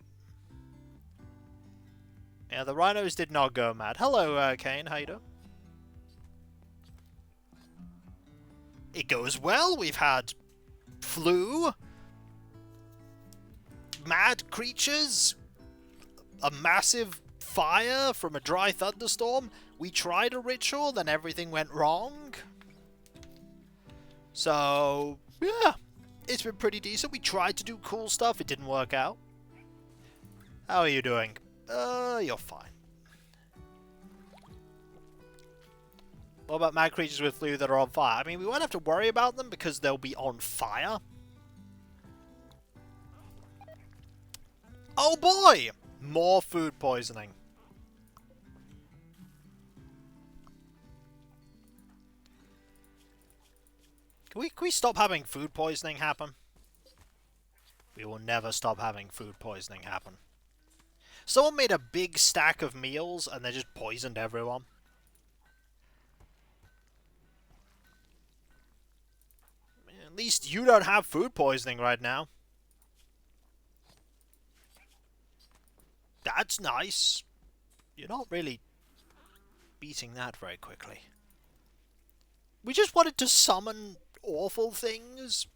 Yeah, the rhinos did not go mad. Hello, Kane. How you doing? It goes well. We've had flu, mad creatures, a massive fire from a dry thunderstorm. We tried a ritual, then everything went wrong. So, yeah, it's been pretty decent. We tried to do cool stuff. It didn't work out. How are you doing? You're fine. What about mad creatures with flu that are on fire? I mean, we won't have to worry about them because they'll be on fire. Oh boy! More food poisoning. Can we stop having food poisoning happen? We will never stop having food poisoning happen. Someone made a big stack of meals and they just poisoned everyone. At least you don't have food poisoning right now. That's nice. You're not really beating that very quickly. We just wanted to summon awful things.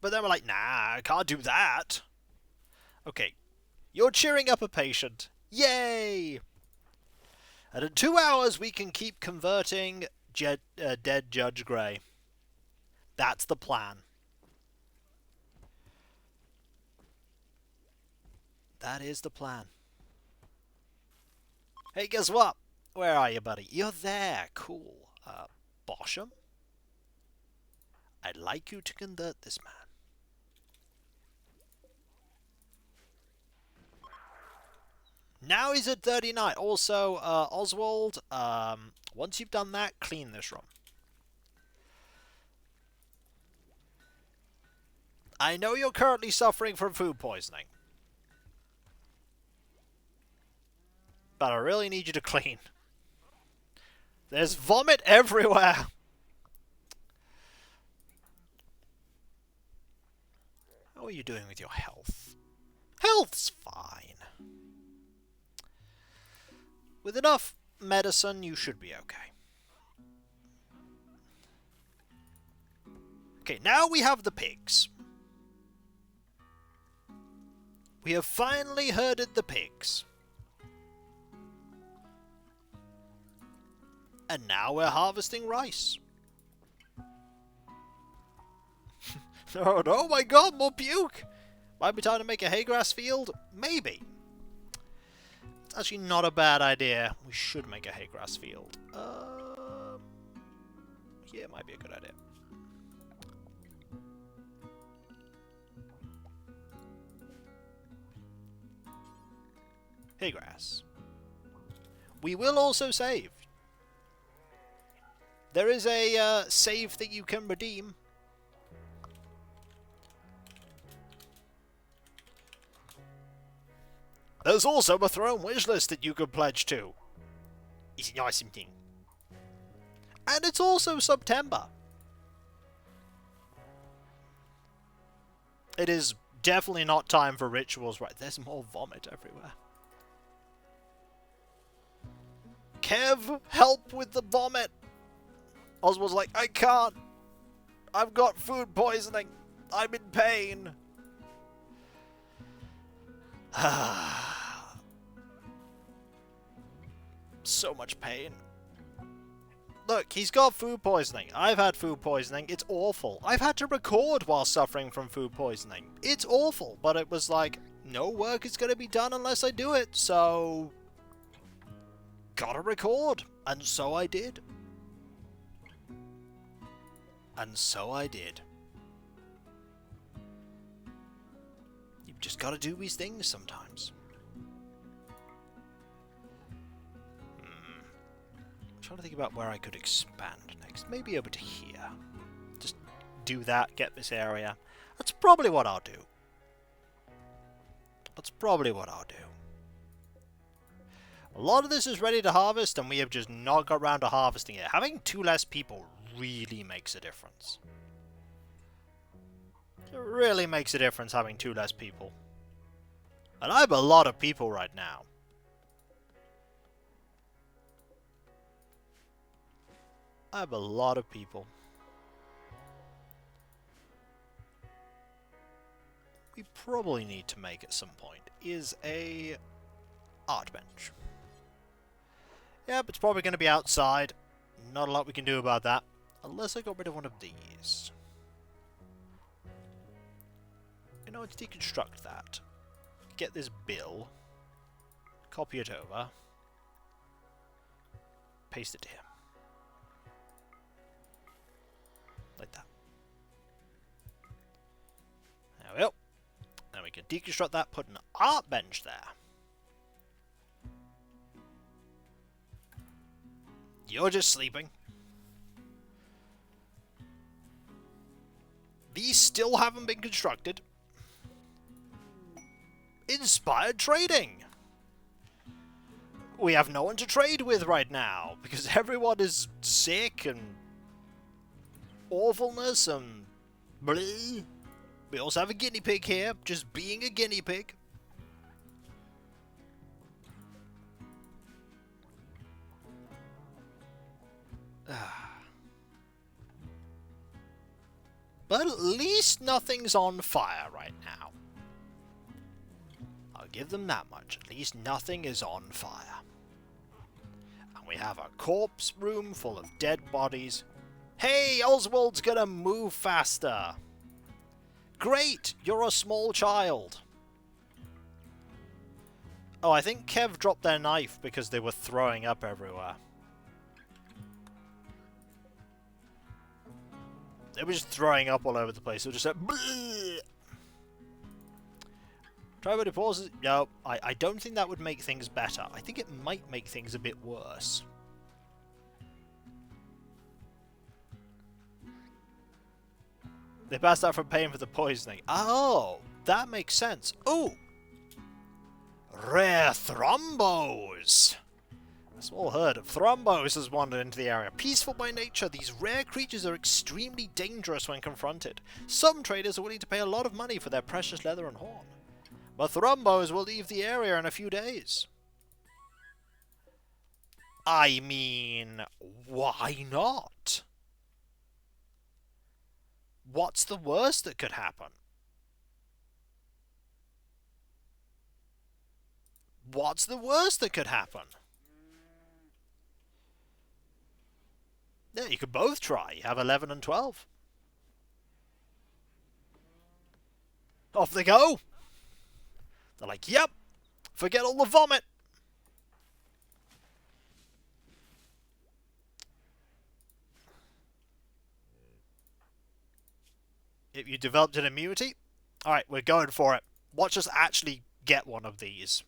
But then we're like, nah, I can't do that. Okay, you're cheering up a patient. Yay! And in 2 hours we can keep converting dead Judge Grey. That's the plan. That is the plan. Hey, guess what? Where are you, buddy? You're there. Cool. Bosham? I'd like you to convert this man. Now he's at 39. Also, Oswald, once you've done that, clean this room. I know you're currently suffering from food poisoning. But I really need you to clean. There's vomit everywhere. How are you doing with your health? Health's fine. With enough medicine, you should be okay. Okay, now we have the pigs. We have finally herded the pigs. And now we're harvesting rice. Oh my god, more puke! Might be time to make a hay grass field? Maybe. It's actually not a bad idea. We should make a hay grass field. Yeah, it might be a good idea. Hay grass. We will also save. There is a save that you can redeem. There's also a throne wishlist that you can pledge to. It's an awesome thing. And it's also September. It is definitely not time for rituals, right? There's more vomit everywhere. Kev, help with the vomit! Oswald's like, I can't. I've got food poisoning. I'm in pain. So much pain. Look, he's got food poisoning. I've had food poisoning. It's awful. I've had to record while suffering from food poisoning. It's awful, but it was like, no work is going to be done unless I do it, so gotta record. And so I did. And so I did. You've just got to do these things sometimes. I'm trying to think about where I could expand next. Maybe over to here. Just do that, get this area. That's probably what I'll do. That's probably what I'll do. A lot of this is ready to harvest, and we have just not got around to harvesting it. Having 2 less people really makes a difference. It really makes a difference having 2 less people. And I have a lot of people right now. I have a lot of people. We probably need to make at some point is a art bench. Yep, it's probably going to be outside. Not a lot we can do about that. Unless I got rid of one of these. You know, let's deconstruct that. Get this bill. Copy it over. Paste it here. Like that. There we go. Now we can deconstruct that, put an art bench there. You're just sleeping. These still haven't been constructed. Inspired trading! We have no one to trade with right now, because everyone is sick and awfulness and bleh. We also have a guinea pig here, just being a guinea pig. But at least nothing's on fire right now. I'll give them that much. At least nothing is on fire. And we have a corpse room full of dead bodies. Hey, Oswald's gonna move faster. Great, you're a small child. Oh, I think Kev dropped their knife because they were throwing up everywhere. They were just throwing up all over the place. They were just like, bleh. Try to pause. No, I don't think that would make things better. I think it might make things a bit worse. They passed out from pain for the poisoning. Oh, that makes sense. Oh! Rare thrombos! A small herd of thrombos has wandered into the area. Peaceful by nature, these rare creatures are extremely dangerous when confronted. Some traders are willing to pay a lot of money for their precious leather and horn. But thrombos will leave the area in a few days. I mean, why not? What's the worst that could happen? What's the worst that could happen? Yeah, you could both try. You have 11 and 12. Off they go. They're like, yep, forget all the vomit. If you developed an immunity, alright, we're going for it. Watch us actually get one of these.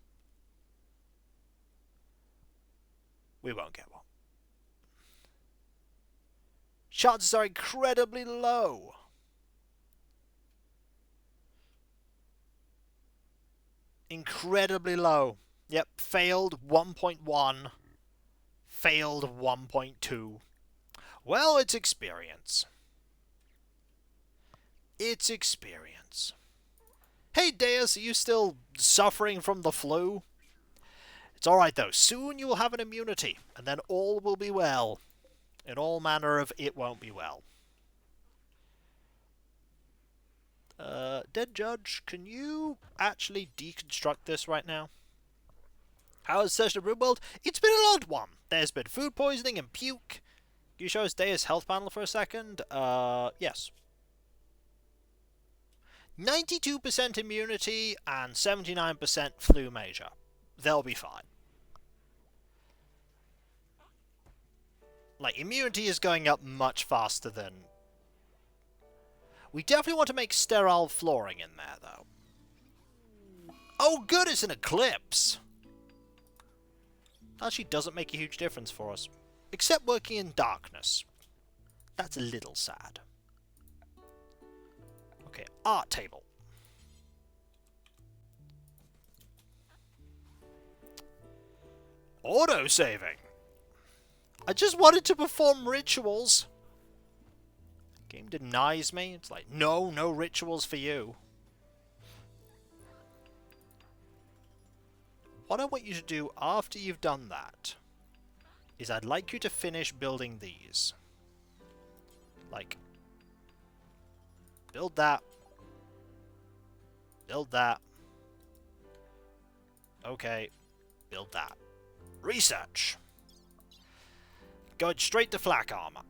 We won't get one. Chances are incredibly low. Incredibly low. Yep, failed 1.1. Failed 1.2. Well, it's experience. It's experience. Hey, Deus, are you still suffering from the flu? It's alright, though. Soon you will have an immunity, and then all will be well. In all manner of it won't be well. Dead Judge, can you actually deconstruct this right now? How is the session of Rimworld? It's been an odd one. There's been food poisoning and puke. Can you show us Deus' health panel for a second? Yes. 92% immunity and 79% flu major. They'll be fine. Like, immunity is going up much faster than... We definitely want to make sterile flooring in there, though. Oh, good, it's an eclipse! Actually doesn't make a huge difference for us. Except working in darkness. That's a little sad. Okay, art table. Auto-saving. I just wanted to perform rituals. Game denies me. It's like, no, no rituals for you. What I want you to do after you've done that is I'd like you to finish building these. Like, build that. Build that. Okay, build that. Research. Going straight to flak armor.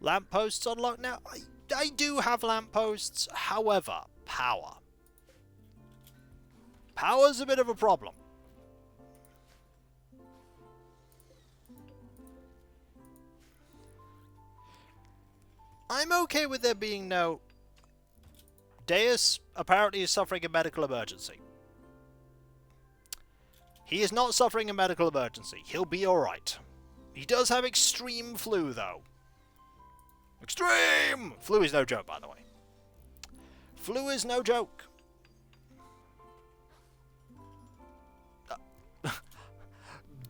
Lampposts unlocked now? I do have lampposts, however, power. Power's a bit of a problem. I'm okay with there being no... Deus apparently is suffering a medical emergency. He is not suffering a medical emergency. He'll be alright. He does have extreme flu, though. Extreme! Flu is no joke, by the way. Flu is no joke.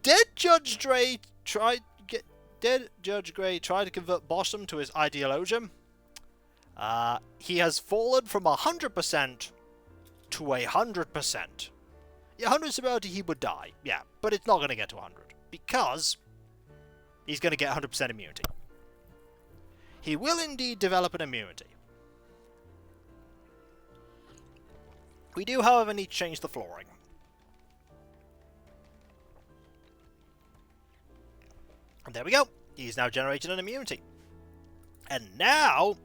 Dead Judge Gray tried to convert Bossum to his ideologium. He has fallen from 100% to 100%. Yeah, 100 severity, he would die. Yeah, but it's not going to get to 100 because he's going to get 100% immunity. He will indeed develop an immunity. We do, however, need to change the flooring. And there we go. He's now generated an immunity. And now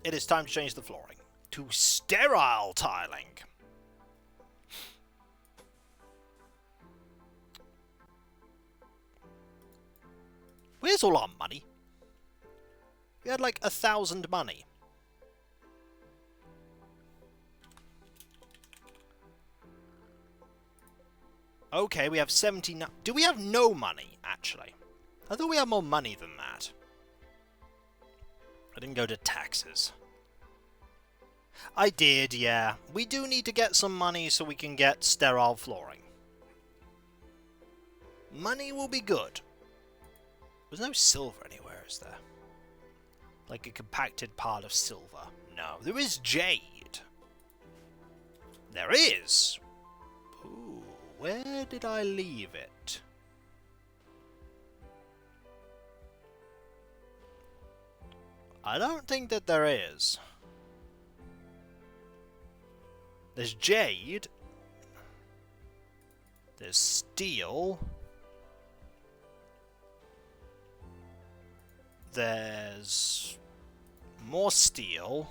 it is time to change the flooring to sterile tiling. Where's all our money? We had like 1,000 money. Okay, we have 79. Do we have no money, actually? I thought we had more money than that. I didn't go to taxes. I did, yeah. We do need to get some money so we can get sterile flooring. Money will be good. There's no silver anywhere, is there? Like a compacted part of silver. No, there is jade. There is! Ooh, where did I leave it? I don't think that there is. There's jade. There's steel. There's more steel.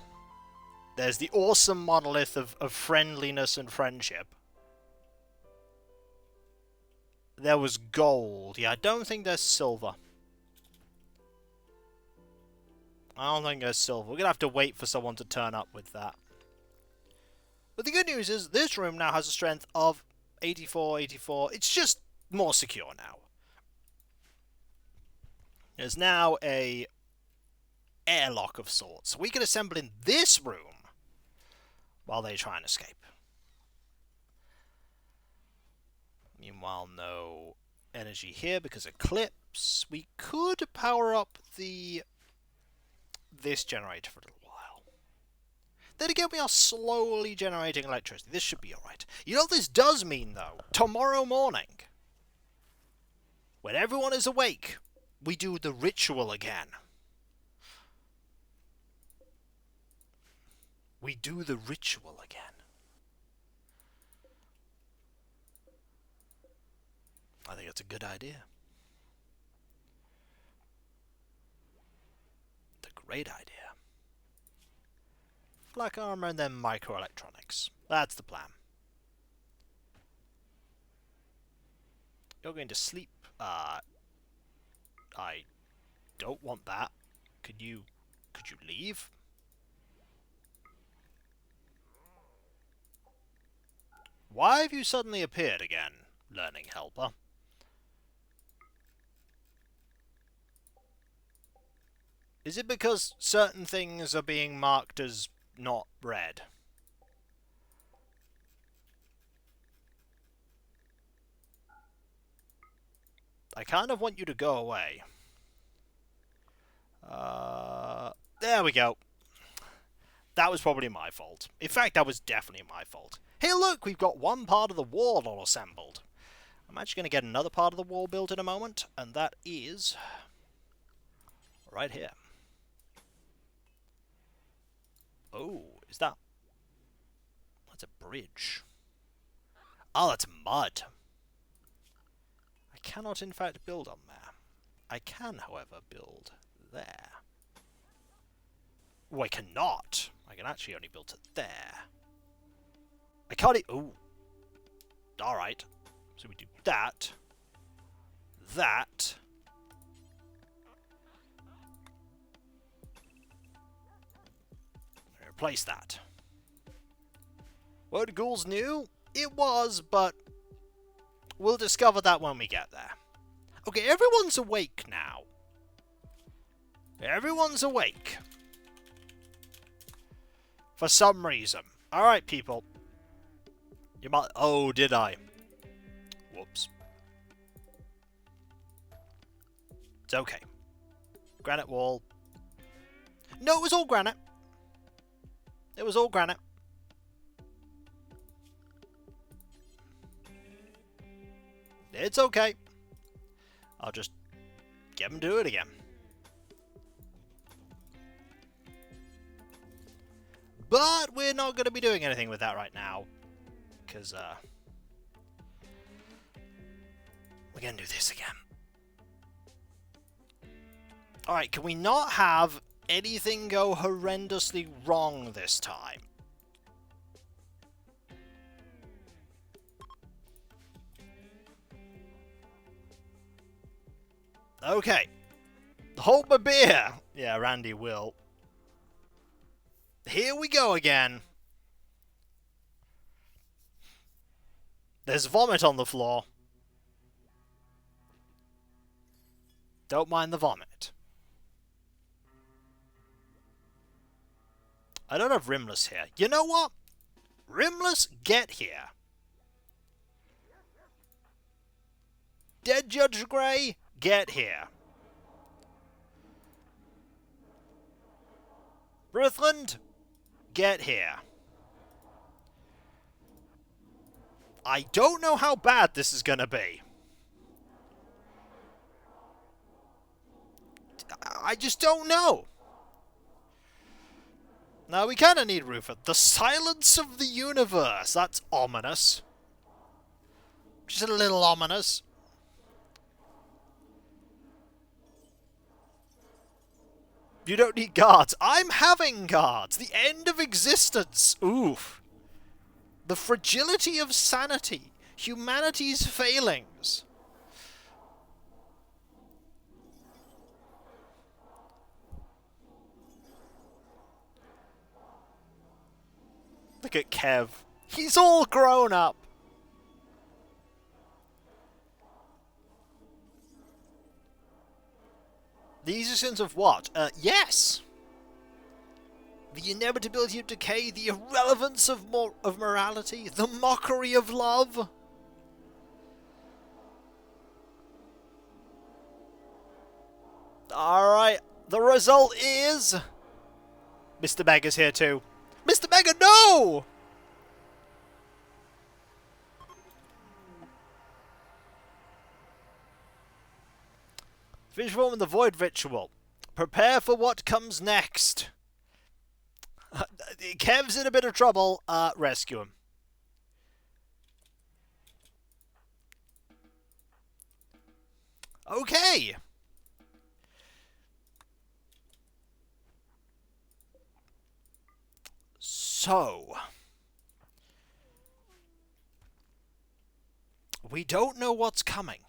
There's the awesome monolith of friendliness and friendship. There was gold. Yeah, I don't think there's silver. I don't think there's silver. We're going to have to wait for someone to turn up with that. But the good news is this room now has a strength of 84, 84. It's just more secure now. There's now a airlock of sorts. We can assemble in this room while they try and escape. Meanwhile, no energy here because eclipse. We could power up this generator for a little while. Then again, we are slowly generating electricity. This should be alright. You know what this does mean, though? Tomorrow morning, when everyone is awake, we do the ritual again. We do the ritual again. I think it's a good idea. It's a great idea. Black armor and then microelectronics. That's the plan. You're going to sleep. I don't want that. Could you leave? Why have you suddenly appeared again, learning helper? Is it because certain things are being marked as not read? I kind of want you to go away. There we go. That was probably my fault. In fact, that was definitely my fault. Hey look, we've got one part of the wall all assembled. I'm actually going to get another part of the wall built in a moment, and that is right here. Oh, is that... That's a bridge. Oh, that's mud. I cannot, in fact, build on there. I can, however, build there. Oh, I cannot. I can actually only build to there. I can't... Oh. Alright. So we do that. That. Replace that. What ghouls knew? It was, but we'll discover that when we get there. Okay, everyone's awake now. Everyone's awake. For some reason. Alright, people. You might... Oh, did I? Whoops. It's okay. Granite wall. No, it was all granite. It was all granite. It's okay. I'll just get him to do it again. But we're not going to be doing anything with that right now. Because, we're going to do this again. Alright, can we not have anything go horrendously wrong this time? Okay. Hold my beer! Yeah, Randy will. Here we go again. There's vomit on the floor. Don't mind the vomit. I don't have Rimless here. You know what? Rimless, get here. Dead Judge Grey, get here. Ruthland, get here. I don't know how bad this is going to be. I just don't know. Now, we kind of need Rufus. The silence of the universe. That's ominous. Just a little ominous. You don't need guards. I'm having guards. The end of existence. Oof. The fragility of sanity. Humanity's failings. Look at Kev. He's all grown up. These are sins of what? Yes. The inevitability of decay, the irrelevance of morality, the mockery of love. Alright, the result is... Mr. Mega's here too. Mr. Mega, no! Finish performing the Void Ritual. Prepare for what comes next. Kev's in a bit of trouble. Rescue him. Okay. So, we don't know what's coming.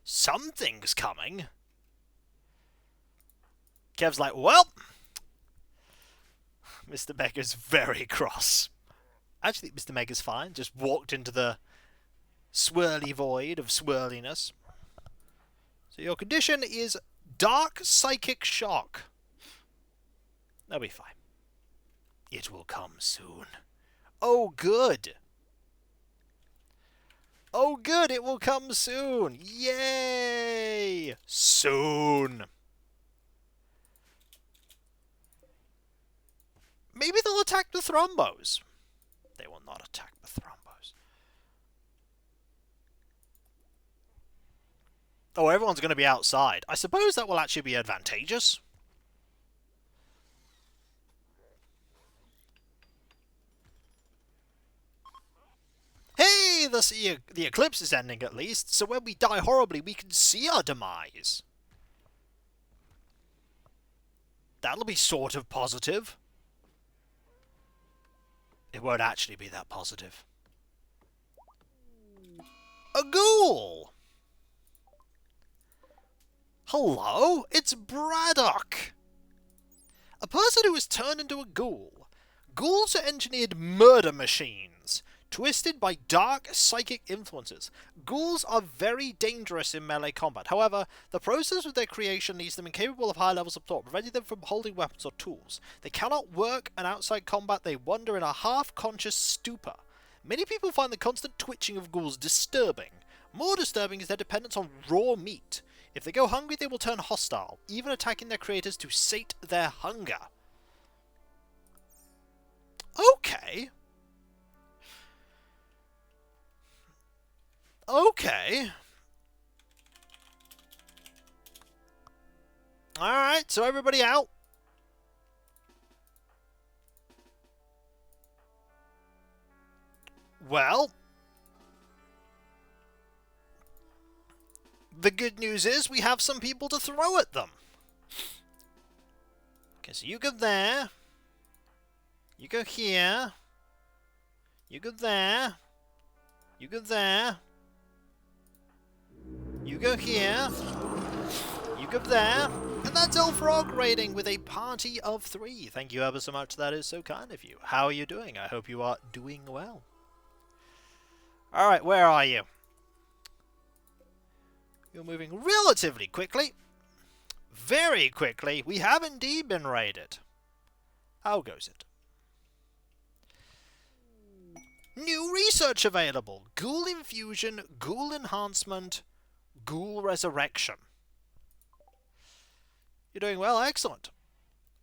Something's coming. Kev's like, well, Mr. Mega's very cross. Actually, Mr. Mega's fine. Just walked into the swirly void of swirliness. So your condition is dark psychic shock. That'll be fine. It will come soon. Oh, good. Oh, good. It will come soon. Yay. Soon. Maybe they'll attack the Thrombos. They will not attack the Thrombos. Oh, everyone's going to be outside. I suppose that will actually be advantageous. Hey, the eclipse is ending at least, so when we die horribly, we can see our demise. That'll be sort of positive. It won't actually be that positive. A ghoul! Hello? It's Braddock! A person who has turned into a ghoul. Ghouls are engineered murder machines. twisted by dark psychic influences. Ghouls are very dangerous in melee combat. However, the process of their creation leaves them incapable of high levels of thought, preventing them from holding weapons or tools. They cannot work, and outside combat they wander in a half-conscious stupor. Many people find the constant twitching of ghouls disturbing. More disturbing is their dependence on raw meat. If they go hungry, they will turn hostile, even attacking their creators to sate their hunger. Okay. Okay. Alright, so everybody out. Well, the good news is we have some people to throw at them. Okay, so you go there. You go here. You go there. You go there. You go here. You go there. And that's Elfrog raiding with a party of 3. Thank you ever so much. That is so kind of you. How are you doing? I hope you are doing well. Alright, where are you? You're moving relatively quickly. Very quickly. We have indeed been raided. How goes it? New research available. Ghoul infusion, ghoul enhancement, ghoul resurrection. You're doing well, excellent.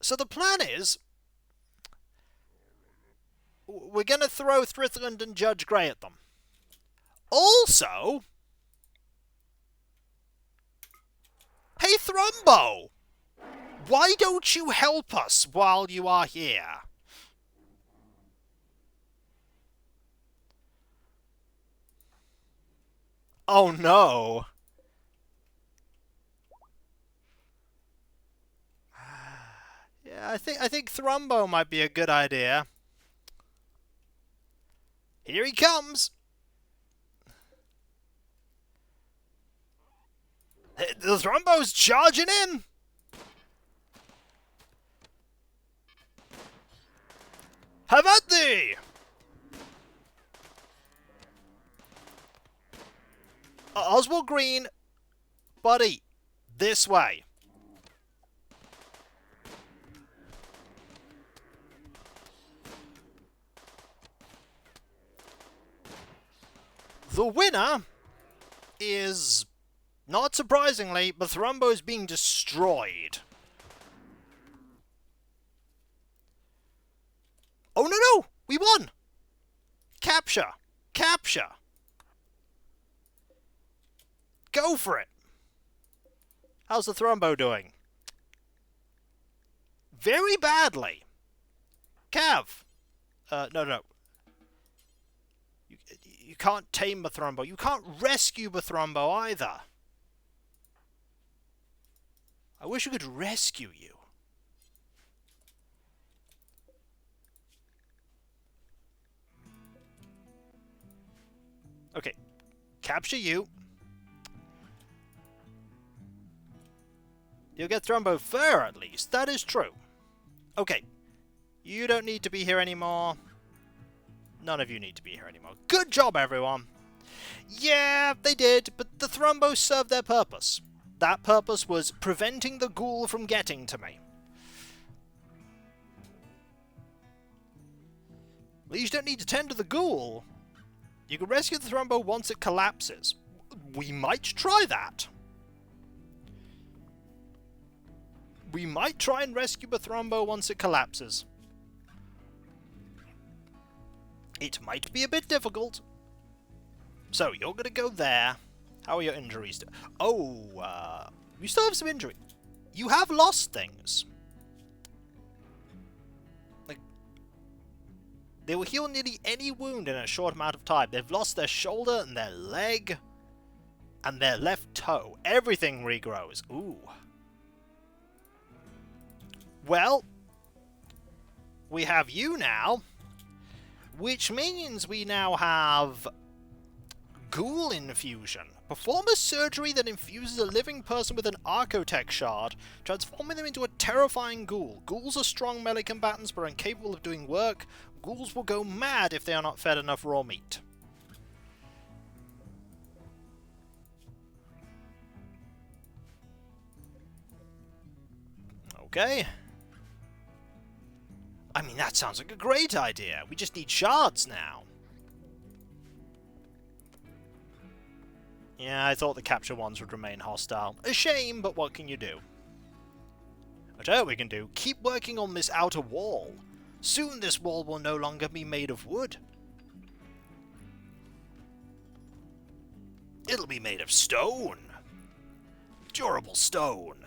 So the plan is, we're going to throw Thrithland and Judge Grey at them. Also, hey Thrumbo, why don't you help us while you are here? Oh no. Yeah, I think Thrumbo might be a good idea. Here he comes. The Thrumbo's charging in. Have at thee! Oswald Green, buddy, this way. The winner is, not surprisingly, Thrumbo is being destroyed. Oh no! We won! Capture! Capture! Go for it! How's the Thrumbo doing? Very badly. Cav! No. You can't tame Thrumbo. You can't rescue Thrumbo either. I wish we could rescue you. Okay. Capture you. You'll get Thrumbo fur, at least. That is true. Okay. You don't need to be here anymore. None of you need to be here anymore. Good job, everyone. Yeah, they did, but the Thrumbos served their purpose. That purpose was preventing the ghoul from getting to me. Well, you don't need to tend to the ghoul. You can rescue the Thrumbo once it collapses. We might try that. We might try and rescue the Thrumbo once it collapses. It might be a bit difficult. So, you're going to go there. How are your injuries? Oh, you still have some injury. You have lost things. Like, they will heal nearly any wound in a short amount of time. They've lost their shoulder and their leg and their left toe. Everything regrows. Ooh. Well, we have you now, which means we now have ghoul infusion. Perform a surgery that infuses a living person with an Archotech shard, transforming them into a terrifying ghoul. Ghouls are strong melee combatants but are incapable of doing work. Ghouls will go mad if they are not fed enough raw meat. Okay. I mean, that sounds like a great idea. We just need shards now. Yeah, I thought the capture ones would remain hostile. A shame, but what can you do? I tell you what we can do. Keep working on this outer wall. Soon this wall will no longer be made of wood. It'll be made of stone. Durable stone.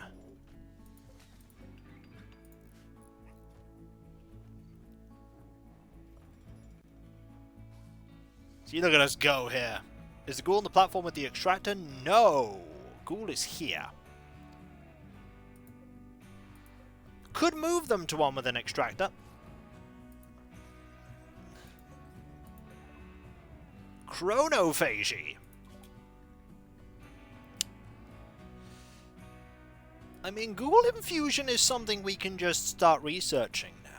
See, look at us go here. Is the ghoul on the platform with the extractor? No. Ghoul is here. Could move them to one with an extractor. Chronophagy. I mean, ghoul infusion is something we can just start researching now.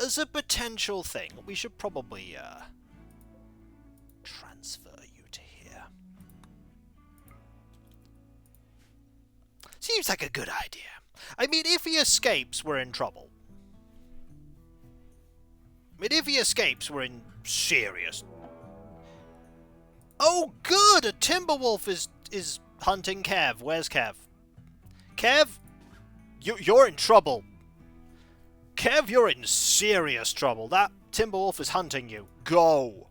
As a potential thing, we should probably transfer you to here. Seems like a good idea. I mean, if he escapes, we're in trouble. I mean, if he escapes, we're in serious... Oh, good! A Timberwolf is hunting Kev. Where's Kev? Kev? You're in trouble. Kev, you're in serious trouble. That Timberwolf is hunting you. Go!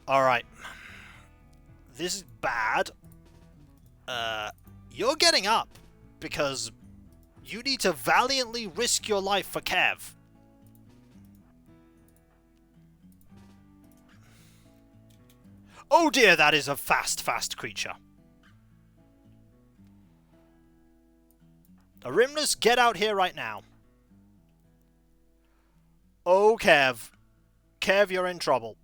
Alright. This is bad. You're getting up. Because you need to valiantly risk your life for Kev. Oh dear, that is a fast creature. Arimless, get out here right now. Oh, Kev. Kev, you're in trouble.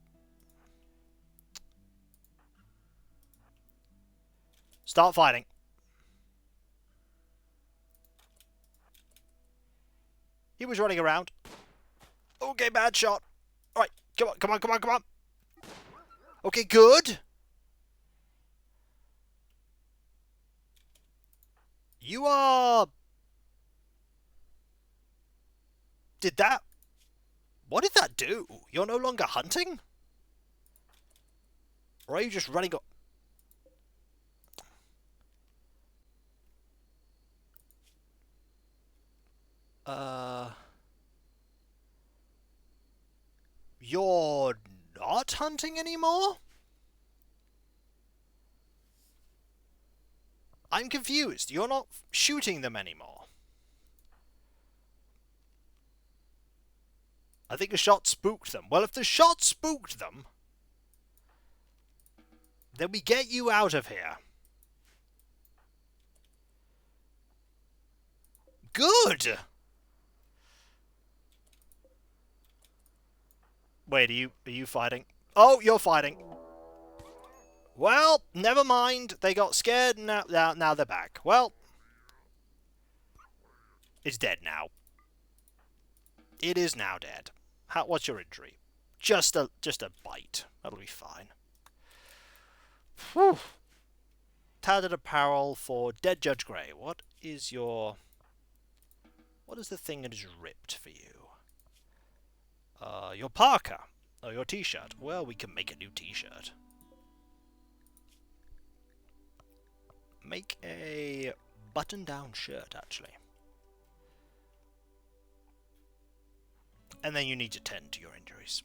Start fighting. He was running around. Okay, bad shot. Alright, come on. Okay, good. You are... Did that... What did that do? You're no longer hunting? Or are you just running... You're not hunting anymore? I'm confused. You're not shooting them anymore. I think a shot spooked them. Well, if the shot spooked them, then we get you out of here. Good! Wait, are you fighting? Oh, you're fighting. Well, never mind. They got scared and now they're back. Well, it's dead now. It is now dead. What's your injury? Just a bite. That'll be fine. Whew. Tattered apparel for Dead Judge Grey. What is the thing that is ripped for you? Your parka. Oh, your t-shirt. Well, we can make a new t-shirt. Make a button-down shirt, actually. And then you need to tend to your injuries.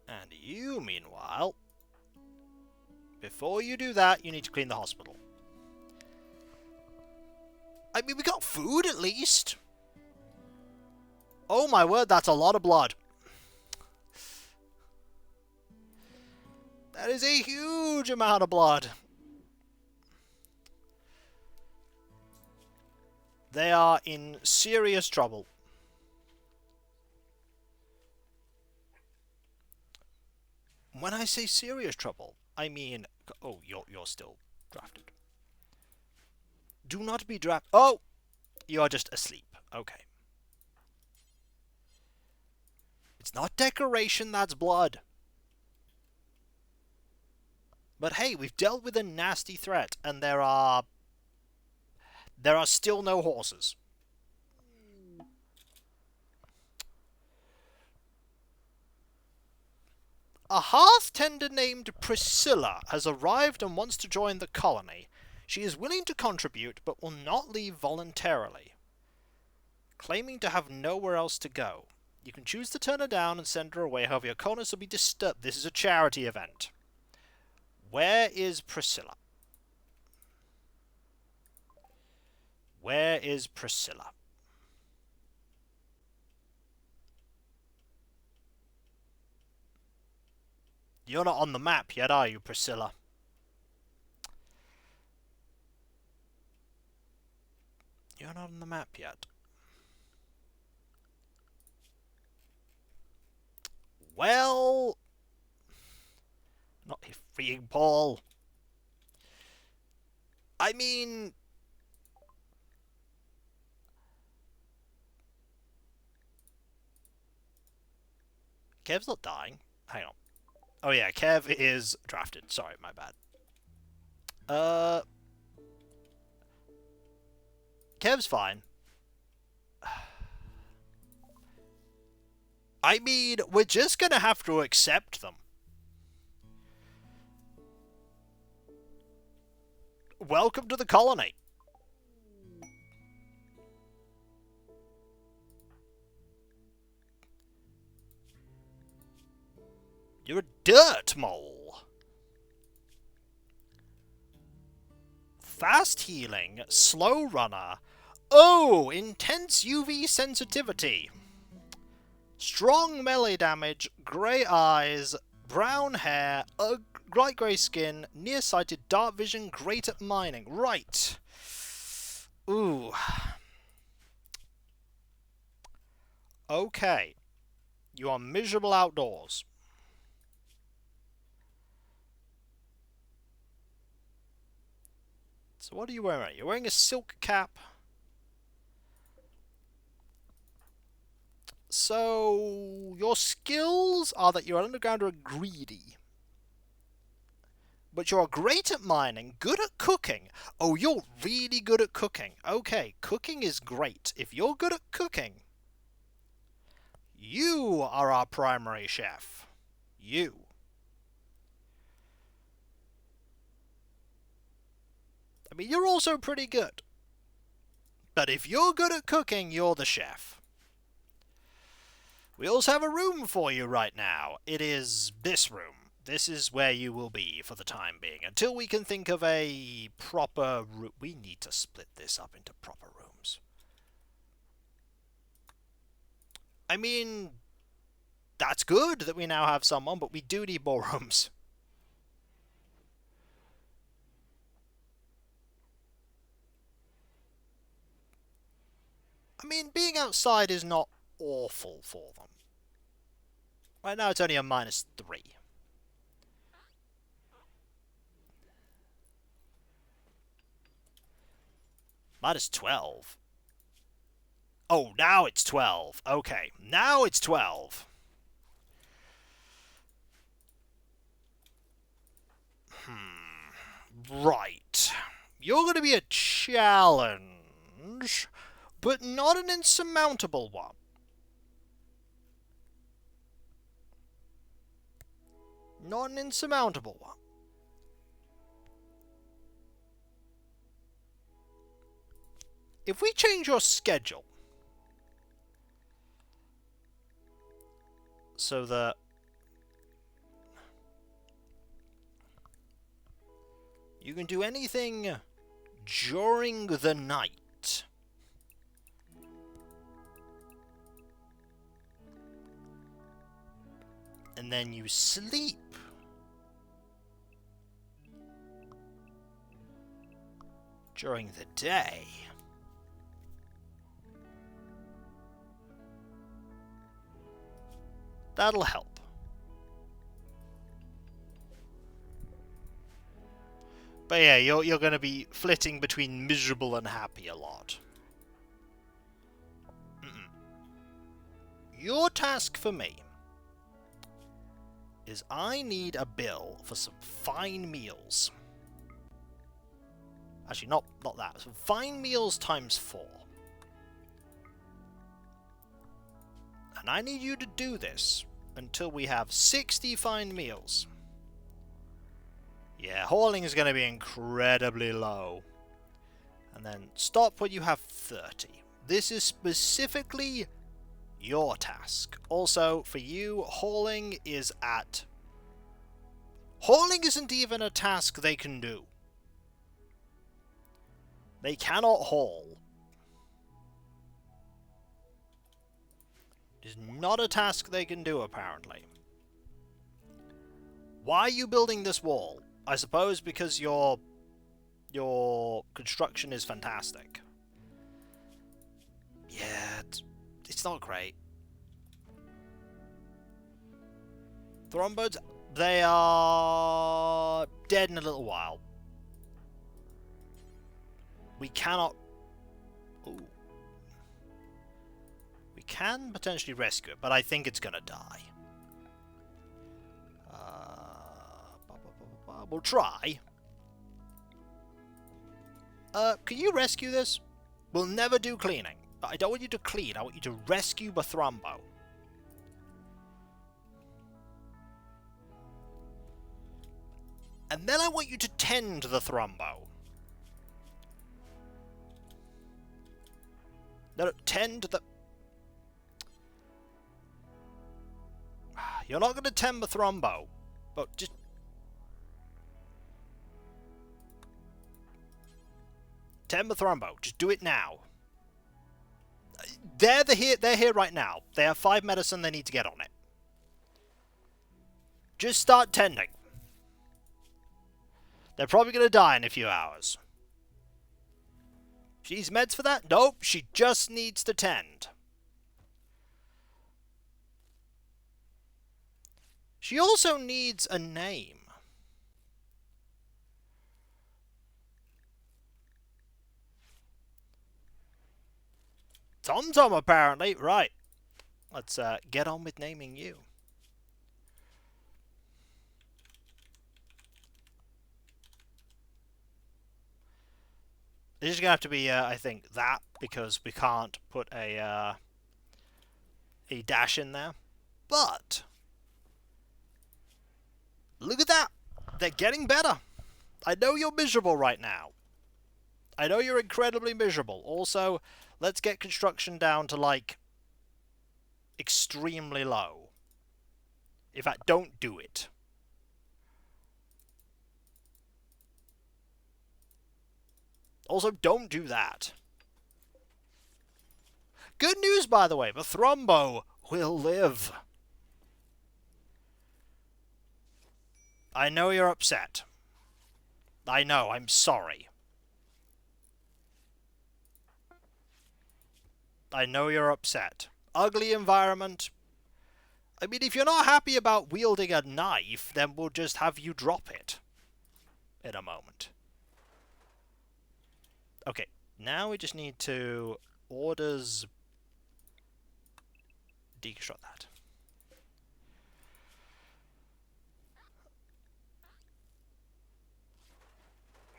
And you, meanwhile, before you do that, you need to clean the hospital. I mean, we got food, at least. Oh my word, that's a lot of blood. That is a huge amount of blood. They are in serious trouble. When I say serious trouble, I mean... Oh, you're still drafted. Do not be drafted. Oh! You are just asleep. Okay. It's not decoration, that's blood. But hey, we've dealt with a nasty threat, and there are still no horses. A hearth tender named Priscilla has arrived and wants to join the colony. She is willing to contribute, but will not leave voluntarily, claiming to have nowhere else to go. You can choose to turn her down and send her away, however your colonists will be disturbed. This is a charity event. Where is Priscilla? Where is Priscilla? You're not on the map yet, are you, Priscilla? You're not on the map yet. Well... Not freeing Paul. I mean... Kev's not dying. Hang on. Oh yeah, Kev is drafted. Sorry, my bad. Kev's fine. I mean, we're just gonna have to accept them. Welcome to the colony. You're a dirt mole. Fast healing, slow runner. Oh, intense UV sensitivity. Strong melee damage, grey eyes, brown hair, light grey skin, nearsighted, dark vision, great at mining. Right. Ooh. Okay. You are miserable outdoors. So what are you wearing? You're wearing a silk cap. So your skills are that you're underground or greedy. But you're great at mining, good at cooking. Oh, you're really good at cooking. Okay, cooking is great. If you're good at cooking, you are our primary chef. You. I mean, you're also pretty good. But if you're good at cooking, you're the chef. We also have a room for you right now. It is this room. This is where you will be for the time being, until we can think of a proper room. We need to split this up into proper rooms. I mean, that's good that we now have someone, but we do need more rooms. I mean, being outside is not awful for them. Right now it's only a -3. -12. Oh, now it's 12. Okay, now it's 12. Right. You're going to be a challenge, but not an insurmountable one. Not an insurmountable one. If we change your schedule so that you can do anything during the night, and then you sleep during the day, That'll help. But yeah, you're going to be flitting between miserable and happy a lot. Your task for me is I need a bill for some fine meals. Actually, not that. Some fine meals times 4. And I need you to do this until we have 60 fine meals. Yeah, hauling is going to be incredibly low. And then stop when you have 30. This is specifically your task. Also, for you, hauling is at... Hauling isn't even a task they can do. They cannot haul. It is not a task they can do, apparently. Why are you building this wall? I suppose because your construction is fantastic. Yeah, it's not great. Thrombodes, they are dead in a little while. We cannot... Ooh. We can potentially rescue it, but I think it's gonna die. We'll try. Can you rescue this? We'll never do cleaning. I don't want you to clean, I want you to rescue the Thrombo. And then I want you to tend the Thrombo. No, tend the... You're not going to tend the Thrombo, but just... Tend the Thrombo. Just do it now. They're here right now. They have 5 medicine, they need to get on it. Just start tending. They're probably going to die in a few hours. She needs meds for that? Nope, she just needs to tend. She also needs a name. Tom Tom, apparently. Right. Let's get on with naming you. This is going to have to be, I think, that, because we can't put a dash in there. But, look at that! They're getting better! I know you're miserable right now. I know you're incredibly miserable. Also, let's get construction down to, like, extremely low. In fact, don't do it. Also, don't do that. Good news, by the way, the Thrombo will live. I know you're upset. I know, I'm sorry. I know you're upset. Ugly environment. I mean, if you're not happy about wielding a knife, then we'll just have you drop it. In a moment. Okay, now we just need to orders deconstruct that.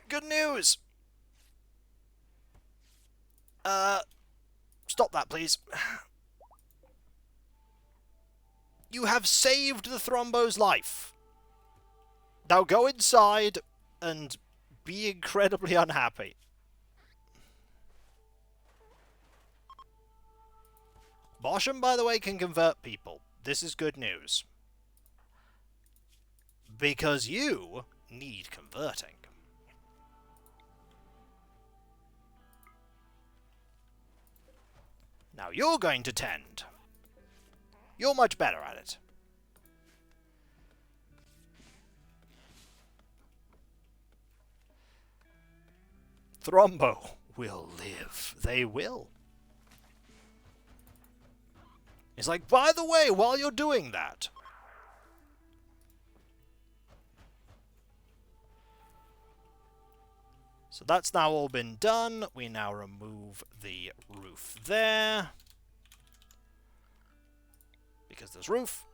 Good news! Stop that, please. You have saved the Thrombo's life. Now go inside and be incredibly unhappy. Bosham, by the way, can convert people. This is good news. Because you need converting. Now you're going to tend. You're much better at it. Thrombo will live. They will. It's like, by the way, while you're doing that... So that's now all been done. We now remove the roof there. Because there's roof.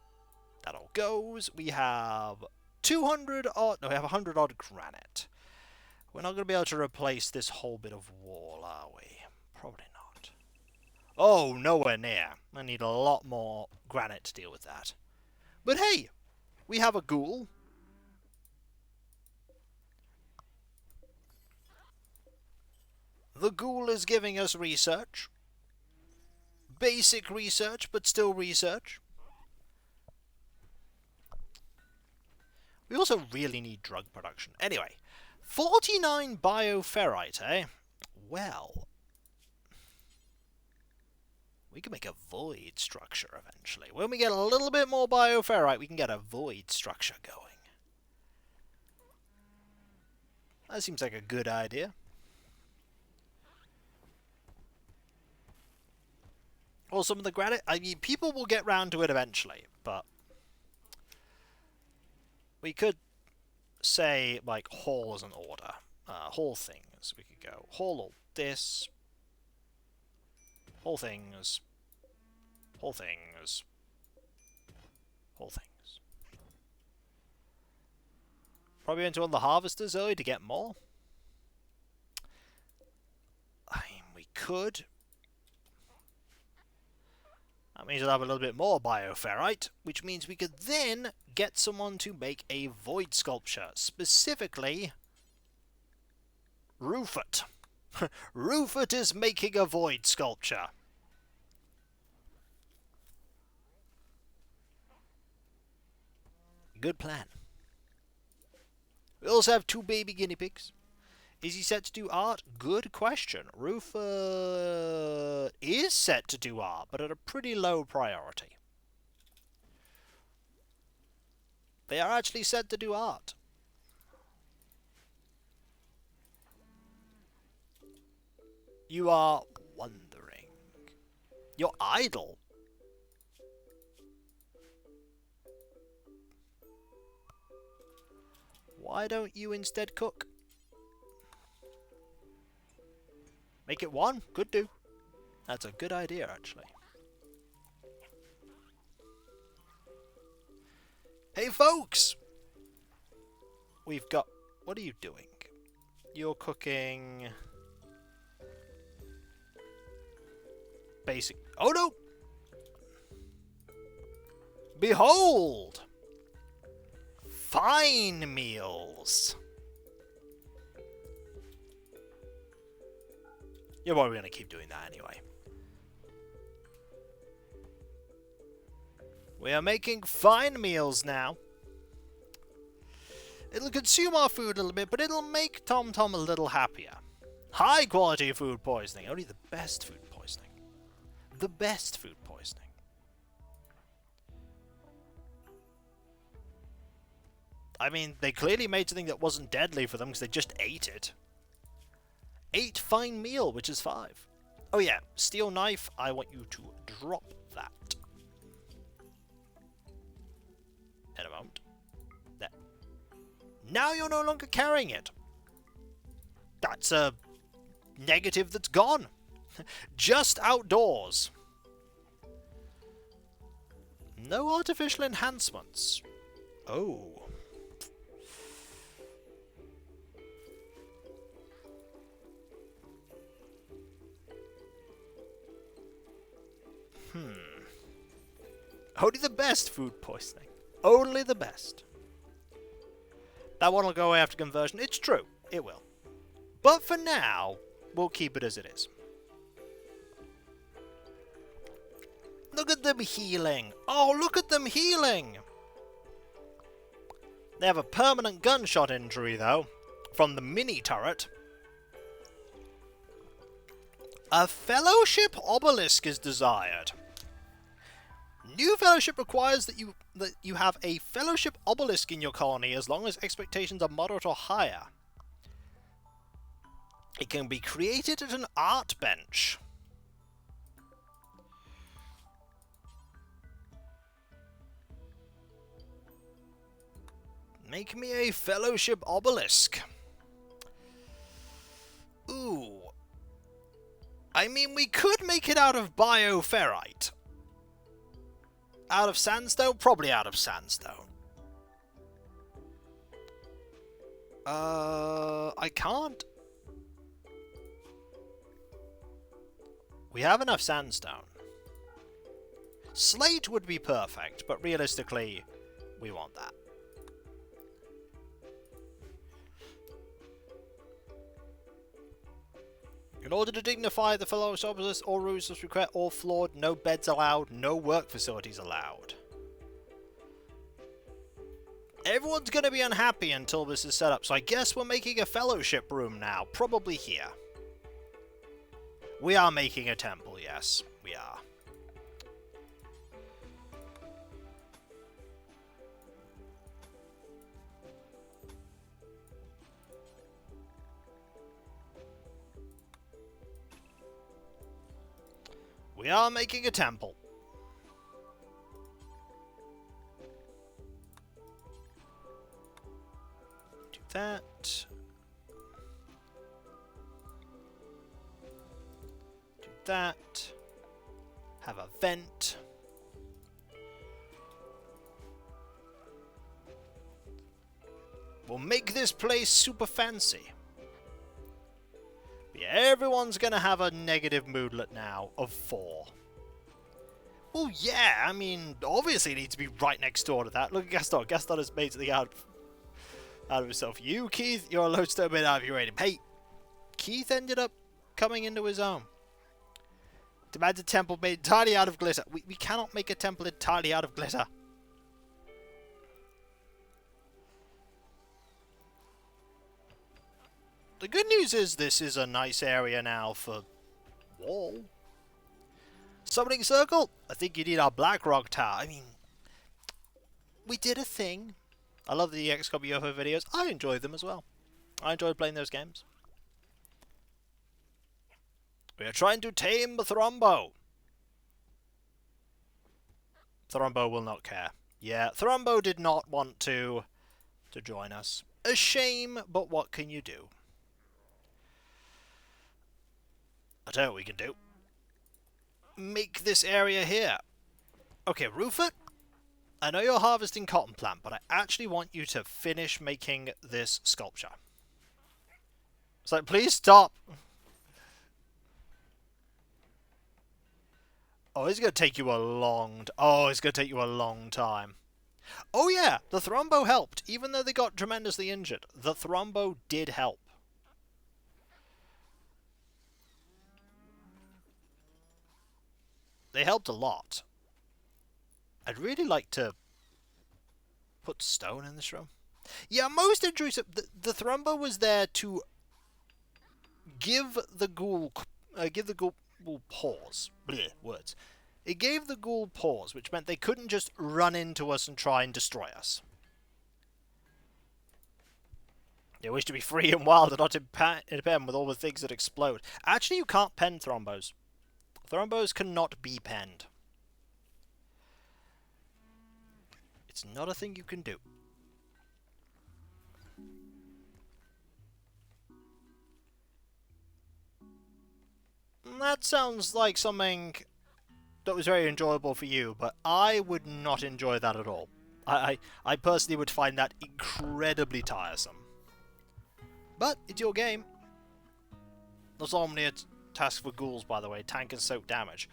That all goes. We have 200 odd... No, we have 100 odd granite. We're not going to be able to replace this whole bit of wall, are we? Probably not. Oh, nowhere near. I need a lot more granite to deal with that. But hey, we have a ghoul. The ghoul is giving us research. Basic research, but still research. We also really need drug production. Anyway, 49 bioferrite, eh? Well, we can make a void structure eventually. When we get a little bit more bioferrite, we can get a void structure going. That seems like a good idea. Or some of the granite. I mean, people will get round to it eventually, but we could say, like, haul as an order. Haul things. We could go haul all this. Haul things. Haul things. Haul things. Probably into one of the harvesters early to get more. I mean, we could. That means we'll have a little bit more bioferrite, which means we could then get someone to make a void sculpture. Specifically, Rufus. Rufus is making a void sculpture. Good plan. We also have 2 baby guinea pigs. Is he set to do art? Good question. Rufus is set to do art, but at a pretty low priority. They are actually set to do art. You are wondering. You're idle. Why don't you instead cook? Make it 1? Could do. That's a good idea, actually. Hey, folks! We've got... What are you doing? You're cooking... Basic... Oh, no! Behold! Fine meals! You're probably going to keep doing that anyway. We are making fine meals now. It'll consume our food a little bit, but it'll make Tom Tom a little happier. High quality food poisoning. Only the best food poisoning. The best food poisoning. I mean, they clearly made something that wasn't deadly for them because they just ate it. 8 fine meal, which is 5. Oh yeah, steel knife, I want you to drop that. In a moment. There. Now you're no longer carrying it. That's a negative that's gone. Just outdoors. No artificial enhancements. Oh. Only the best food poisoning. Only the best. That one will go away after conversion. It's true. It will. But for now, we'll keep it as it is. Look at them healing. Oh, look at them healing. They have a permanent gunshot injury, though, from the mini turret. A fellowship obelisk is desired. New fellowship requires that you have a fellowship obelisk in your colony as long as expectations are moderate or higher. It can be created at an art bench. Make me a fellowship obelisk. Ooh. I mean, we could make it out of bioferrite. Out of sandstone? Probably out of sandstone. I can't. We have enough sandstone. Slate would be perfect, but realistically, we want that. In order to dignify the fellow obelisk, all rules must require all flawed, no beds allowed, no work facilities allowed. Everyone's going to be unhappy until this is set up, so I guess we're making a fellowship room now, probably here. We are making a temple, yes, we are. We are making a temple. Do that. Do that. Have a vent. We'll make this place super fancy. Yeah, everyone's gonna have a negative moodlet now of 4. Well, yeah, I mean, obviously it needs to be right next door to that. Look at Gaston. Gaston has made something out of himself. You, Keith, you're a lodestone made out of uranium. Hey, Keith ended up coming into his own. Demands a temple made entirely out of glitter. We cannot make a temple entirely out of glitter. The good news is this is a nice area now for wall. Summoning circle? I think you need our black rock tower. I mean, we did a thing. I love the XCOM UFO videos. I enjoyed them as well. I enjoyed playing those games. We are trying to tame the Thrombo. Thrombo will not care. Yeah, Thrombo did not want to join us. A shame, but what can you do? I tell you what we can do. Make this area here. Okay, roof it. I know you're harvesting cotton plant, but I actually want you to finish making this sculpture. It's like, please stop. Oh, it's going to take you a long... it's going to take you a long time. Oh yeah, the Thrombo helped. Even though they got tremendously injured, the Thrombo did help. They helped a lot. I'd really like to put stone in this room. Yeah, most intrusive. The Thrombo was there to give the ghoul pause. Blech, words. It gave the ghoul pause, which meant they couldn't just run into us and try and destroy us. They wish to be free and wild and not in pen with all the things that explode. Actually, you can't pen Thrombos. Thrombos cannot be penned. It's not a thing you can do. That sounds like something that was very enjoyable for you, but I would not enjoy that at all. I personally would find that incredibly tiresome. But it's your game. There's only a task for ghouls, by the way. Tank and soak damage.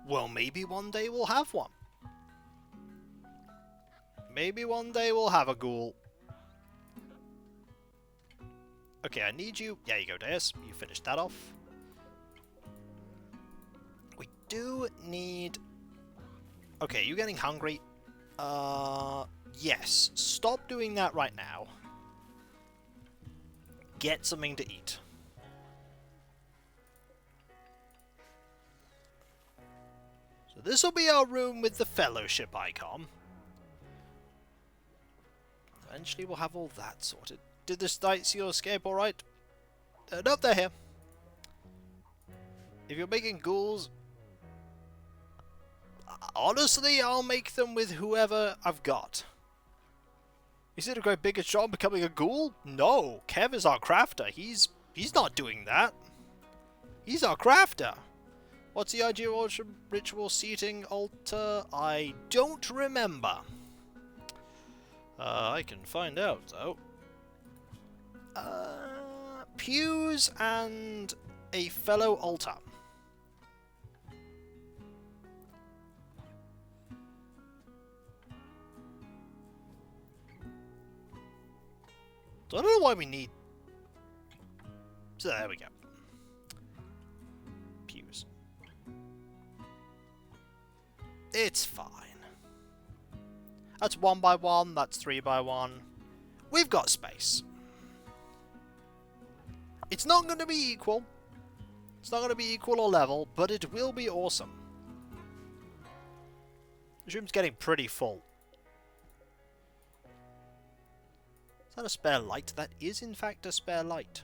Well, maybe one day we'll have one. Maybe one day we'll have a ghoul. Okay, I need you. Yeah, you go, Deus. You finished that off. We do need... Okay, you getting hungry? Yes. Stop doing that right now. Get something to eat. So this will be our room with the fellowship icon. Eventually we'll have all that sorted. Did the Stites see your escape alright? Nope, they're here. If you're making ghouls... Honestly, I'll make them with whoever I've got. Is it a great big shot becoming a ghoul? No, Kev is our crafter. He's not doing that. He's our crafter. What's the ideal ritual seating altar? I don't remember. I can find out though. Pews and a fellow altar. So I don't know why we need... So there we go. Pews. It's fine. That's 1 by 1, that's 3 by 1. We've got space. It's not going to be equal. It's not going to be equal or level, but it will be awesome. This room's getting pretty full. Is that a spare light? That is in fact a spare light.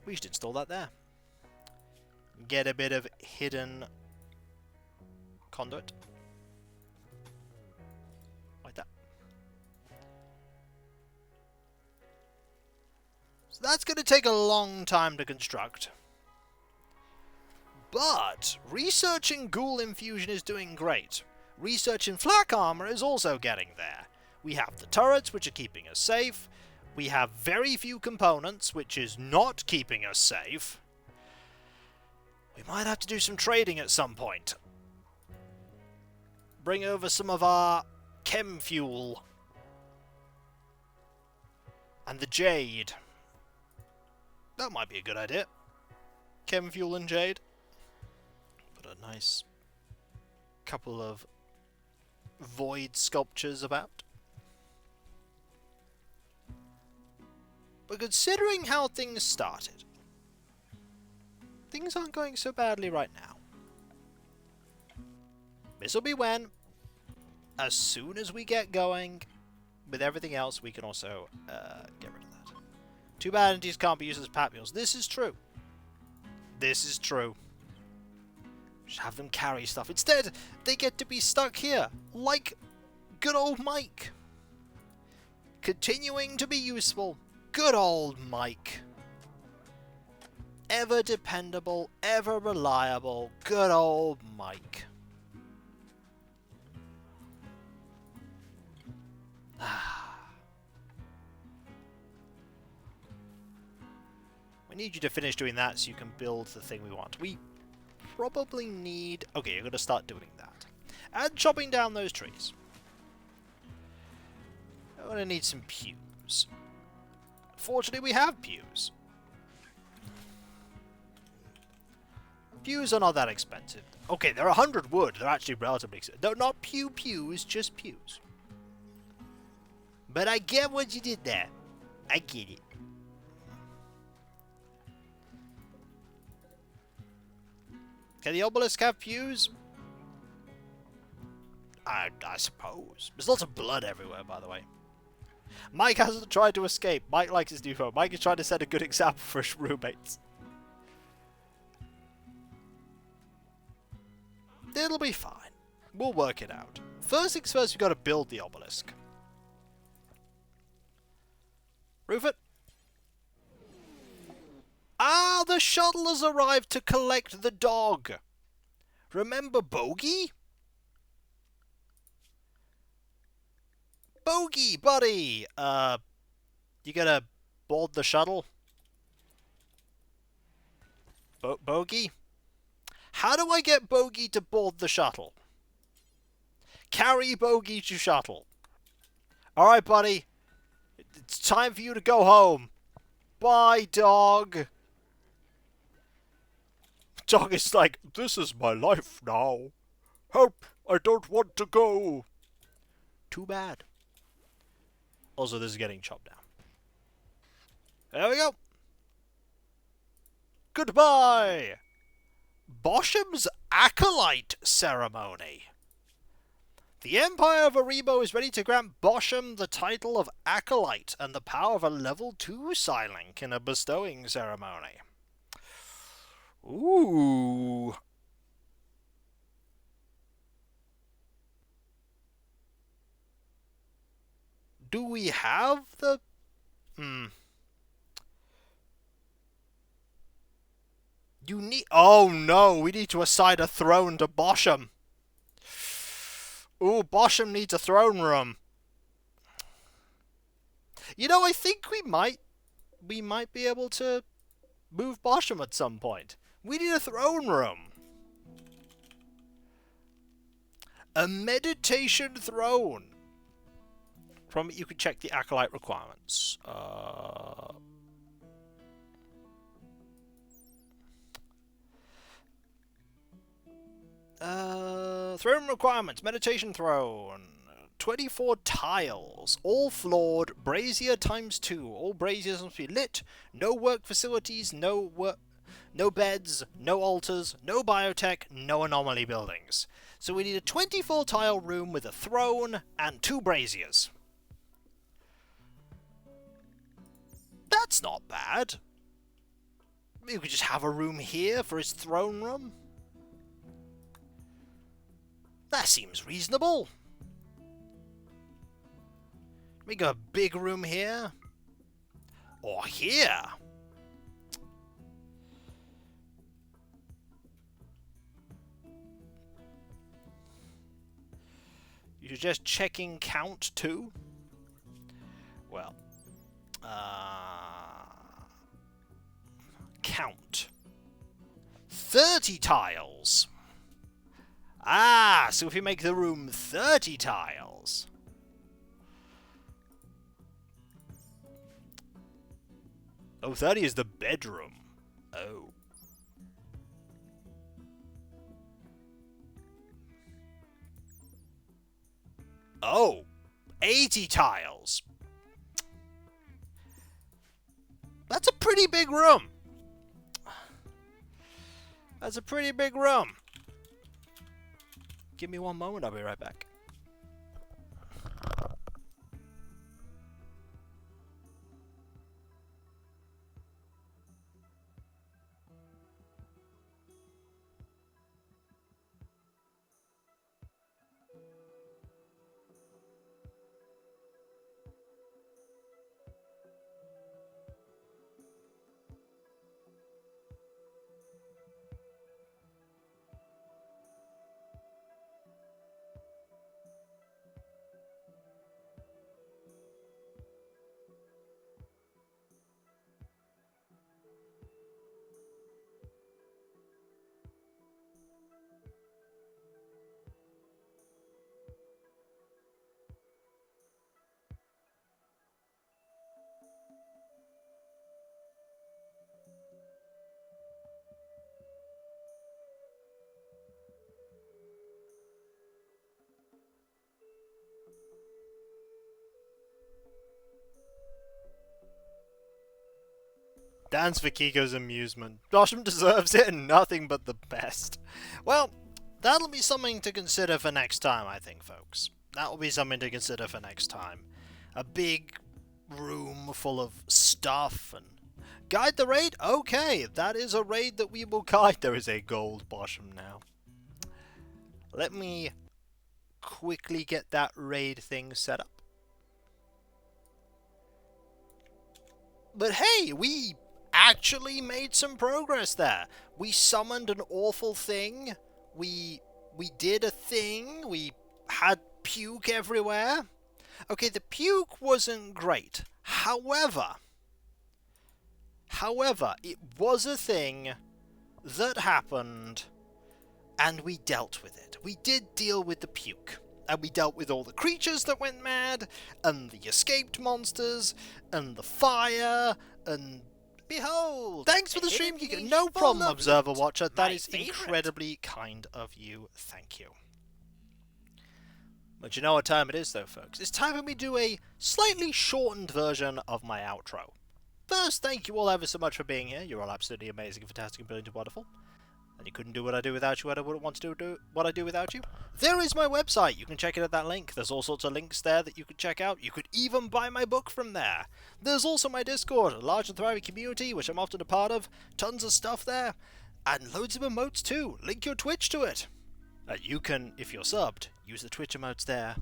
We should install that there. Get a bit of hidden conduit. Like that. So that's going to take a long time to construct. But researching ghoul infusion is doing great. Researching flak armor is also getting there. We have the turrets, which are keeping us safe. We have very few components, which is not keeping us safe. We might have to do some trading at some point. Bring over some of our chem fuel. And the jade. That might be a good idea. Chem fuel and jade. Put a nice couple of void sculptures about. But considering how things started, things aren't going so badly right now. This'll be when, as soon as we get going with everything else, we can also get rid of that. Too bad entities can't be used as pat mules. This is true. This is true. Just have them carry stuff. Instead, they get to be stuck here, like good old Mike. Continuing to be useful. Good old Mike. Ever dependable, ever reliable, good old Mike. We need you to finish doing that so you can build the thing we want. We probably need... Okay, you're going to start doing that. And chopping down those trees. I'm going to need some pews. Fortunately, we have pews. Pews are not that expensive. Okay, they're 100 wood. They're actually relatively expensive. No, not pews, just pews. But I get what you did there. I get it. Can the obelisk have pews? I suppose. There's lots of blood everywhere, by the way. Mike hasn't tried to escape. Mike likes his new phone. Mike is trying to set a good example for his roommates. It'll be fine. We'll work it out. First things first, we've got to build the obelisk. Roof it. Ah, the shuttle has arrived to collect the dog. Remember Bogey? Bogey, buddy! You gonna board the shuttle? Bogey? How do I get Bogey to board the shuttle? Carry Bogey to shuttle. Alright, buddy. It's time for you to go home. Bye, dog. Dog is like, this is my life now. Help, I don't want to go. Too bad. Also, this is getting chopped down. There we go. Goodbye. Bosham's Acolyte Ceremony. The Empire of Aribo is ready to grant Bosham the title of Acolyte and the power of a level 2 Psylink in a bestowing ceremony. Ooh. do we have the... You need... Oh no, we need to assign a throne to Bosham. Ooh, Bosham needs a throne room. You know, I think we might be able to move Bosham at some point. We need a throne room. A meditation throne. From it, you can check the acolyte requirements. Throne requirements. Meditation throne. 24 tiles. All floored. Brazier ×2. All braziers must be lit. No work facilities. No beds. No altars. No biotech. No anomaly buildings. So we need a 24 tile room with a throne and 2 braziers. That's not bad. We could just have a room here for his throne room. That seems reasonable. We got a big room here. Or here. You're just checking count too? Well. Count. 30 tiles. Ah, so if you make the room 30 tiles. Oh, 30 is the bedroom. Oh. Oh, 80 tiles. That's a pretty big room. That's a pretty big room. Give me one moment, I'll be right back. Dance for Kiko's amusement. Bosham deserves it and nothing but the best. Well, that'll be something to consider for next time, I think, folks. That'll be something to consider for next time. A big room full of stuff and... Guide the raid? Okay, that is a raid that we will guide. There is a gold Bosham now. Let me quickly get that raid thing set up. But hey, we actually made some progress there. We summoned an awful thing. We did a thing. We had puke everywhere. Okay, the puke wasn't great. However, it was a thing that happened, and we dealt with it. We did deal with the puke. And we dealt with all the creatures that went mad, and the escaped monsters, and the fire, and... Behold! Thanks for the stream, Kiko. No problem, Observer Watcher. That is incredibly kind of you. Thank you. But you know what time it is, though, folks? It's time for me to do a slightly shortened version of my outro. First, thank you all ever so much for being here. You're all absolutely amazing, fantastic, and brilliant, and wonderful. And you couldn't do what I do without you, and I wouldn't want to do what I do without you. There is my website. You can check it at that link. There's all sorts of links there that you can check out. You could even buy my book from there. There's also my Discord, a large and thriving community, which I'm often a part of. Tons of stuff there. And loads of emotes too. Link your Twitch to it. You can, if you're subbed, use the Twitch emotes there.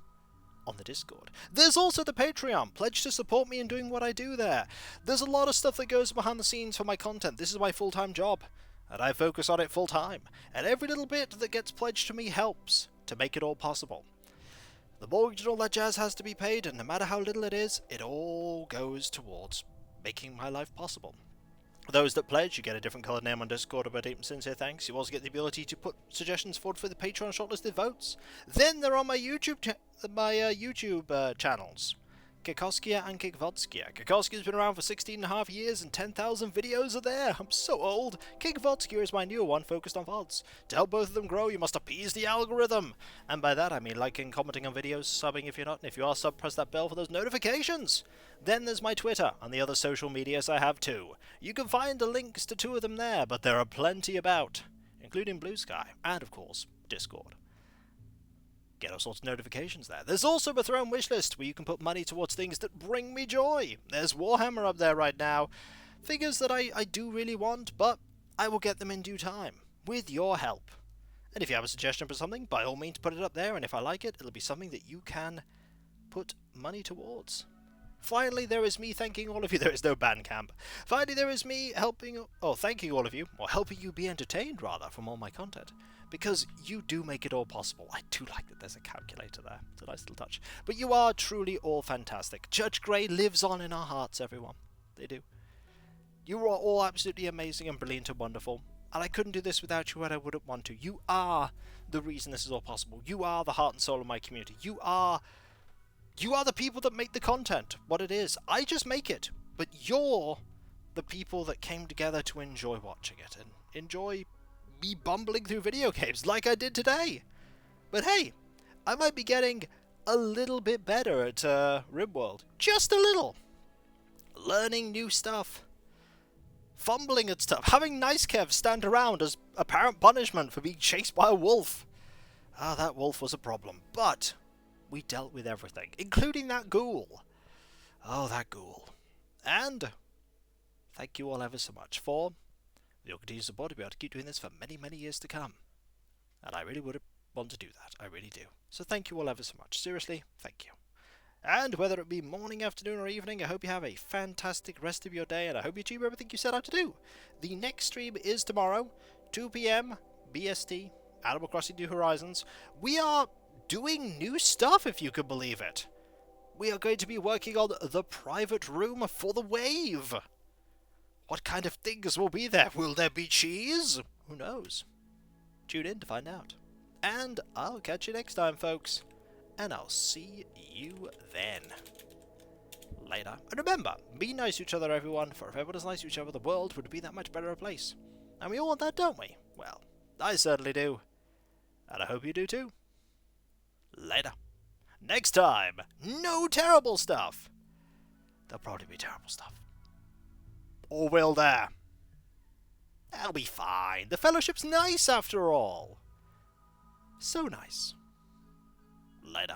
on the Discord. There's also the Patreon. Pledge to support me in doing what I do there. There's a lot of stuff that goes behind the scenes for my content. This is my full-time job, and I focus on it full-time. And every little bit that gets pledged to me helps to make it all possible. The mortgage and all that jazz has to be paid, and no matter how little it is, it all goes towards making my life possible. Those that pledge, you get a different coloured name on Discord about 8 sincere thanks. You also get the ability to put suggestions forward for the Patreon shortlisted votes. Then they're on my YouTube channels, Kikoskia and Kikvodskia. Kikoskia's been around for 16.5 years and 10,000 videos are there. I'm so old. Kikvodskia is my newer one focused on VODs. To help both of them grow, you must appease the algorithm. And by that I mean liking, commenting on videos, subbing if you're not, and if you are sub, press that bell for those notifications. Then there's my Twitter and the other social medias I have too. You can find the links to 2 of them there, but there are plenty about, including Blue Sky and, of course, Discord. Get all sorts of notifications there. There's also a Throne wishlist where you can put money towards things that bring me joy. There's Warhammer up there right now. Figures that I do really want, but I will get them in due time, with your help. And if you have a suggestion for something, by all means put it up there, and if I like it, it'll be something that you can put money towards. Finally, there is me thanking all of you. There is no Bandcamp. Finally, there is me thanking all of you, or helping you be entertained, rather, from all my content. Because you do make it all possible. I do like that there's a calculator there. It's a nice little touch. But you are truly all fantastic. Judge Grey lives on in our hearts, everyone. They do. You are all absolutely amazing and brilliant and wonderful. And I couldn't do this without you, and I wouldn't want to. You are the reason this is all possible. You are the heart and soul of my community. You are the people that make the content what it is. I just make it. But you're the people that came together to enjoy watching it and enjoy me bumbling through video games like I did today. But hey, I might be getting a little bit better at Rimworld. Just a little. Learning new stuff. Fumbling at stuff. Having Nice Kev stand around as apparent punishment for being chased by a wolf. Ah, that wolf was a problem. But we dealt with everything, including that ghoul. Oh, that ghoul. And thank you all ever so much for your continued support to be able to keep doing this for many, many years to come. And I really would want to do that. I really do. So thank you all ever so much. Seriously, thank you. And whether it be morning, afternoon, or evening, I hope you have a fantastic rest of your day, and I hope you achieve everything you set out to do. The next stream is tomorrow, 2 PM BST, Animal Crossing New Horizons. We are doing new stuff, if you can believe it. We are going to be working on the private room for the wave. What kind of things will be there? Will there be cheese? Who knows? Tune in to find out. And I'll catch you next time, folks. And I'll see you then. Later. And remember, be nice to each other, everyone, for if everyone is nice to each other, the world would be that much better a place. And we all want that, don't we? Well, I certainly do. And I hope you do too. Later. Next time, no terrible stuff. There'll probably be terrible stuff. Or will there? That'll be fine. The Fellowship's nice after all. So nice. Later.